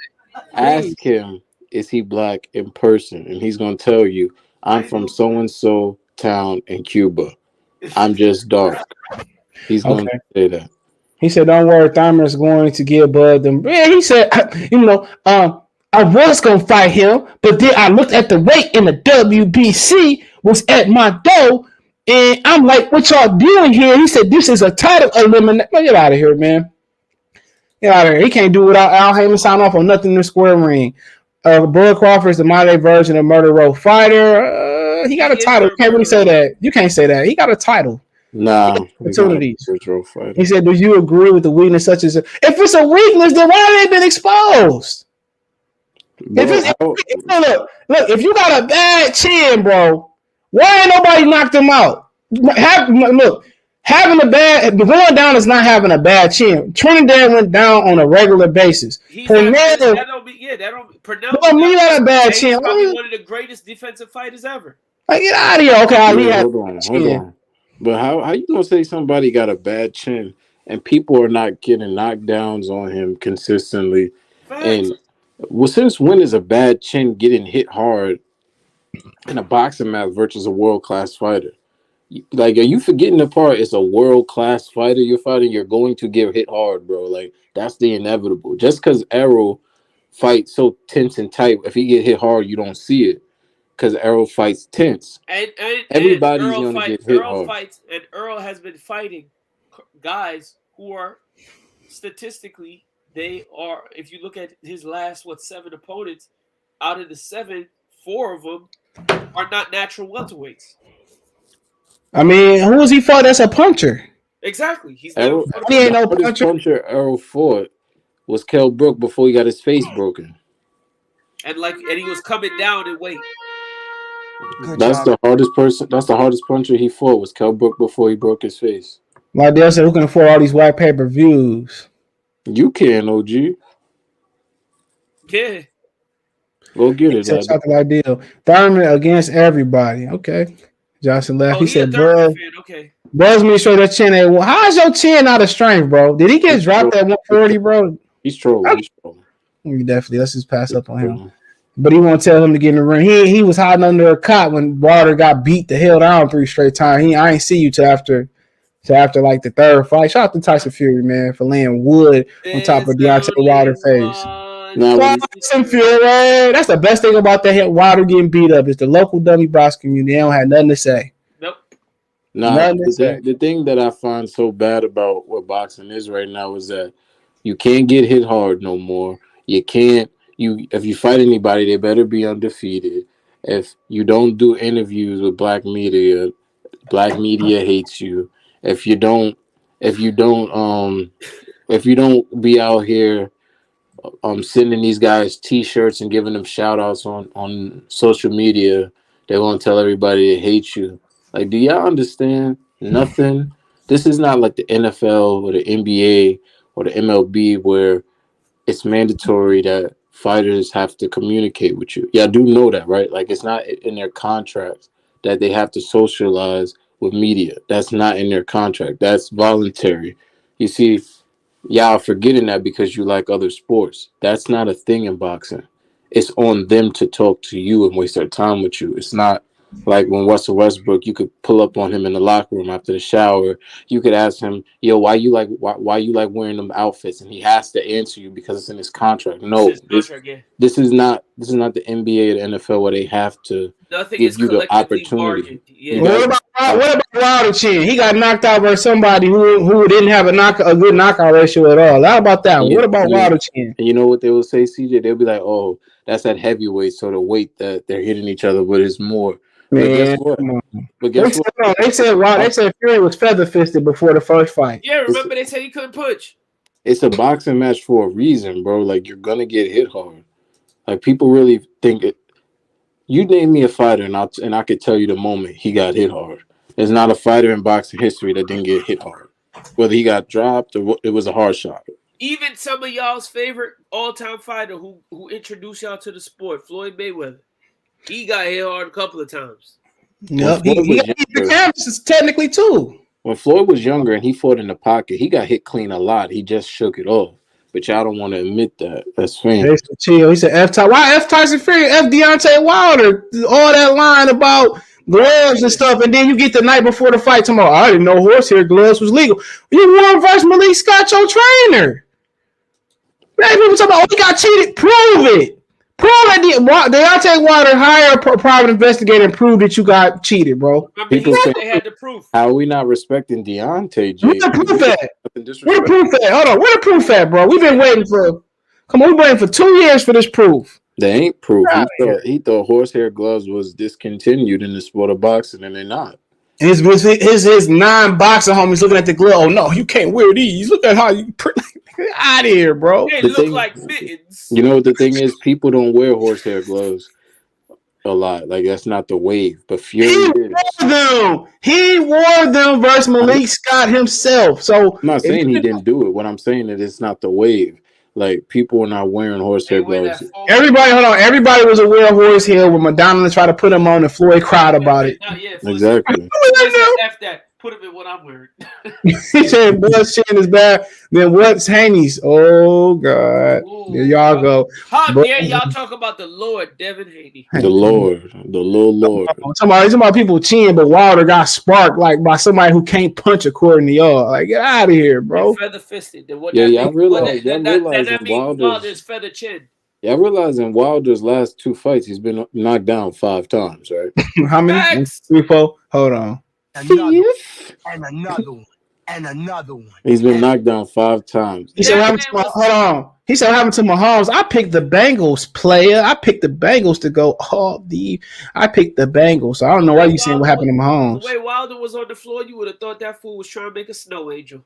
ask him, is he black in person? And he's gonna tell you, I'm from so and so town in Cuba. I'm just dark. He's going to say that. He said, "Don't worry, Thurman is going to give Bud them." Yeah, he said, I was going to fight him, but then I looked at the weight in the WBC was at my door, and I'm like, "What y'all doing here?" He said, "This is a title elimination." Get out of here, man. Get out of here. He can't do without Al Heyman sign off on nothing in the square ring. Bud Crawford is the modern version of Murder Row Fighter. He got a title. You can't really say that. You can't say that. He got a title. Nah. Opportunities. He said, "Do you agree with the weakness such as if it's a weakness, then why have they been exposed?" Bro, if you got a bad chin, bro, why ain't nobody knocked him out? Going down is not having a bad chin. Trinidad went down on a regular basis. Pernell don't mean that a bad chin. He's probably one of the greatest defensive fighters ever. Like, get out of here. Okay, hold on. But how you gonna say somebody got a bad chin and people are not getting knockdowns on him consistently? And since when is a bad chin getting hit hard in a boxing match versus a world-class fighter? Like, are you forgetting the part? It's a world-class fighter you're fighting. You're going to get hit hard, bro. Like, that's the inevitable. Just because Errol fights so tense and tight, if he get hit hard, you don't see it because Errol fights tense. And everybody's going to get hit hard. And Earl has been fighting guys who are statistically, they are, if you look at his last, 7 opponents, out of the 7, 4 of them are not natural welterweights. I mean, who was he fought? That's a puncher. Exactly. He ain't no puncher. Errol fought was Kell Brook before he got his face broken. And he was coming down in weight. The hardest person. That's the hardest puncher he fought was Kell Brook before he broke his face. Lydell said, "Who can afford all these white pay-per-views?" You can, OG. Yeah. Go get it. Lydell. Thurman against everybody. Okay. Johnson left. He said, "Bro, Buzz me straight that chin. How's your chin out of strength, bro? Did he get dropped at 140, bro?" He's trolling. Definitely. Let's just pass up on him. But he won't tell him to get in the ring. He was hiding under a cot when Wilder got beat the hell down 3 straight times. I ain't see you till after like the 3rd fight. Shout out to Tyson Fury, man, for laying wood on top of Deontay Wilder's face. Tyson Fury. That's the best thing about that Wilder getting beat up is the local dummy box community. They don't have nothing to say. Nope. The thing that I find so bad about what boxing is right now is that you can't get hit hard no more. You can't. If you fight anybody, they better be undefeated. If you don't do interviews with black media, Black media hates you. If you don't be out here sending these guys T-shirts and giving them shout-outs on social media, they won't tell everybody they hate you. Like, do y'all understand? Nothing. This is not like the NFL or the NBA or the MLB where it's mandatory that fighters have to communicate with you. Yeah, I do know that, right? Like, it's not in their contracts that they have to socialize with media. That's not in their contract. That's voluntary. You see, y'all forgetting that because you like other sports. That's not a thing in boxing. It's on them to talk to you and waste their time with you. It's not like when Russell Westbrook, you could pull up on him in the locker room after the shower. You could ask him, "Yo, why you like wearing them outfits?" And he has to answer you because it's in his contract. No, this is not the NBA or the NFL where they have to give you the opportunity. Yeah. What about Wilder Chin? He got knocked out by somebody who didn't have a good knockout ratio at all. How about that? What about Wilder Chin? And you know what they will say, CJ? They'll be like, "Oh, that's at heavyweight, so the weight that they're hitting each other with is more." Man, but guess what? They said Fury was feather fisted before the first fight. Yeah, remember they said he couldn't punch. It's a boxing match for a reason, bro. Like, you're gonna get hit hard. Like, people really think it. You name me a fighter, and I could tell you the moment he got hit hard. There's not a fighter in boxing history that didn't get hit hard, whether he got dropped or it was a hard shot. Even some of y'all's favorite all-time fighter who introduced y'all to the sport, Floyd Mayweather. He got hit hard a couple of times. Yep, he got hit the canvas technically too. When Floyd was younger and he fought in the pocket, he got hit clean a lot. He just shook it off. But y'all don't want to admit that. That's fine. He said why F Tyson Fury, F Deontay Wilder, all that line about gloves and stuff, and then you get the night before the fight tomorrow. I didn't know horsehair gloves was legal. You won versus Malik Scott, your trainer. Man, people talking about, he got cheated. Prove it. Prove that Deontay Wilder hired a private investigator and prove that you got cheated, bro. People say, they had the proof. How are we not respecting Deontay? Where the proof at? Where the proof at? Hold on. Where the proof at, bro? We've been waiting for. Come on, we've been waiting for 2 years for this proof. They ain't proof. He thought horsehair gloves was discontinued in the sport of boxing, and they're not. His non-boxing homies looking at the glove. Oh no, you can't wear these. Look at how you get out of here, bro. They look like mittens. You know what the thing is? People don't wear horsehair gloves a lot. Like, that's not the wave. But Fury did. He wore them versus Malik Scott himself. So I'm not saying he didn't do it. What I'm saying is it's not the wave. Like, people are not wearing horsehair gloves. Everybody, hold on. Everybody was aware of horsehair when Madonna tried to put him on, and Floyd cried about it. Exactly. F that. Put him in what I'm wearing. He said, "Blood's chin is bad." Then what's Haney's? Oh God, there y'all go. How dare y'all talk about the Lord, Devin Haney? The Lord, the little Lord. Talking about people chin, but Wilder got sparked like by somebody who can't punch according to y'all. Like, get out of here, bro. Feather fisted. I realize. That means Wilder's feather chin. Yeah, I realize in Wilder's last 2 fights, he's been knocked down 5 times, right? How many? 1, 2, 3, 4. Hold on. Another one. He's been knocked down 5 times. He said, hold on. He said, what happened to Mahomes? I picked the Bengals, player. I picked the Bengals to go I picked the Bengals. So I don't know why you saying what happened to Mahomes. The way Wilder was on the floor, you would have thought that fool was trying to make a snow angel.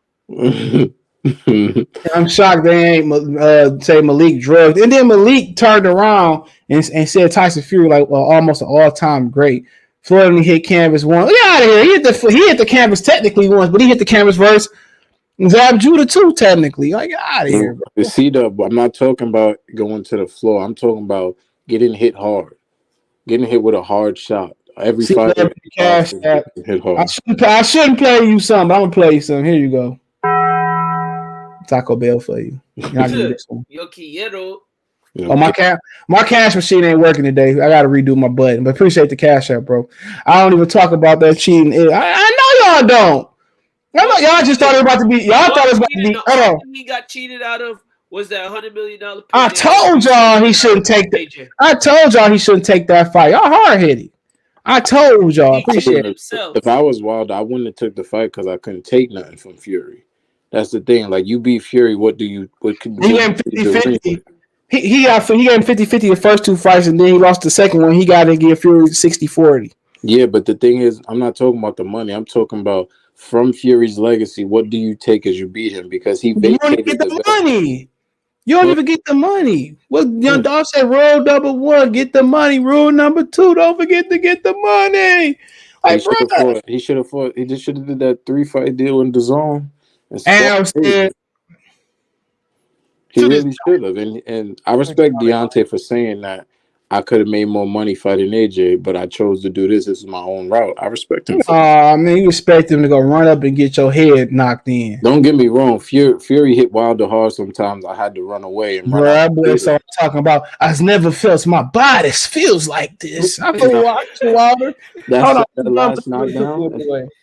I'm shocked they ain't say Malik drugged. And then Malik turned around and said Tyson Fury like almost an all-time great. Floyd only hit canvas once. Get out of here. He hit the canvas technically once, but he hit the canvas versus Zab Judah too, technically. Like, get out of here, bro. You see, I'm not talking about going to the floor. I'm talking about getting hit hard. Getting hit with a hard shot. Every fighter hit hard. I shouldn't play you some, but I'm gonna play you some. Here you go. Taco Bell for you. Yo quiero. Oh, my cash machine ain't working today. I got to redo my button, but appreciate the cash app, bro. I don't even talk about that cheating. I know y'all don't. I know y'all just thought it was about to be. Y'all thought it was about to be. Hold on. He got cheated out of. Was that $100 million? I told y'all he shouldn't take that. I told y'all he shouldn't take that fight. Y'all hard headed. I told y'all. Appreciate it. If I was Wilder, I wouldn't have took the fight because I couldn't take nothing from Fury. That's the thing. Like, you beat Fury, what could you He went 50-50. He gave him 50-50 the first 2 fights, and then he lost the second one. He got to give Fury 60-40. Yeah, but the thing is, I'm not talking about the money. I'm talking about from Fury's legacy. What do you take as you beat him? Because he You don't even vacated get the the belt. money. You don't even get the money. Well, Young Dog said rule number 1, get the money. Rule number 2, don't forget to get the money. Like, He should have fought. He just should have did that 3-fight deal in the zone. And said, he really should have. And I respect Deontay for saying that. I could have made more money fighting AJ, but I chose to do this. This is my own route. I respect him. I mean, you expect him to go run up and get your head knocked in. Don't get me wrong. Fury hit Wilder hard sometimes. I had to run away and run out. Boy, so I'm talking about, I've never felt my body feels like this. I feel Wilder. That's the last knockdown.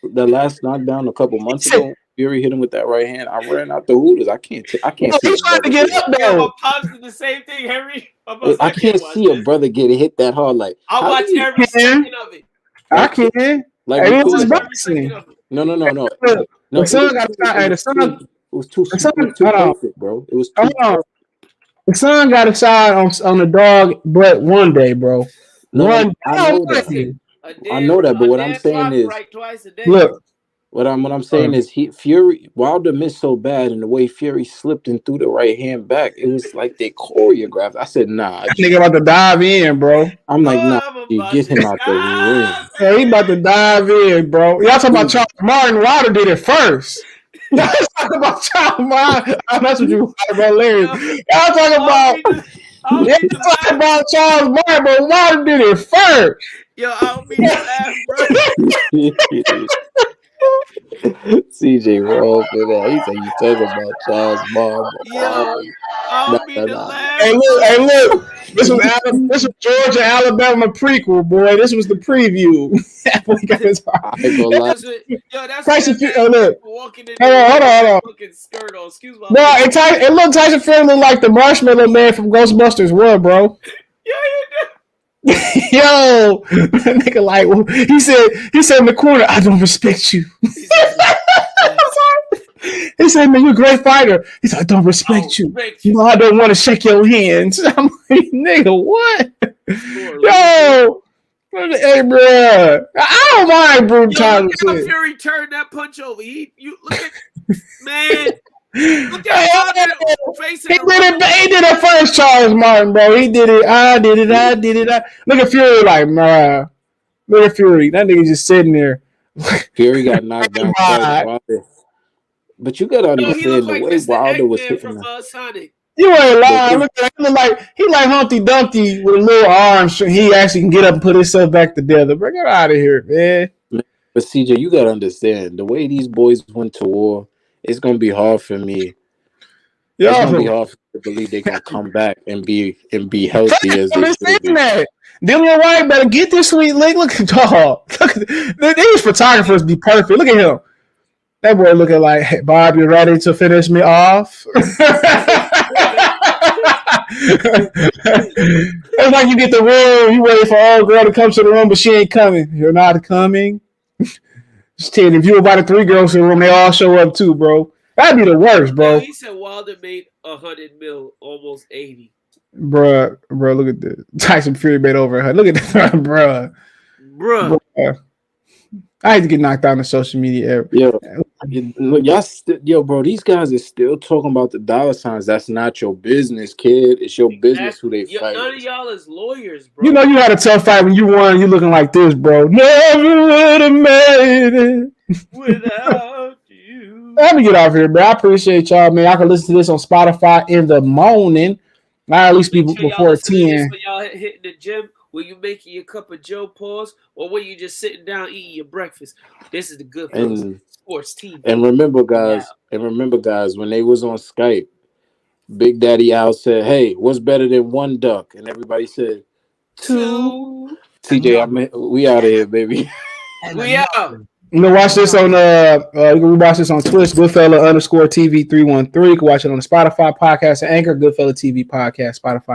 The last knockdown a couple months ago. Fury hit him with that right hand. I ran out the Hooters. I can't see. He's trying to get up though. My pops did the same thing, Henry. I can't see a brother get hit that hard. Like I watch every second of it. I can. Like it's just boxing. No. The son got a shot. It was too perfect, bro. It was too perfect. The son got a shot on the dog butt one day, bro. I know that, but what I'm saying is, look. What I'm saying is Wilder missed so bad, and the way Fury slipped and threw the right hand back, it was like they choreographed. I said, nah. That nigga about to dive in, bro. I'm like, nah, get him out the ring. Yeah, he about to dive in, bro. Y'all talking about Charles Martin. Wilder did it first. Y'all talking about Charles Martin. That's what you about, Larry. Y'all talking about Charles Martin, but Wilder did it first. Yo, I don't mean to laugh, bro. CJ wrong for that. He said you talking about Charles Martin. Hey, look. This was Georgia Alabama prequel, boy. This was the preview. Tyson Fury. Look. Hold on. Skirt on. Excuse me. No, it looked Tyson Fury looked like the Marshmallow Man from Ghostbusters 1, bro. Yeah, you do. Yo, nigga, like he said in the corner, I don't respect you. He said, man, you're a great fighter. He said, I don't respect you. You know, I don't want to shake your hands. I'm like, nigga, what? Yo, hey, bro, I don't mind brutality. Fury turned that punch over. You look at man. Look at he did it first, Charles Martin, bro. He did it. I did it. Look at Fury, like, man. Look at Fury. That nigga just sitting there. Fury got knocked down. But you gotta understand the way Wilder was hitting him. You ain't lying. Look at him, he like Humpty Dumpty with a little arm. So he actually can get up and put himself back together. Bro, get out of here, man. But CJ, you gotta understand the way these boys went to war. It's gonna be hard for me. It's gonna be hard to believe they're gonna come back and be healthy as they should be. Dillian Whyte better get this sweet lick. Look at dog. These photographers be perfect. Look at him. That boy looking like, hey, Bob, you ready to finish me off? It's like you get the room, you waiting for old girl to come to the room, but she ain't coming. You're not coming. Just tell you, if you invited 3 girls in the room, they all show up too, bro. That'd be the worst, bro. He said Wilder made 100 mil, almost 80. Bruh, look at this. Tyson Fury made over 100. Look at that, bruh. I had to get knocked out on social media. Yo, bro, these guys are still talking about the dollar signs. That's not your business, kid. It's your business who they fight. None of y'all is lawyers, bro. You know you had a tough fight when you won. You looking like this, bro. Never would have made it without you. Let me get off here, bro. I appreciate y'all, man. I can listen to this on Spotify in the morning. I at least be before 10. When y'all hitting the gym, when you making your cup of Joe pause, or when you just sitting down eating your breakfast. This is the good sports TV. And remember, guys, when they was on Skype, Big Daddy Al said, "Hey, what's better than 1 duck?" And everybody said, 2. TJ, we out of here, baby. We out. You can watch this on you can watch this on Twitch, Goodfella _TV313. You can watch it on the Spotify podcast and Anchor, Goodfella TV podcast, Spotify.